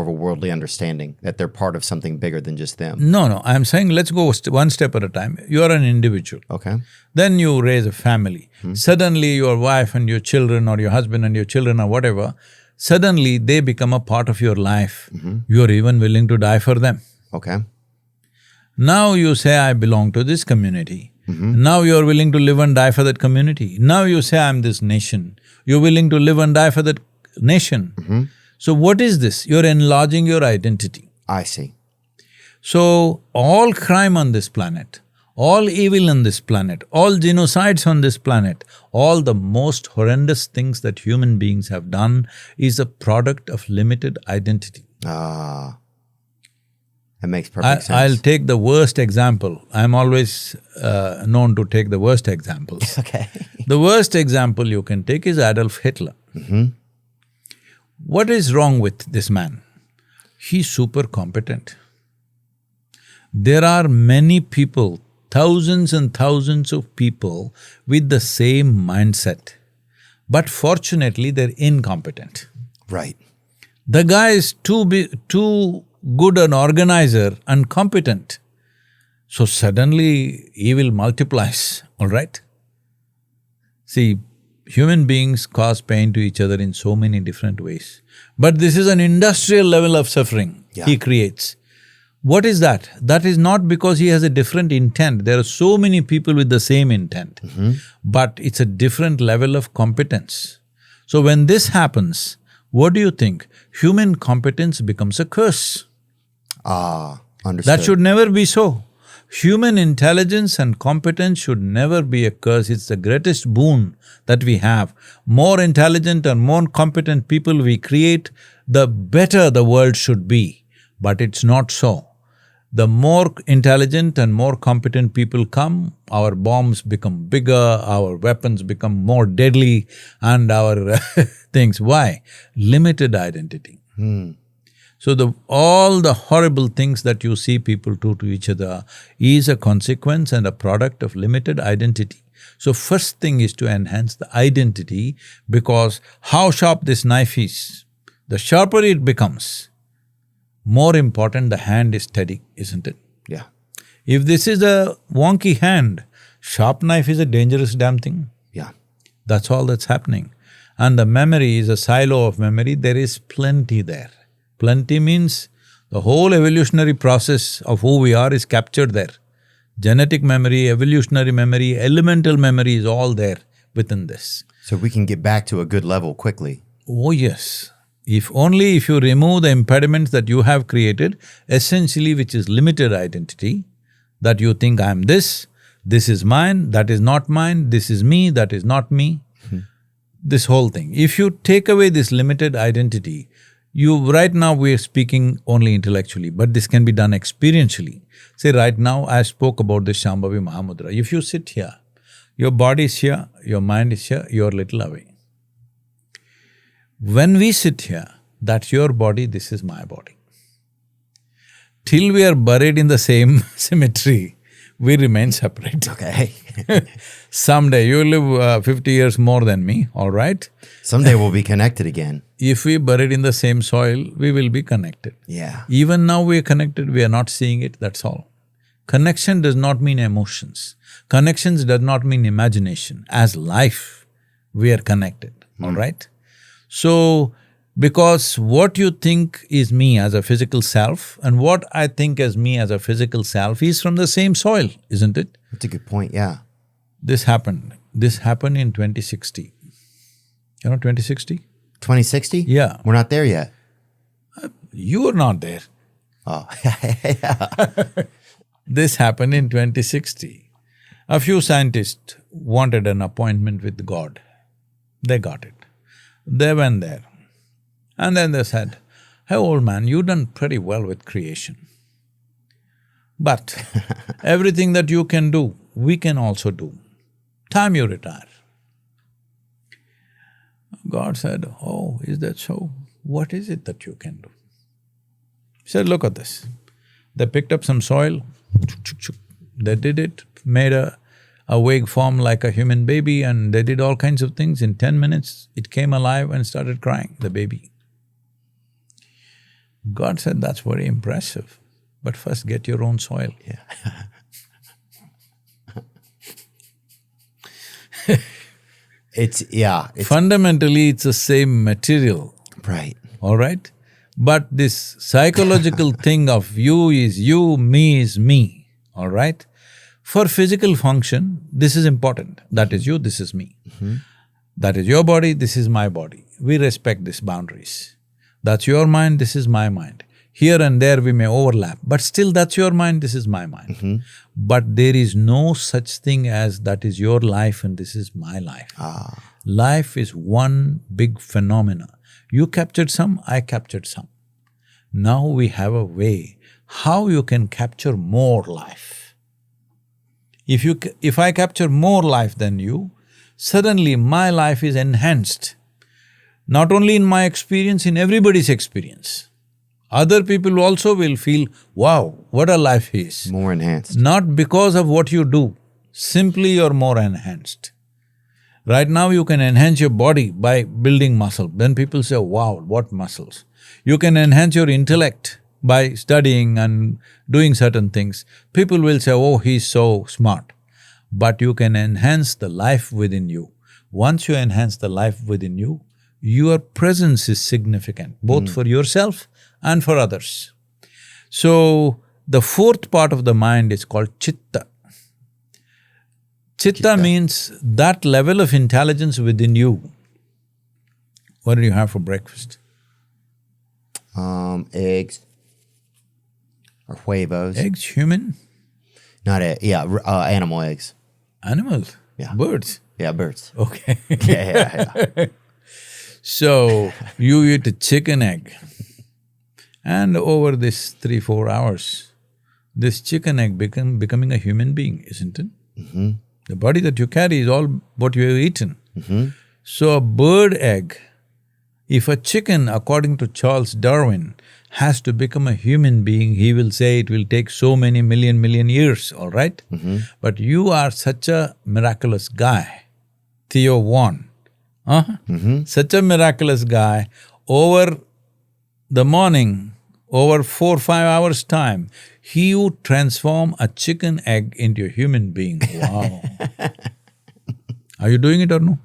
of a worldly understanding, that they're part of something bigger than just them. No, I'm saying let's go one step at a time. You're an individual. Okay. Then you raise a family. Suddenly your wife and your children or your husband and your children or whatever, suddenly they become a part of your life. You're even willing to die for them. Okay. Now you say, I belong to this community. Now you're willing to live and die for that community. Now you say, I'm this nation. You're willing to live and die for that nation. So what is this? You're enlarging your identity. I see. So all crime on this planet, all evil on this planet, all genocides on this planet, all the most horrendous things that human beings have done is a product of limited identity. That makes perfect sense. I'll take the worst example. I'm always known to take the worst examples. Okay. The worst example you can take is Adolf Hitler. What is wrong with this man? He's super competent. There are many people, thousands and thousands of people with the same mindset, but fortunately they're incompetent. Right. The guy is too good an organizer and competent. So suddenly evil multiplies, all right? See, human beings cause pain to each other in so many different ways. But this is an industrial level of suffering he creates. What is that? That is not because he has a different intent. There are so many people with the same intent. But it's a different level of competence. So when this happens, what do you think? Human competence becomes a curse. Understood. That should never be so. Human intelligence and competence should never be a curse. It's the greatest boon that we have. More intelligent and more competent people we create, the better the world should be. But it's not so. The more intelligent and more competent people come, our bombs become bigger, our weapons become more deadly, and our things. Why? Limited identity. So all the horrible things that you see people do to each other is a consequence and a product of limited identity. So first thing is to enhance the identity, because how sharp this knife is, the sharper it becomes, more important the hand is steady, isn't it? Yeah. If this is a wonky hand, sharp knife is a dangerous damn thing. Yeah. That's all that's happening. And the memory is a silo of memory, there is plenty there. Plenty means the whole evolutionary process of who we are is captured there. Genetic memory, evolutionary memory, elemental memory is all there within this. So we can get back to a good level quickly. Oh yes. If you remove the impediments that you have created, essentially which is limited identity, that you think I'm this, This is mine, that is not mine, this is me, that is not me. This whole thing. If you take away this limited identity, right now we're speaking only intellectually, but this can be done experientially. Say right now I spoke about this Shambhavi Mahamudra. If you sit here, your body is here, your mind is here, you're a little away. When we sit here, that's your body, this is my body. Till we are buried in the same cemetery, we remain separate. Okay. Someday you live 50 years more than me, all right? Someday we'll be connected again. If we buried in the same soil, we will be connected. Yeah. Even now we are connected, we are not seeing it, that's all. Connection does not mean emotions. Connections does not mean imagination. As life, we are connected, all right? So, because what you think is me as a physical self and what I think as me as a physical self is from the same soil, isn't it? That's a good point, yeah. This happened in 2060. You know 2060? 2060? Yeah. We're not there yet. You are not there. Oh, yeah. This happened in 2060. A few scientists wanted an appointment with God. They got it. They went there. And then they said, "Hey old man, you've done pretty well with creation. But everything that you can do, we can also do. Time you retire." God said, "Oh, is that so? What is it that you can do?" He said, "Look at this." They picked up some soil, they did it, made a wig form like a human baby, and they did all kinds of things. In 10 minutes, it came alive and started crying, the baby. God said, "That's very impressive, but first get your own soil." Yeah. It's Fundamentally, it's the same material, right. all right? But this psychological thing of you is you, me is me, all right? For physical function, this is important. That is you, this is me. That is your body, this is my body. We respect these boundaries. That's your mind, this is my mind. Here and there we may overlap, but still that's your mind, this is my mind. But there is no such thing as that is your life and this is my life. Life is one big phenomena. You captured some, I captured some. Now we have a way how you can capture more life. If I capture more life than you, suddenly my life is enhanced. Not only in my experience, in everybody's experience. Other people also will feel, wow, what a life is. More enhanced. Not because of what you do, simply you're more enhanced. Right now you can enhance your body by building muscle. Then people say, wow, what muscles? You can enhance your intellect by studying and doing certain things. People will say, oh, he's so smart. But you can enhance the life within you. Once you enhance the life within you, your presence is significant, both for yourself and for others. So, the fourth part of the mind is called chitta. Chitta means that level of intelligence within you. What did you have for breakfast? Eggs or huevos. Eggs, human? Not animal eggs. Animals? Yeah. Birds? Yeah, birds. Okay. Yeah. So, you eat a chicken egg and over this 3-4 hours, this chicken egg becoming a human being, isn't it? The body that you carry is all what you have eaten. So, a bird egg, if a chicken, according to Charles Darwin, has to become a human being, he will say it will take so many million years, all right? But you are such a miraculous guy, Theo won. Such a miraculous guy, over the morning, over 4-5 hours' time, he would transform a chicken egg into a human being. Wow. Are you doing it or no?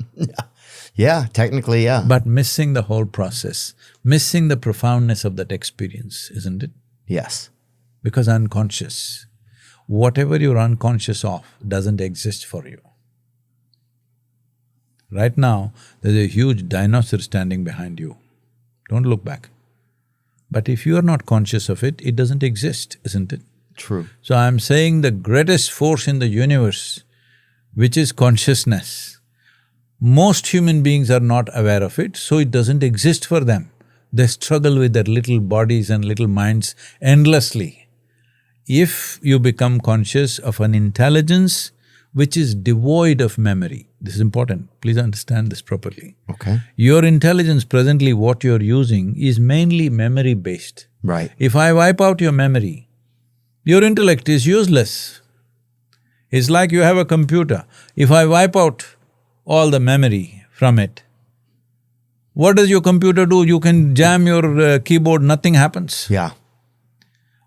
Yeah, technically, yeah. But missing the whole process, missing the profoundness of that experience, isn't it? Yes. Because unconscious, whatever you're unconscious of doesn't exist for you. Right now, there's a huge dinosaur standing behind you. Don't look back. But if you are not conscious of it, it doesn't exist, isn't it? True. So I'm saying the greatest force in the universe, which is consciousness, most human beings are not aware of it, so it doesn't exist for them. They struggle with their little bodies and little minds endlessly. If you become conscious of an intelligence which is devoid of memory, this is important, please understand this properly. Okay. Your intelligence presently, what you're using, is mainly memory-based. Right. If I wipe out your memory, your intellect is useless. It's like you have a computer. If I wipe out all the memory from it, what does your computer do? You can jam your keyboard, nothing happens. Yeah.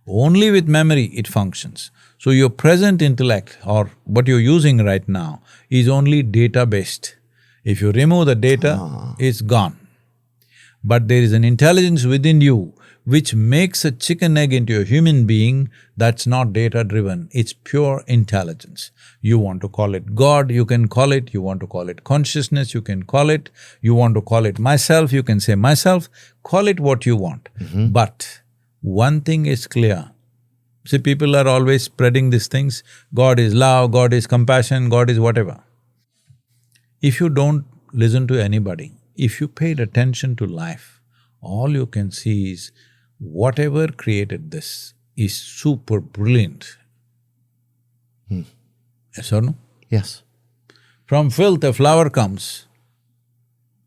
Only with memory it functions. So your present intellect or what you're using right now is only data-based. If you remove the data, it's gone. But there is an intelligence within you which makes a chicken egg into a human being. That's not data-driven, it's pure intelligence. You want to call it God, you can call it. You want to call it consciousness, you can call it. You want to call it myself, you can say myself. Call it what you want. But one thing is clear. See, people are always spreading these things. God is love, God is compassion, God is whatever. If you don't listen to anybody, if you paid attention to life, all you can see is whatever created this is super brilliant. Yes or no? Yes. From filth a flower comes,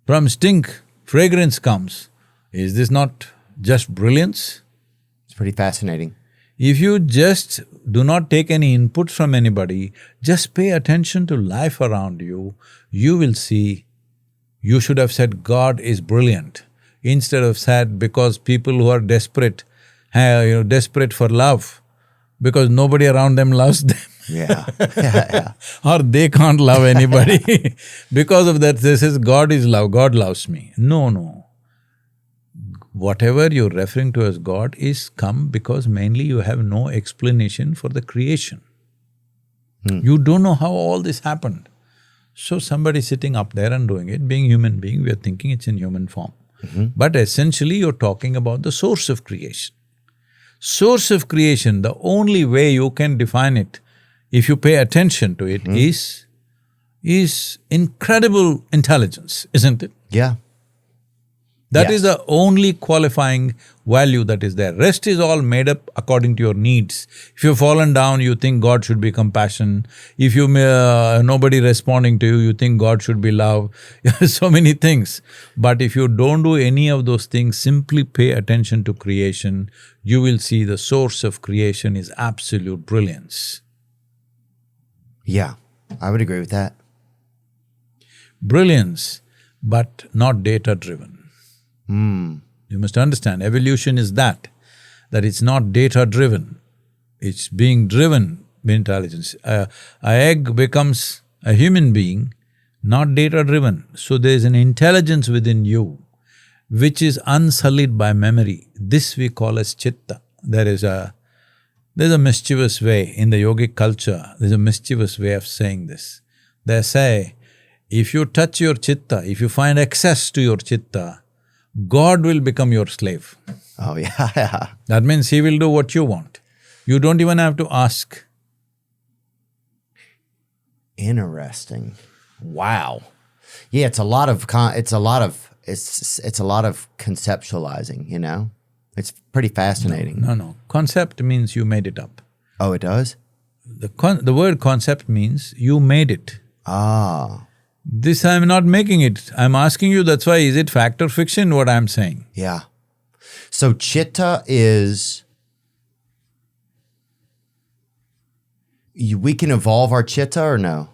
from stink fragrance comes. Is this not just brilliance? It's pretty fascinating. If you just do not take any input from anybody, just pay attention to life around you, you will see. You should have said, God is brilliant, instead of said, because people who are desperate, desperate for love, because nobody around them loves them. Yeah. Yeah. Or they can't love anybody. Because of that, they says, God is love, God loves me. No. Whatever you're referring to as God is come because mainly you have no explanation for the creation. You don't know how all this happened. So somebody sitting up there and doing it, being human being, we are thinking it's in human form. But essentially you're talking about the source of creation. Source of creation, the only way you can define it, if you pay attention to it, is incredible intelligence, isn't it? Yeah. That is the only qualifying value that is there. Rest is all made up according to your needs. If you've fallen down, you think God should be compassion. If you nobody responding to you, you think God should be love. So many things. But if you don't do any of those things, simply pay attention to creation, you will see the source of creation is absolute brilliance. Yeah, I would agree with that. Brilliance, but not data-driven. You must understand, evolution is that it's not data-driven, it's being driven by intelligence. An egg becomes a human being, not data-driven. So there is an intelligence within you which is unsullied by memory. This we call as chitta. There's a mischievous way in the yogic culture, there's a mischievous way of saying this. They say, if you touch your chitta, if you find access to your chitta, God will become your slave. Oh, yeah. That means He will do what you want. You don't even have to ask. Interesting. Wow. Yeah, it's a lot of conceptualizing, you know? It's pretty fascinating. No. Concept means you made it up. Oh, it does? The word concept means you made it. Ah. This I'm not making it. I'm asking you, that's why, is it fact or fiction what I'm saying? Yeah. So chitta is… we can evolve our chitta or no?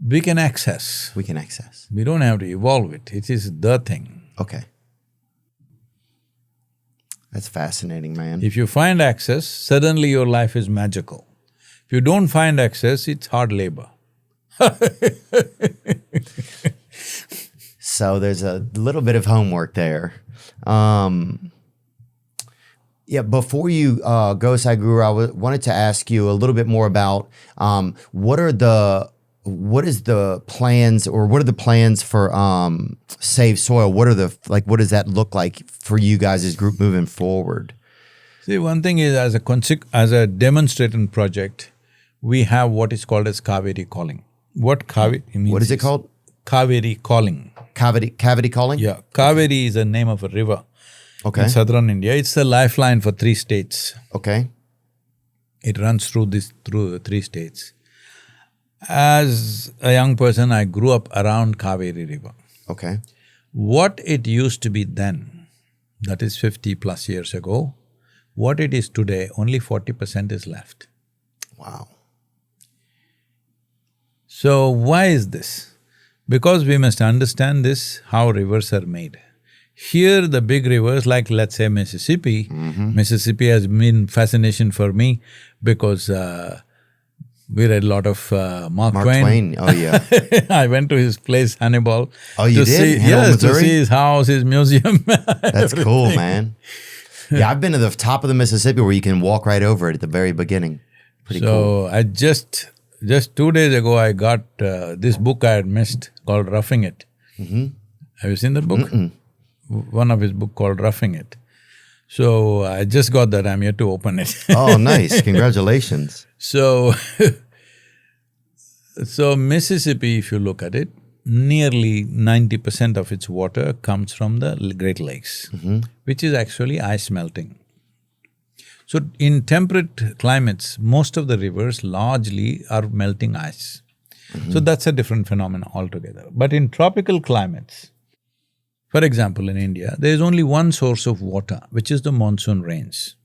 We can access. We can access. We don't have to evolve it. It is the thing. Okay. That's fascinating, man. If you find access, suddenly your life is magical. If you don't find access, it's hard labor. So there's a little bit of homework there. Yeah, before you go, Sadhguru, I wanted to ask you a little bit more about what are the plans for Save Soil? What does that look like for you guys as group moving forward? See, one thing is as a demonstrating project, we have what is called as Kaveri calling. What Kaveri means What is it called? Kaveri calling. Cavity calling? Yeah, Kaveri is the name of a river Okay. in southern India. It's the lifeline for 3 states. Okay. It runs through the 3 states. As a young person, I grew up around Kaveri river. Okay. What it used to be then, that is 50 plus years ago, what it is today, only 40% is left. Wow. So why is this? Because we must understand this, how rivers are made. Here the big rivers like let's say Mississippi, Mississippi has been fascination for me because we read a lot of Mark Twain. Oh, yeah. I went to his place, Hannibal. Oh, you to did? See, Hannibal, yes, Missouri? to see his house, his museum. That's cool, man. Yeah, I've been to the top of the Mississippi where you can walk right over it at the very beginning. Pretty cool. So I just 2 days ago I got this book I had missed called Roughing It. Have you seen that book? One of his book called Roughing It. So I just got that, I'm yet to open it. Oh, nice. Congratulations. So, so Mississippi, if you look at it, nearly 90% of its water comes from the Great Lakes, which is actually ice melting. So in temperate climates, most of the rivers largely are melting ice. So that's a different phenomenon altogether. But in tropical climates, for example in India, there is only one source of water, which is the monsoon rains.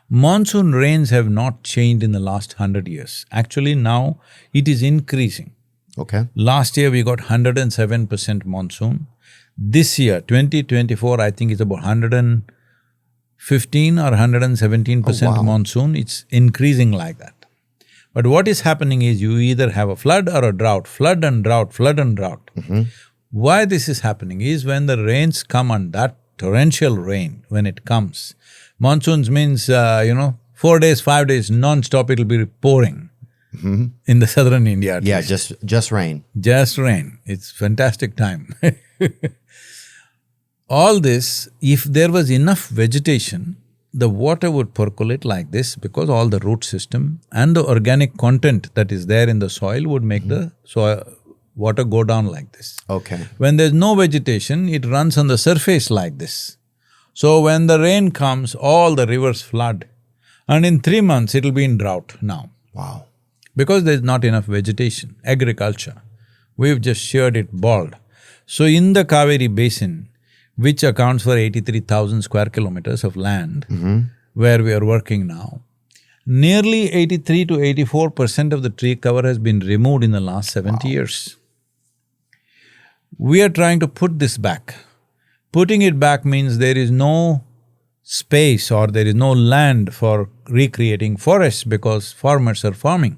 Monsoon rains have not changed in the last 100 years. Actually now it is increasing. Okay. Last year we got 107% monsoon. This year, 2024, I think it's about 115 or 117% monsoon. It's increasing like that. But what is happening is you either have a flood or a drought, flood and drought, flood and drought. Why this is happening is when the rains come on that torrential rain, when it comes, monsoons means, 4 days, 5 days, non-stop it'll be pouring in the southern India at Yeah, least. just rain. Just rain. It's fantastic time. All this, if there was enough vegetation, the water would percolate like this because all the root system and the organic content that is there in the soil would make the water go down like this. Okay. When there's no vegetation, it runs on the surface like this. So when the rain comes, all the rivers flood and in 3 months it'll be in drought now. Wow. Because there's not enough vegetation, agriculture. We've just sheared it bald. So in the Kaveri basin, which accounts for 83,000 square kilometers of land, where we are working now, nearly 83 to 84% of the tree cover has been removed in the last 70 years. We are trying to put this back. Putting it back means there is no space or there is no land for recreating forests because farmers are farming.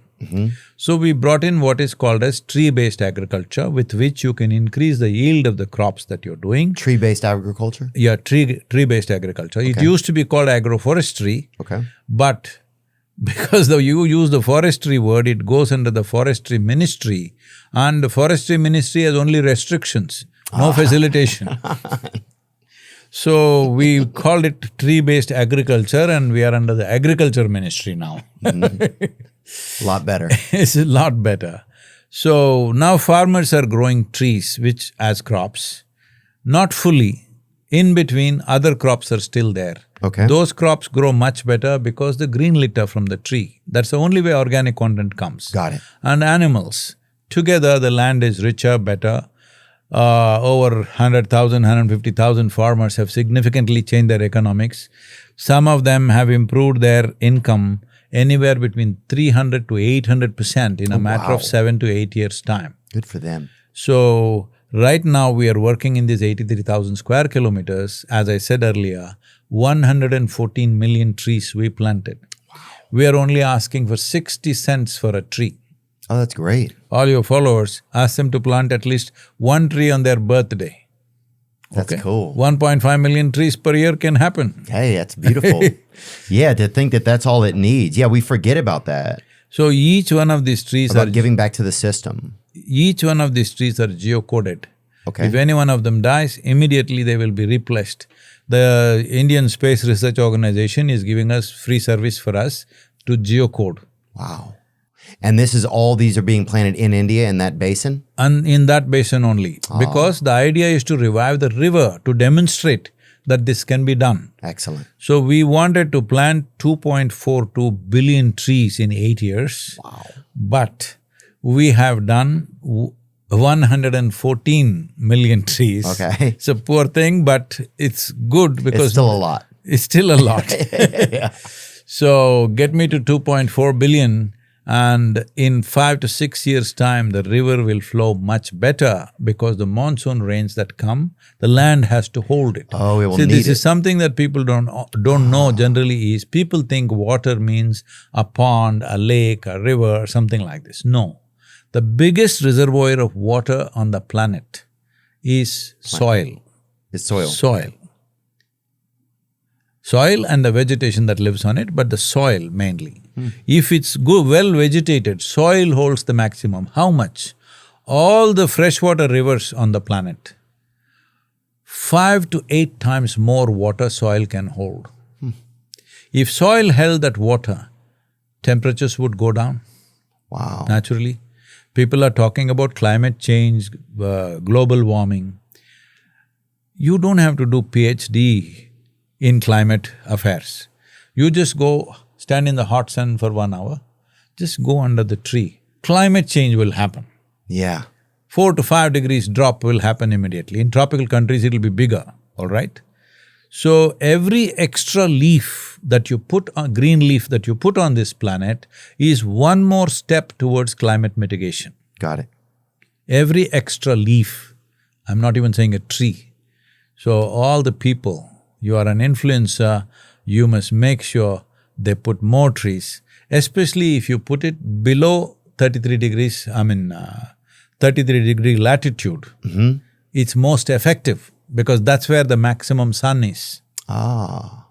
So we brought in what is called as tree-based agriculture, with which you can increase the yield of the crops that you're doing. Tree-based agriculture? Yeah, tree-based agriculture. It used to be called agroforestry. Okay. But because you use the forestry word, it goes under the forestry ministry, and the forestry ministry has only restrictions, no facilitation. So we called it tree-based agriculture and we are under the agriculture ministry now. A lot better. It's a lot better. So now farmers are growing trees which as crops, not fully. In between, other crops are still there. Okay. Those crops grow much better because the green litter from the tree, that's the only way organic content comes. Got it. And animals. Together the land is richer, better. Over 100,000, 150,000 farmers have significantly changed their economics. Some of them have improved their income anywhere between 300 to 800% in a matter of 7 to 8 years' time. Good for them. So, right now we are working in these 83,000 square kilometers. As I said earlier, 114 million trees we planted. Wow. We are only asking for 60 cents for a tree. Oh, that's great. All your followers, ask them to plant at least 1 tree on their birthday. That's cool. 1.5 million trees per year can happen. Hey, that's beautiful. Yeah, to think that that's all it needs. Yeah, we forget about that. So each one of these trees About giving back to the system. Each one of these trees are geocoded. Okay. If any one of them dies, immediately they will be replaced. The Indian Space Research Organization is giving us free service for us to geocode. Wow. And these are being planted in India in that basin? And in that basin only. Because the idea is to revive the river to demonstrate that this can be done. Excellent. So we wanted to plant 2.42 billion trees in 8 years. Wow. But we have done 114 million trees. Okay. It's a poor thing, but it's good because… It's still a lot. It's still a lot. Yeah. So get me to 2.4 billion and in 5 to 6 years' time, the river will flow much better because the monsoon rains that come, the land has to hold it. Oh, it will See, need this it. is something that people don't know generally is, people think water means a pond, a lake, a river, something like this. No. The biggest reservoir of water on the planet is soil. It's soil. Soil. Soil and the vegetation that lives on it, but the soil mainly. If it's well vegetated, soil holds the maximum. How much? All the freshwater rivers on the planet, 5 to 8 times more water soil can hold. If soil held that water, temperatures would go down Wow. naturally. People are talking about climate change, global warming. You don't have to do PhD in climate affairs. You just go stand in the hot sun for 1 hour, just go under the tree. Climate change will happen. Yeah. 4 to 5 degrees drop will happen immediately. In tropical countries, it'll be bigger, all right? So, every extra leaf that you put on… green leaf that you put on this planet is one more step towards climate mitigation. Got it. Every extra leaf, I'm not even saying a tree. So, all the people, you are an influencer, you must make sure they put more trees, especially if you put it below 33 degrees, 33-degree latitude. It's most effective because that's where the maximum sun is. Ah.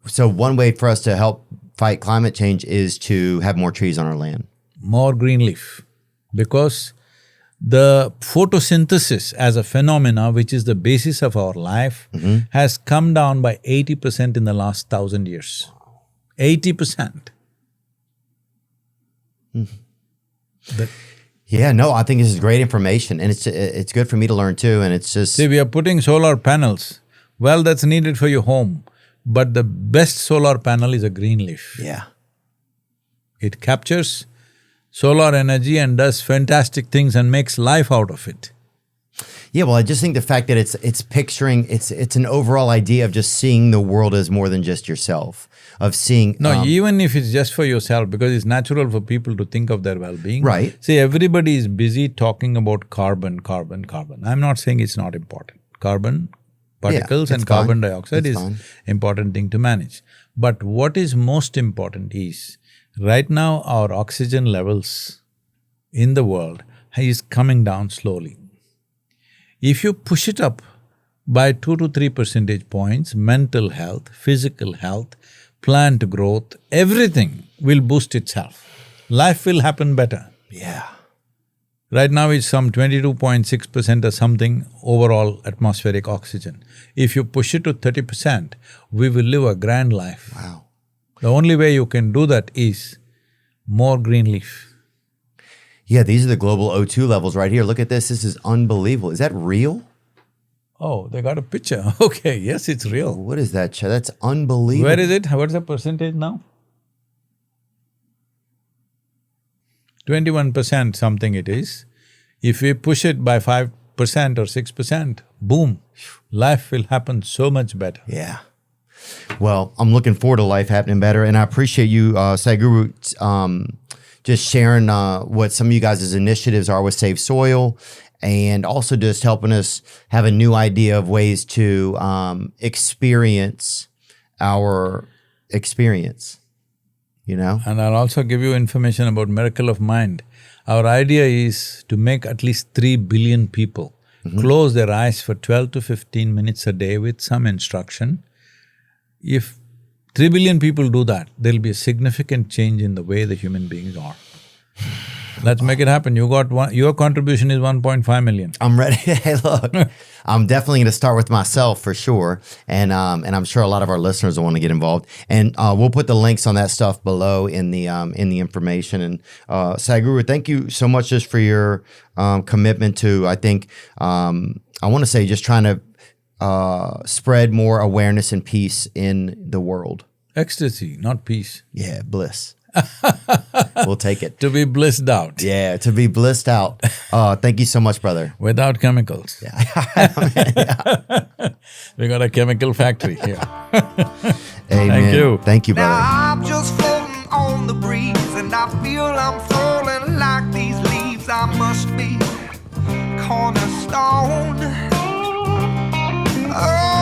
So one way for us to help fight climate change is to have more trees on our land. More green leaf. Because the photosynthesis as a phenomena, which is the basis of our life, has come down by 80% in the last 1,000 years. 80%. Yeah, no, I think this is great information, and it's good for me to learn too, and it's just… See, we are putting solar panels. Well, that's needed for your home, but the best solar panel is a green leaf. Yeah. It captures solar energy and does fantastic things and makes life out of it. Yeah, well, I just think the fact that it's picturing… it's an overall idea of just seeing the world as more than just yourself, of seeing… No, even if it's just for yourself, because it's natural for people to think of their well-being. Right. See, everybody is busy talking about carbon. I'm not saying it's not important. Carbon, particles and carbon dioxide is important thing to manage. But what is most important is, right now our oxygen levels in the world is coming down slowly. If you push it up by 2 to 3 percentage points, mental health, physical health, plant growth, everything will boost itself. Life will happen better. Yeah. Right now it's some 22.6% or something overall atmospheric oxygen. If you push it to 30%, we will live a grand life. Wow. The only way you can do that is more green leaf. Yeah, these are the global O2 levels right here. Look at this. This is unbelievable. Is that real? Oh, they got a picture. Okay, yes, it's real. What is that? That's unbelievable. Where is it? What's the percentage now? 21% something it is. If we push it by 5% or 6%, boom, life will happen so much better. Yeah. Well, I'm looking forward to life happening better, and I appreciate you, Sadhguru, just sharing what some of you guys' initiatives are with Save Soil, and also just helping us have a new idea of ways to experience our experience, you know? And I'll also give you information about Miracle of Mind. Our idea is to make at least 3 billion people close their eyes for 12 to 15 minutes a day with some instruction. If 3 billion people do that, there'll be a significant change in the way the human beings are. Let's make it happen. You got one… your contribution is 1.5 million. I'm ready. Hey, look, I'm definitely going to start with myself for sure, and I'm sure a lot of our listeners will want to get involved. And we'll put the links on that stuff below in the information. And Sadhguru, thank you so much just for your commitment to, I think, I want to say, just trying to spread more awareness and peace in the world. Ecstasy, not peace. Yeah, bliss. We'll take it. To be blissed out. Yeah, to be blissed out. Thank you so much, brother. Without chemicals. Yeah. We got a chemical factory here. Amen. Thank you. Thank you, brother. Now I'm just floating on the breeze, and I feel I'm falling like these leaves. I must be cornerstone. Oh.